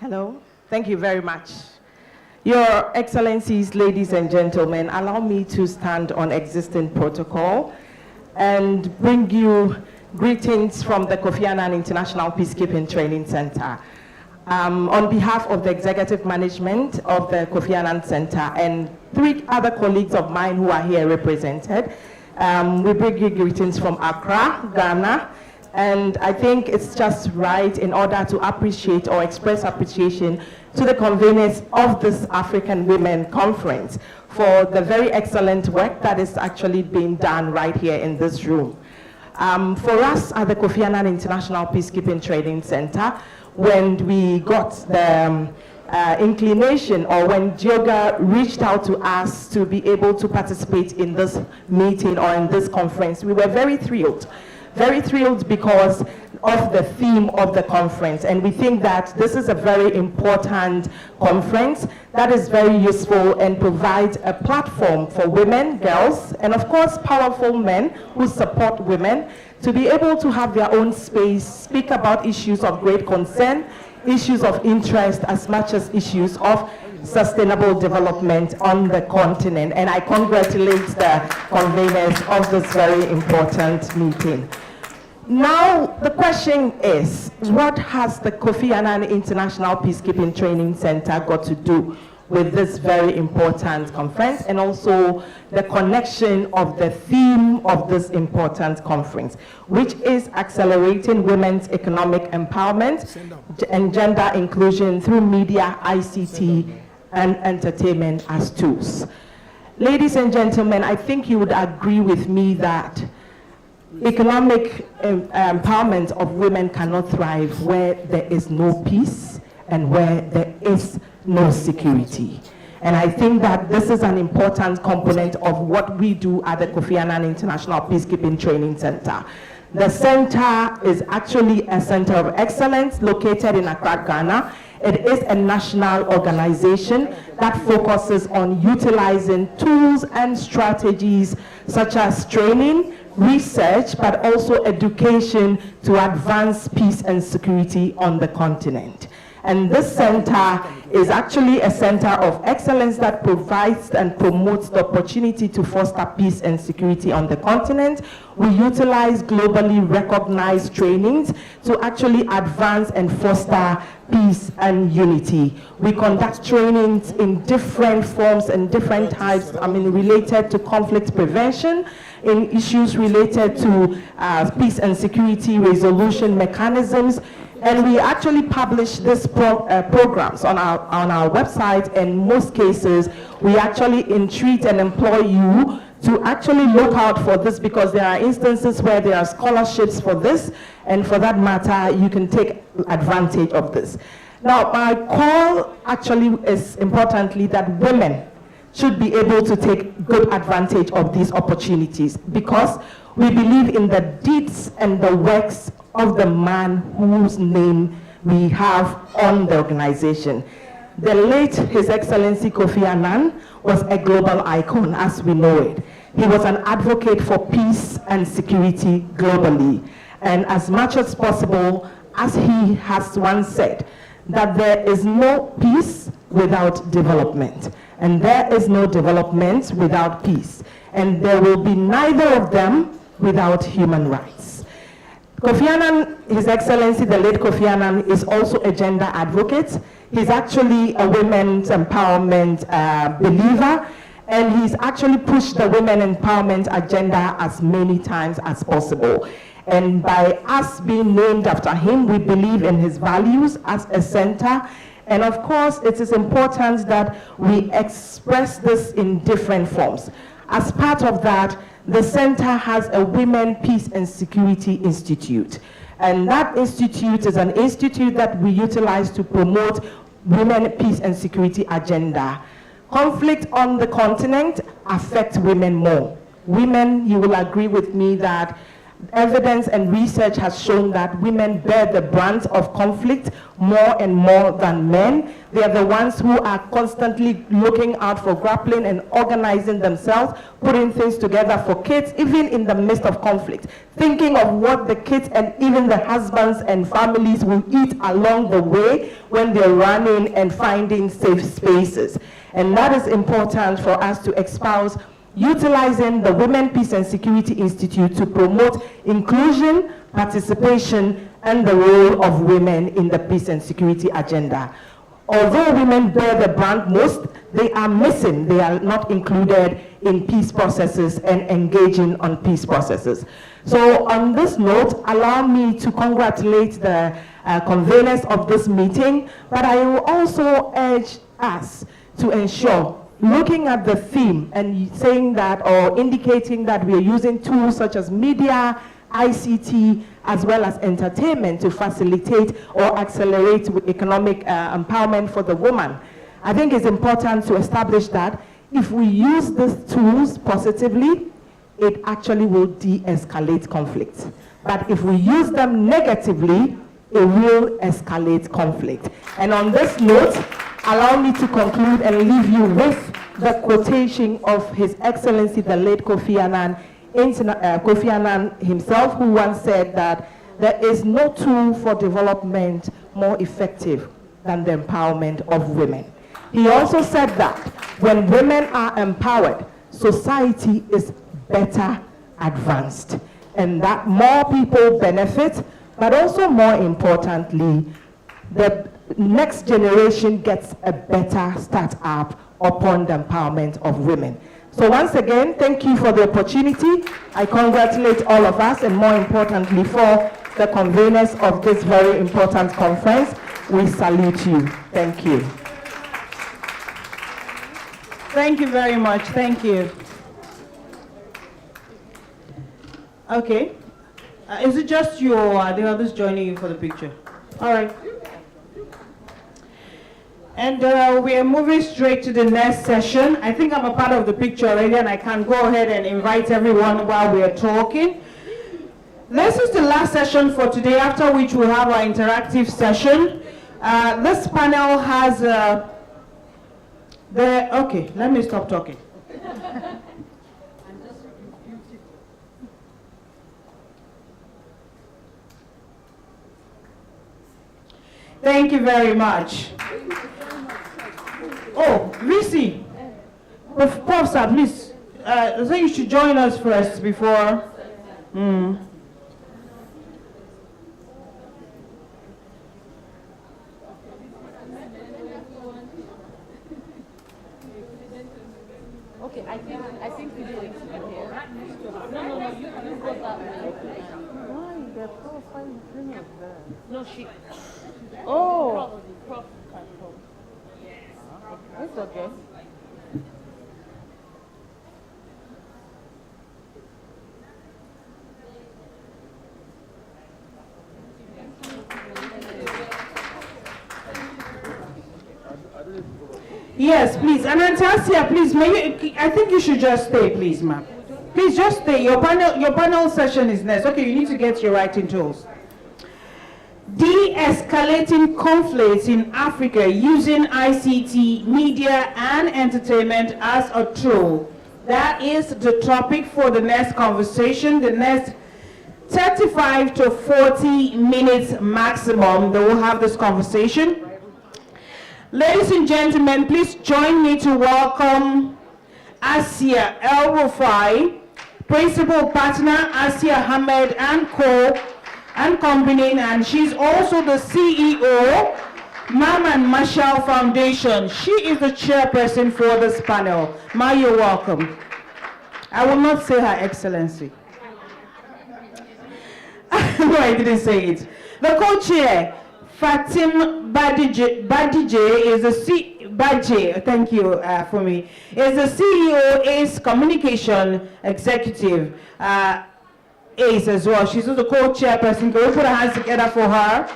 Hello, thank you very much. Your Excellencies, ladies and gentlemen, allow me to stand on existing protocol and bring you Greetings from the Kofi Annan International Peacekeeping Training Center. On behalf of the executive management of the Kofi Annan Center and 3 other colleagues of mine who are here represented, we bring you greetings from Accra, Ghana, and I think it's just right in order to appreciate or express appreciation to the conveners of this African Women Conference for the very excellent work that is actually being done right here in this room. For us at the Kofi Annan International Peacekeeping Training Center, when we got the inclination, or when Dioga reached out to us to be able to participate in this meeting or in this conference, we were very thrilled. Very thrilled because of the theme of the conference, and we think that this is a very important conference that is very useful and provides a platform for women, girls, and of course powerful men who support women to be able to have their own space, speak about issues of great concern, issues of interest, as much as issues of sustainable development on the continent. And I congratulate the conveners of this very important meeting. Now, the question is, what has the Kofi Annan International Peacekeeping Training Center got to do with this very important conference, and also the connection of the theme of this important conference, which is accelerating women's economic empowerment and gender inclusion through media, ICT, and entertainment as tools. Ladies and gentlemen, I think you would agree with me that economic empowerment of women cannot thrive where there is no peace and where there is no security. And I think that this is an important component of what we do at the Kofi Annan International Peacekeeping Training Center. The center is actually a center of excellence located in Accra, Ghana. It is a national organization that focuses on utilizing tools and strategies such as training, research, but also education to advance peace and security on the continent. And this center is actually a center of excellence that provides and promotes the opportunity to foster peace and security on the continent. We utilize globally recognized trainings to actually advance and foster peace and unity. We conduct trainings in different forms and different types, related to conflict prevention, in issues related to peace and security resolution mechanisms. And we actually publish these programs on our website. In most cases, we actually entreat and employ you to actually look out for this, because there are instances where there are scholarships for this, and for that matter, you can take advantage of this. Now, my call actually is importantly that women should be able to take good advantage of these opportunities, because we believe in the deeds and the works of the man whose name we have on the organization. The late His Excellency Kofi Annan was a global icon as we know it. He was an advocate for peace and security globally. And as much as possible, as he has once said, that there is no peace without development, and there is no development without peace, and there will be neither of them without human rights. Kofi Annan, His Excellency, the late Kofi Annan, is also a gender advocate. He's actually a women's empowerment believer, and he's actually pushed the women empowerment agenda as many times as possible. And by us being named after him, we believe in his values as a center. And of course, it is important that we express this in different forms. As part of that, the center has a Women, Peace and Security Institute. And that institute is an institute that we utilize to promote women, peace and security agenda. Conflict on the continent affects women more. Women, you will agree with me that evidence and research has shown that women bear the brunt of conflict more and more than men. They are the ones who are constantly looking out for grappling and organizing themselves, putting things together for kids, even in the midst of conflict, thinking of what the kids and even the husbands and families will eat along the way when they're running and finding safe spaces. And that is important for us to espouse, utilizing the Women, Peace and Security Institute to promote inclusion, participation and the role of women in the peace and security agenda. Although women bear the brunt most, they are missing. They are not included in peace processes and engaging on peace processes. So on this note, allow me to congratulate the conveners of this meeting, but I will also urge us to ensure, looking at the theme and saying that or indicating that we are using tools such as media, ICT, as well as entertainment to facilitate or accelerate economic empowerment for the woman. I think it's important to establish that if we use these tools positively, it actually will de-escalate conflict. But if we use them negatively, it will escalate conflict. And on this note, allow me to conclude and leave you with the quotation of His Excellency, the late Kofi Annan himself, who once said that there is no tool for development more effective than the empowerment of women. He also said that when women are empowered, society is better advanced, and that more people benefit, but also more importantly, the next generation gets a better start up upon the empowerment of women. So once again, thank you for the opportunity. I congratulate all of us, and more importantly for the conveners of this very important conference. We salute you. Thank you. Thank you very much. Thank you. Okay. Is it just you or are the others joining you for the picture? All right. And we are moving straight to the next session. I think I'm a part of the picture already, and I can go ahead and invite everyone while we are talking. This is the last session for today, after which we'll have our interactive session. This panel has okay, let me stop talking. Thank you very much. Oh, VC, Prof. Sir, please, I think you should join us first before. Okay, I think we do it here. No, you go that way. Why? There are 4 or 5 criminals there. No, she. Oh. Prof can come. It's okay. Yes, please. And Anastasia, please, I think you should just stay, please, ma'am. Please just stay. Your panel session is next. Okay, you need to get your writing tools. De-escalating conflicts in Africa using ICT, media, and entertainment as a tool. That is the topic for the next conversation, the next 35 to 40 minutes maximum that we'll have this conversation. Ladies and gentlemen, please join me to welcome Asia El-Rufai, Principal Partner, Asia Ahmed & Co. and Company, and she's also the CEO, Ma'am and Marshall Foundation. She is the chairperson for this panel. Ma, you're welcome. I will not say Her Excellency. No, I didn't say it. The co-chair, Fatim Badije is the Badje, thank you for me, is the CEO, Ace Communication Executive, Ace as well. She's also the co-chairperson. Can we put our hands together for her?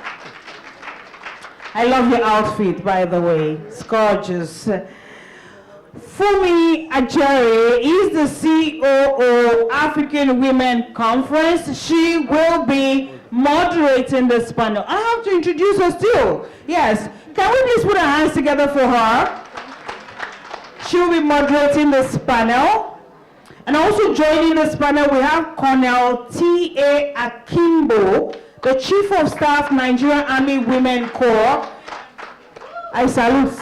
I love your outfit, by the way. It's gorgeous. Fumi Ajere is the COO African Women Conference. She will be moderating this panel. I have to introduce her still. Yes. Can we please put our hands together for her? She will be moderating this panel. And also joining this panel, we have Colonel T.A. Akimbo, the Chief of Staff, Nigerian Army Women Corps. I salute.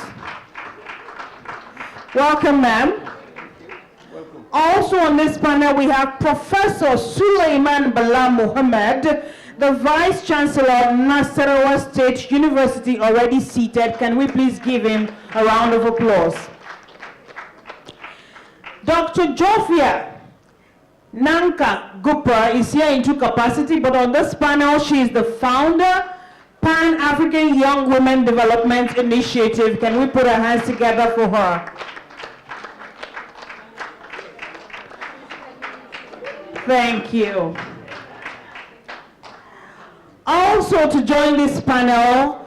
Welcome, ma'am. Also on this panel, we have Professor Suleiman Bala Muhammad, the Vice Chancellor, Nasarawa State University, already seated. Can we please give him a round of applause? Dr. Jofia Nanka Gupta is here in 2 capacities, but on this panel, she is the founder, Pan-African Young Women Development Initiative. Can we put our hands together for her? Thank you. Also to join this panel,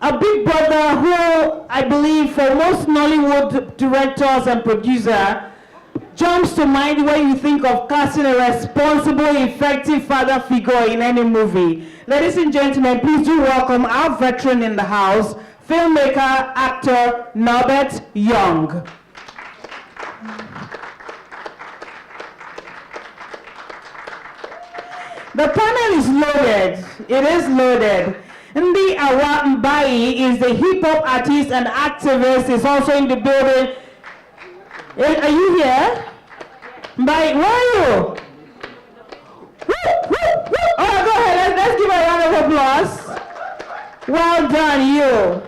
a big brother who I believe for most Nollywood directors and producers jumps to mind when you think of casting a responsible, effective father figure in any movie. Ladies and gentlemen, please do welcome our veteran in the house, filmmaker, actor, Norbert Young. The panel is loaded. It is loaded. Ndi Awa Mbai is the hip-hop artist and activist, is also in the building. Are you here? Mbai, where are you? Oh, go ahead. Let's give a round of applause. Well done, you.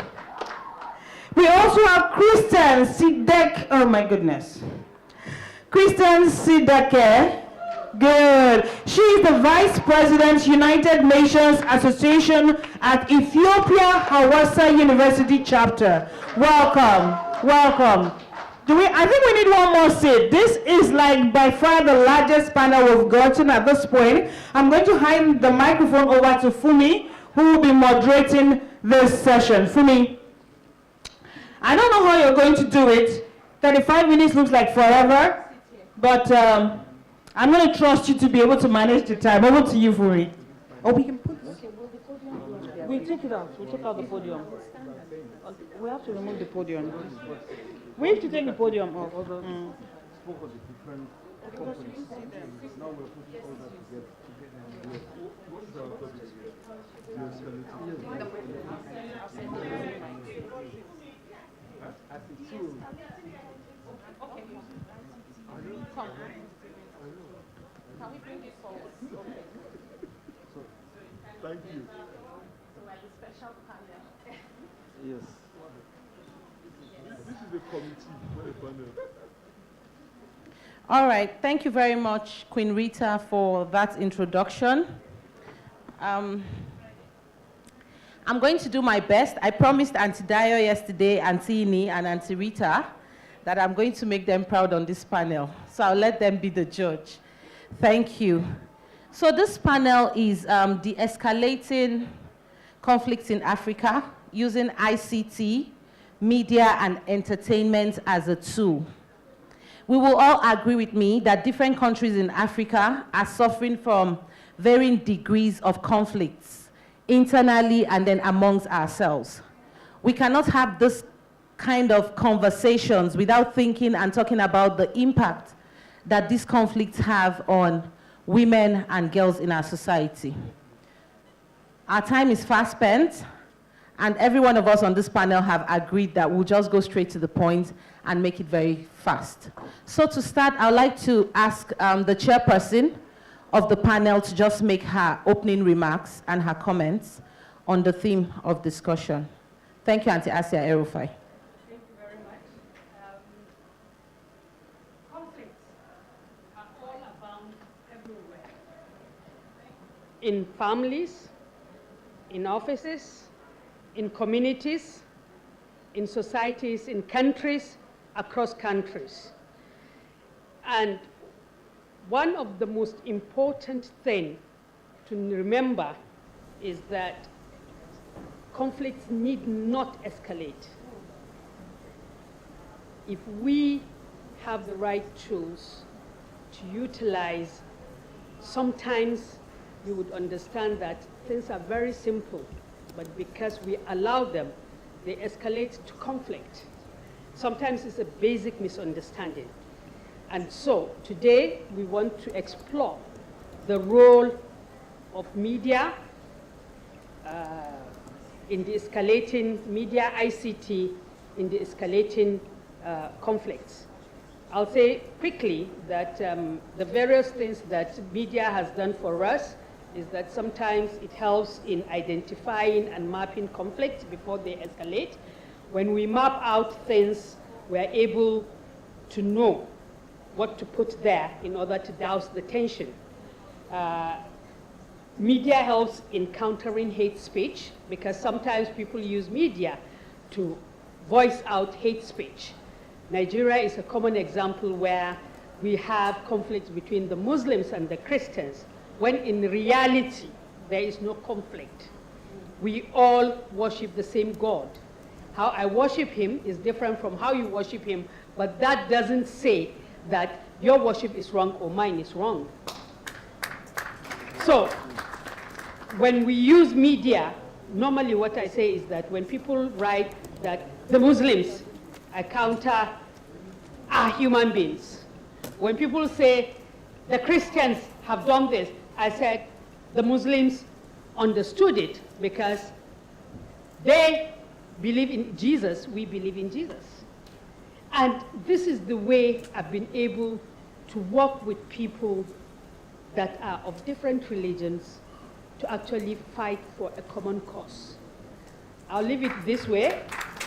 We also have Kristen Sidek. Oh, my goodness. Kristen Sideke. Good. She is the Vice President, United Nations Association at Ethiopia Hawassa University Chapter. Welcome. Welcome. I think we need one more seat. This is like by far the largest panel we've gotten at this point. I'm going to hand the microphone over to Fumi, who will be moderating this session. Fumi, I don't know how you're going to do it. 35 minutes looks like forever, but I'm going to trust you to be able to manage the time. Over to you, Fumi. Oh, we can put this. We'll take it out. We'll take out the podium. We have to remove the podium. We have to take the podium off. Spoke of the different companies. Now we're putting all that together. What is our topic here? Can we bring this forward? So, thank you. So like a special panel. Yes. This is the committee, not a panel. All right, thank you very much, Queen Rita, for that introduction. I'm going to do my best. I promised Auntie Dio yesterday, Auntie Ini and Auntie Rita, that I'm going to make them proud on this panel. So I'll let them be the judge. Thank you. So this panel is de-escalating conflicts in Africa using ICT, media, and entertainment as a tool. We will all agree with me that different countries in Africa are suffering from varying degrees of conflicts, internally and then amongst ourselves. We cannot have this kind of conversations without thinking and talking about the impact that these conflicts have on women and girls in our society. Our time is fast spent, and every one of us on this panel have agreed that we'll just go straight to the point and make it very fast. So to start, I'd like to ask the chairperson of the panel to just make her opening remarks and her comments on the theme of discussion. Thank you, Auntie Asia Erufai. Thank you very much. Conflicts are all abound everywhere. In families, in offices, in communities, in societies, in countries, across countries. And one of the most important things to remember is that conflicts need not escalate. If we have the right tools to utilize, sometimes you would understand that things are very simple, but because we allow them, they escalate to conflict. Sometimes it's a basic misunderstanding. And so today we want to explore the role of media in the escalating media, ICT, in the escalating conflicts. I'll say quickly that the various things that media has done for us is that sometimes it helps in identifying and mapping conflicts before they escalate. When we map out things, we are able to know what to put there in order to douse the tension. Media helps in countering hate speech, because sometimes people use media to voice out hate speech. Nigeria is a common example where we have conflicts between the Muslims and the Christians, when in reality there is no conflict. We all worship the same God. How I worship him is different from how you worship him, but that doesn't say that your worship is wrong or mine is wrong. So, when we use media, normally what I say is that when people write that the Muslims I counter are human beings. When people say the Christians have done this, I said the Muslims understood it because they believe in Jesus, we believe in Jesus. And this is the way I've been able to work with people that are of different religions to actually fight for a common cause. I'll leave it this way.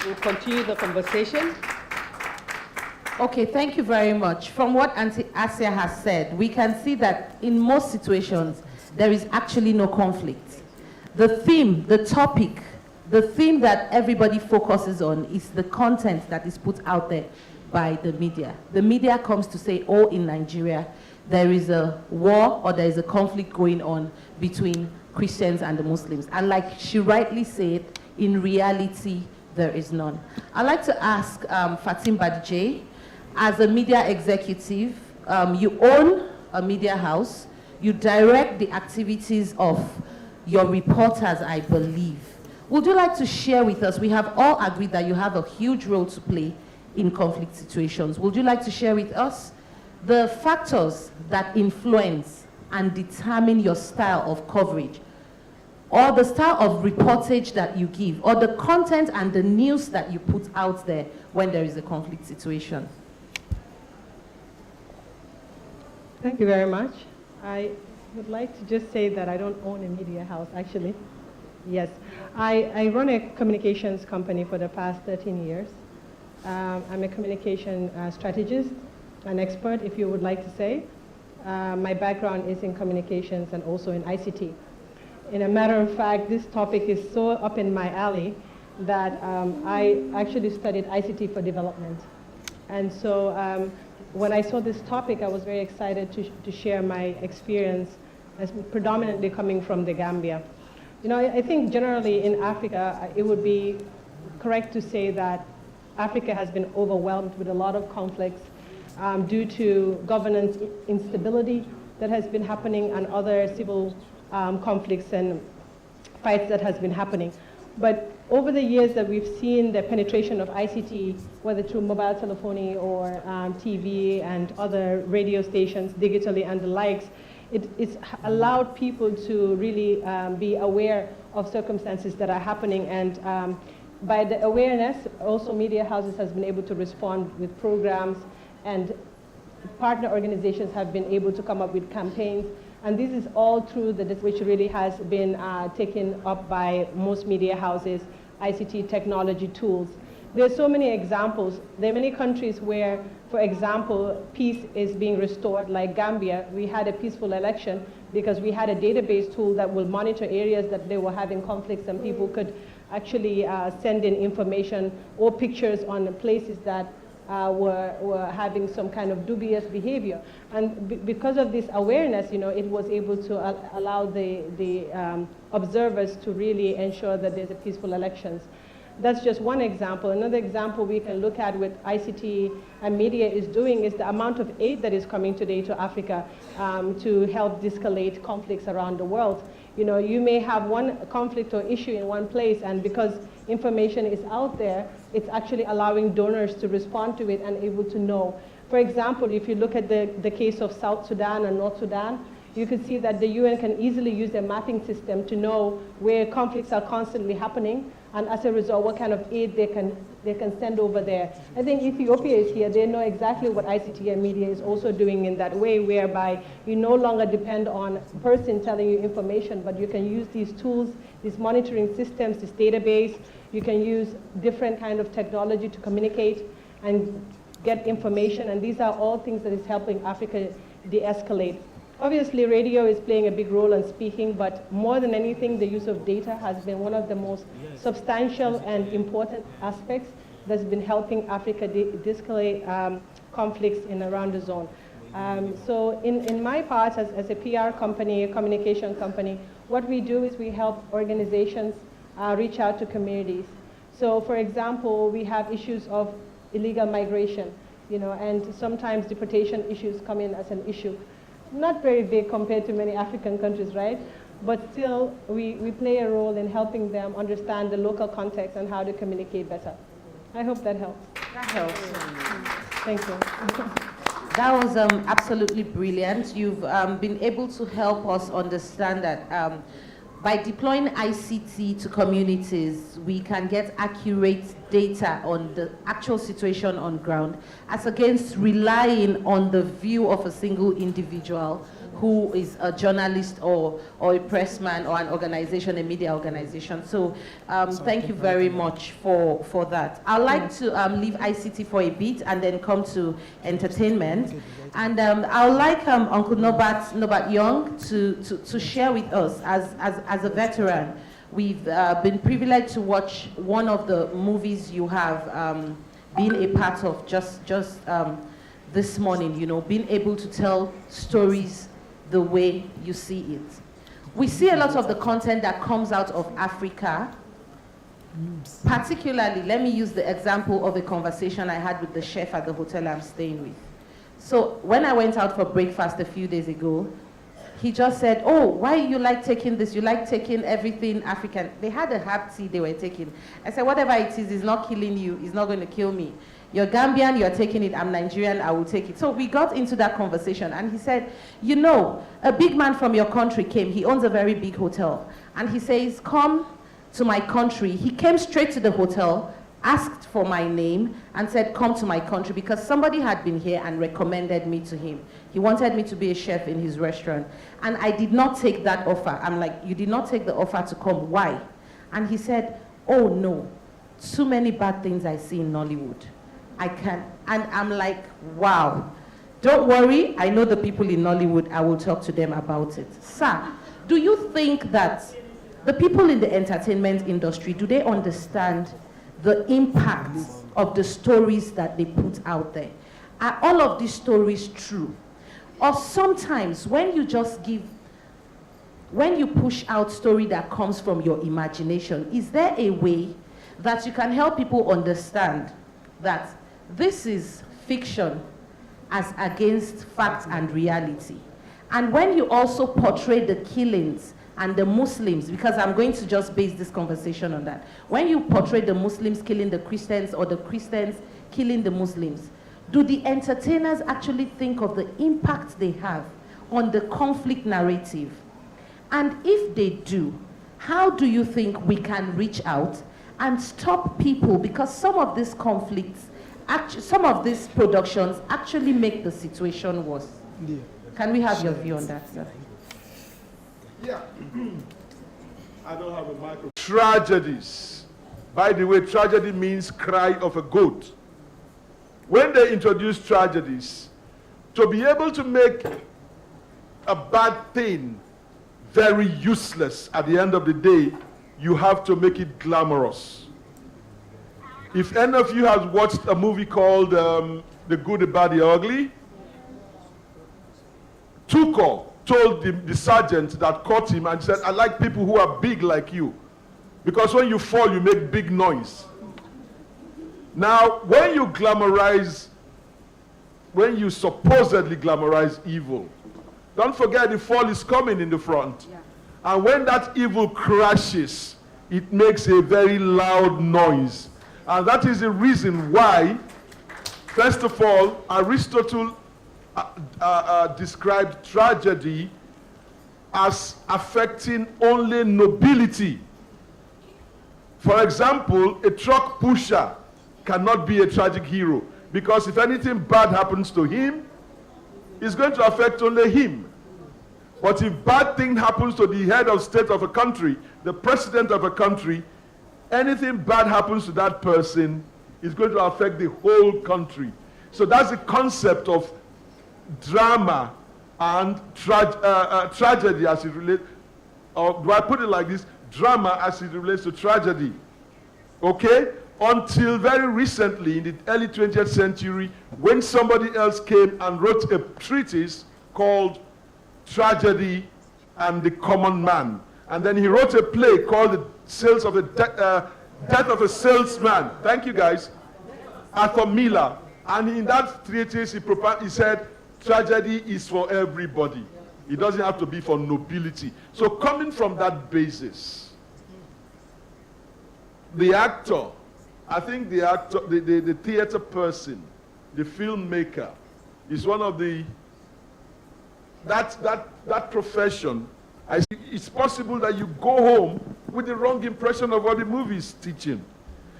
We'll continue the conversation. Okay, thank you very much. From what Auntie Asia has said, we can see that in most situations, there is actually no conflict. The theme, the topic, the theme that everybody focuses on is the content that is put out there by the media. The media comes to say, oh, in Nigeria, there is a war or there is a conflict going on between Christians and the Muslims. And like she rightly said, in reality, there is none. I'd like to ask Fatim Badije, as a media executive, you own a media house, you direct the activities of your reporters, I believe. Would you like to share with us, we have all agreed that you have a huge role to play in conflict situations. Would you like to share with us the factors that influence and determine your style of coverage, or the style of reportage that you give, or the content and the news that you put out there when there is a conflict situation? Thank you very much. I would like to just say that I don't own a media house, actually. Yes, I run a communications company for the past 13 years. I'm a communication strategist, an expert, if you would like to say. My background is in communications and also in ICT. In a matter of fact, this topic is so up in my alley that I actually studied ICT for development. And so when I saw this topic, I was very excited to share my experience as predominantly coming from the Gambia. You know, I think generally in Africa, it would be correct to say that Africa has been overwhelmed with a lot of conflicts due to governance instability that has been happening and other civil conflicts and fights that has been happening. But over the years that we've seen the penetration of ICT, whether through mobile telephony or TV and other radio stations digitally and the likes, it's allowed people to really be aware of circumstances that are happening. And by the awareness, also media houses has been able to respond with programs, and partner organizations have been able to come up with campaigns. And this is all through which really has been taken up by most media houses, ICT technology tools. There's so many examples. There are many countries where, for example, peace is being restored, like Gambia. We had a peaceful election because we had a database tool that will monitor areas that they were having conflicts, and people could actually send in information or pictures on places that were having some kind of dubious behavior. And because of this awareness, you know, it was able to allow the observers to really ensure that there's a peaceful elections. That's just one example. Another example we can look at with ICT and media is doing is the amount of aid that is coming today to Africa to help de-escalate conflicts around the world. You know, you may have one conflict or issue in one place, and because information is out there, it's actually allowing donors to respond to it and able to know. For example, if you look at the case of South Sudan and North Sudan, you can see that the UN can easily use their mapping system to know where conflicts are constantly happening, and as a result, what kind of aid they can they can send over there. I think Ethiopia is here. They know exactly what ICT and media is also doing in that way, whereby you no longer depend on a person telling you information, but you can use these tools, these monitoring systems, this database. You can use different kind of technology to communicate and get information, and these are all things that is helping Africa de-escalate. Obviously, radio is playing a big role in speaking, but more than anything, the use of data has been one of the most substantial and important aspects that's been helping Africa de-escalate conflicts in around the zone. So in my part, as a PR company, a communication company, what we do is we help organizations reach out to communities. So for example, we have issues of illegal migration, and sometimes deportation issues come in as an issue. Not very big compared to many African countries, right? But still, we play a role in helping them understand the local context and how to communicate better. I hope that helps. That helps. Thank you. That was absolutely brilliant. You've been able to help us understand that by deploying ICT to communities, we can get accurate data on the actual situation on ground, as against relying on the view of a single individual who is a journalist or a pressman or an organization, a media organization. So thank you very much for that. I'd like to leave ICT for a bit and then come to entertainment. And I would like Uncle Norbert Young to share with us, as a veteran. We've been privileged to watch one of the movies you have been a part of just this morning, being able to tell stories the way you see it. We see a lot of the content that comes out of Africa. Particularly, let me use the example of a conversation I had with the chef at the hotel I'm staying with. So when I went out for breakfast a few days ago, he just said, "Oh, why you like taking this? You like taking everything African." They had a herb tea they were taking. I said, "Whatever it is not killing you. It's not going to kill me. You're Gambian, you're taking it. I'm Nigerian, I will take it." So we got into that conversation, and he said, a big man from your country came. He owns a very big hotel. And he says, "Come to my country." He came straight to the hotel, asked for my name, and said, "Come to my country," because somebody had been here and recommended me to him. He wanted me to be a chef in his restaurant. And I did not take that offer. I'm like, "You did not take the offer to come. Why?" And he said, "Oh, no. Too many bad things I see in Nollywood. I can't." And I'm like, wow. Don't worry, I know the people in Nollywood, I will talk to them about it. Sir, do you think that the people in the entertainment industry, do they understand the impact of the stories that they put out there? Are all of these stories true? Or sometimes when you push out story that comes from your imagination, is there a way that you can help people understand that this is fiction as against fact and reality? And when you also portray the killings and the Muslims, because I'm going to just base this conversation on that. When you portray the Muslims killing the Christians or the Christians killing the Muslims, do the entertainers actually think of the impact they have on the conflict narrative? And if they do, how do you think we can reach out and stop people? Because some of these conflicts, some of these productions actually make the situation worse. Yeah. Can we have your view on that, sir? Yeah. I don't have a microphone. Tragedies. By the way, tragedy means cry of a goat. When they introduce tragedies, to be able to make a bad thing very useless at the end of the day, you have to make it glamorous. If any of you have watched a movie called The Good, the Bad, the Ugly, Tuko told the sergeant that caught him and said, "I like people who are big like you, because when you fall, you make big noise." Now, when you supposedly glamorize evil, don't forget the fall is coming in the front. Yeah. And when that evil crashes, it makes a very loud noise. And that is the reason why, first of all, Aristotle described tragedy as affecting only nobility. For example, a truck pusher cannot be a tragic hero, because if anything bad happens to him, it's going to affect only him. But if bad thing happens to the head of state of a country, the president of a country, anything bad happens to that person, it's going to affect the whole country. So that's the concept of drama and tragedy as it relates, or do I put it like this? Drama as it relates to tragedy. Okay? Until very recently, in the early 20th century, when somebody else came and wrote a treatise called Tragedy and the Common Man. And then he wrote a play called The Death of a Salesman. Thank you, guys. Arthur Miller. And in that treatise, he said, tragedy is for everybody. It doesn't have to be for nobility. So coming from that basis, the actor, I think the actor, the theater person, the filmmaker, is one of the, that profession. I see it's possible that you go home with the wrong impression of what the movie is teaching.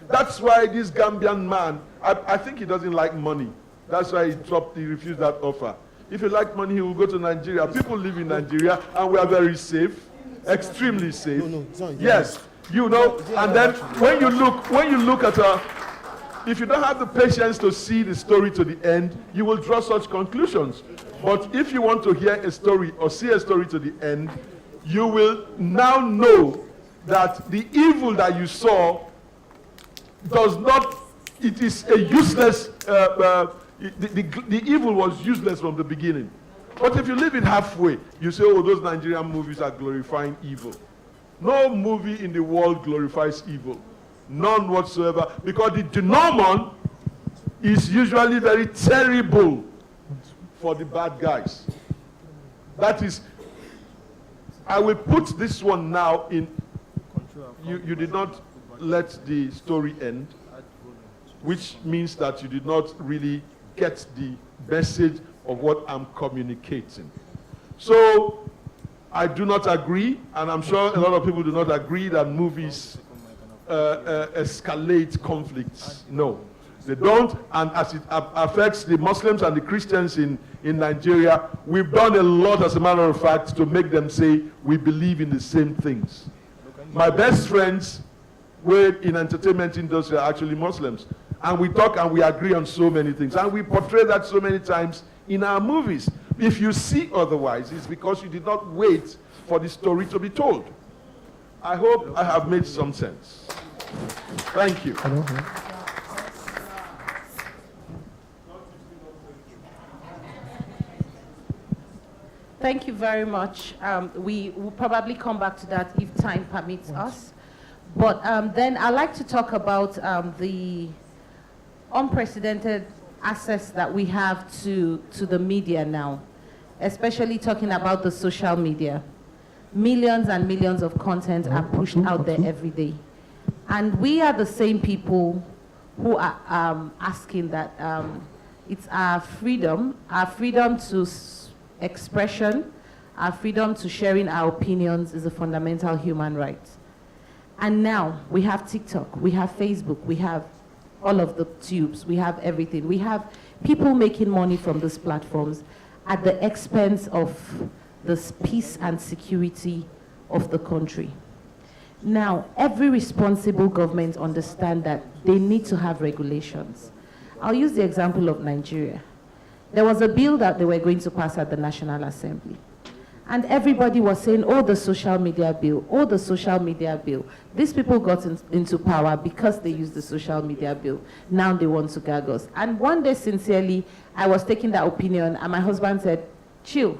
That's why this Gambian man, I think he doesn't like money. That's why he refused that offer. If he liked money, he will go to Nigeria. People live in Nigeria, and we are very safe, extremely safe. Yes, you know. And then when you look at if you don't have the patience to see the story to the end, you will draw such conclusions. But if you want to hear a story or see a story to the end, you will now know that the evil that you saw does not, it is a useless, the evil was useless from the beginning. But if you leave it halfway, you say, oh, those Nigerian movies are glorifying evil. No movie in the world glorifies evil. None whatsoever. Because the denouement is usually very terrible for the bad guys. That is, I will put this one now in, you did not let the story end, which means that you did not really get the message of what I'm communicating. So, I do not agree, and I'm sure a lot of people do not agree that movies escalate conflicts. No, they don't, and as it affects the Muslims and the Christians in Nigeria, we've done a lot, as a matter of fact, to make them say we believe in the same things. My best friends were in entertainment industry are actually Muslims, and we talk and we agree on so many things, and we portray that so many times in our movies. If you see otherwise, it's because you did not wait for the story to be told. I hope I have made some sense. Thank you. Thank you very much. We will probably come back to that if time permits us. But then I'd like to talk about the unprecedented access that we have to the media now, especially talking about the social media. Millions and millions of content are pushed out there every day. And we are the same people who are asking that it's our freedom to expression, our freedom to sharing our opinions is a fundamental human right. And now we have TikTok, we have Facebook, we have all of the tubes, we have everything. We have people making money from these platforms at the expense of the peace and security of the country. Now, every responsible government understands that they need to have regulations. I'll use the example of Nigeria. There was a bill that they were going to pass at the National Assembly. And everybody was saying, oh, the social media bill, oh, the social media bill. These people got into power because they used the social media bill. Now they want to gag us. And one day, sincerely, I was taking that opinion, and my husband said, chill,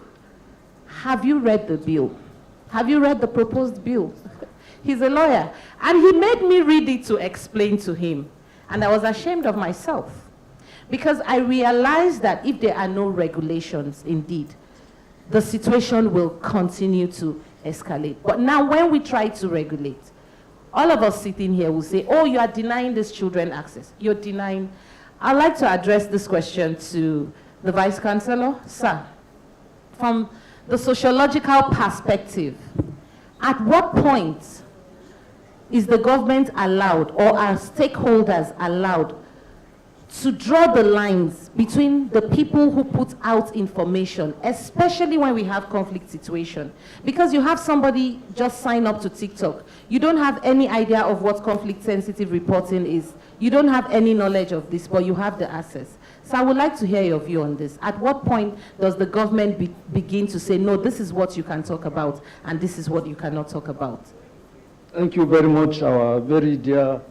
have you read the bill? Have you read the proposed bill? He's a lawyer. And he made me read it to explain to him. And I was ashamed of myself. Because I realized that if there are no regulations, indeed, the situation will continue to escalate. But now when we try to regulate, all of us sitting here will say, oh, you are denying these children access. You're denying. I'd like to address this question to the Vice Chancellor. Sir, from the sociological perspective, at what point is the government allowed, or are stakeholders allowed, to draw the lines between the people who put out information, especially when we have conflict situation. Because you have somebody just sign up to TikTok. You don't have any idea of what conflict sensitive reporting is. You don't have any knowledge of this, but you have the access. So I would like to hear your view on this. At what point does the government begin to say, no, this is what you can talk about, and this is what you cannot talk about? Thank you very much, our very dear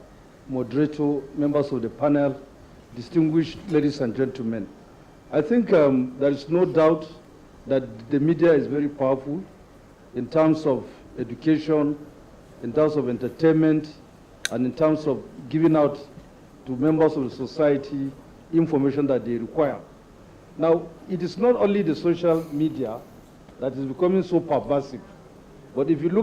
moderator, members of the panel, distinguished ladies and gentlemen. I think there is no doubt that the media is very powerful in terms of education, in terms of entertainment, and in terms of giving out to members of the society information that they require. Now, it is not only the social media that is becoming so pervasive, but if you look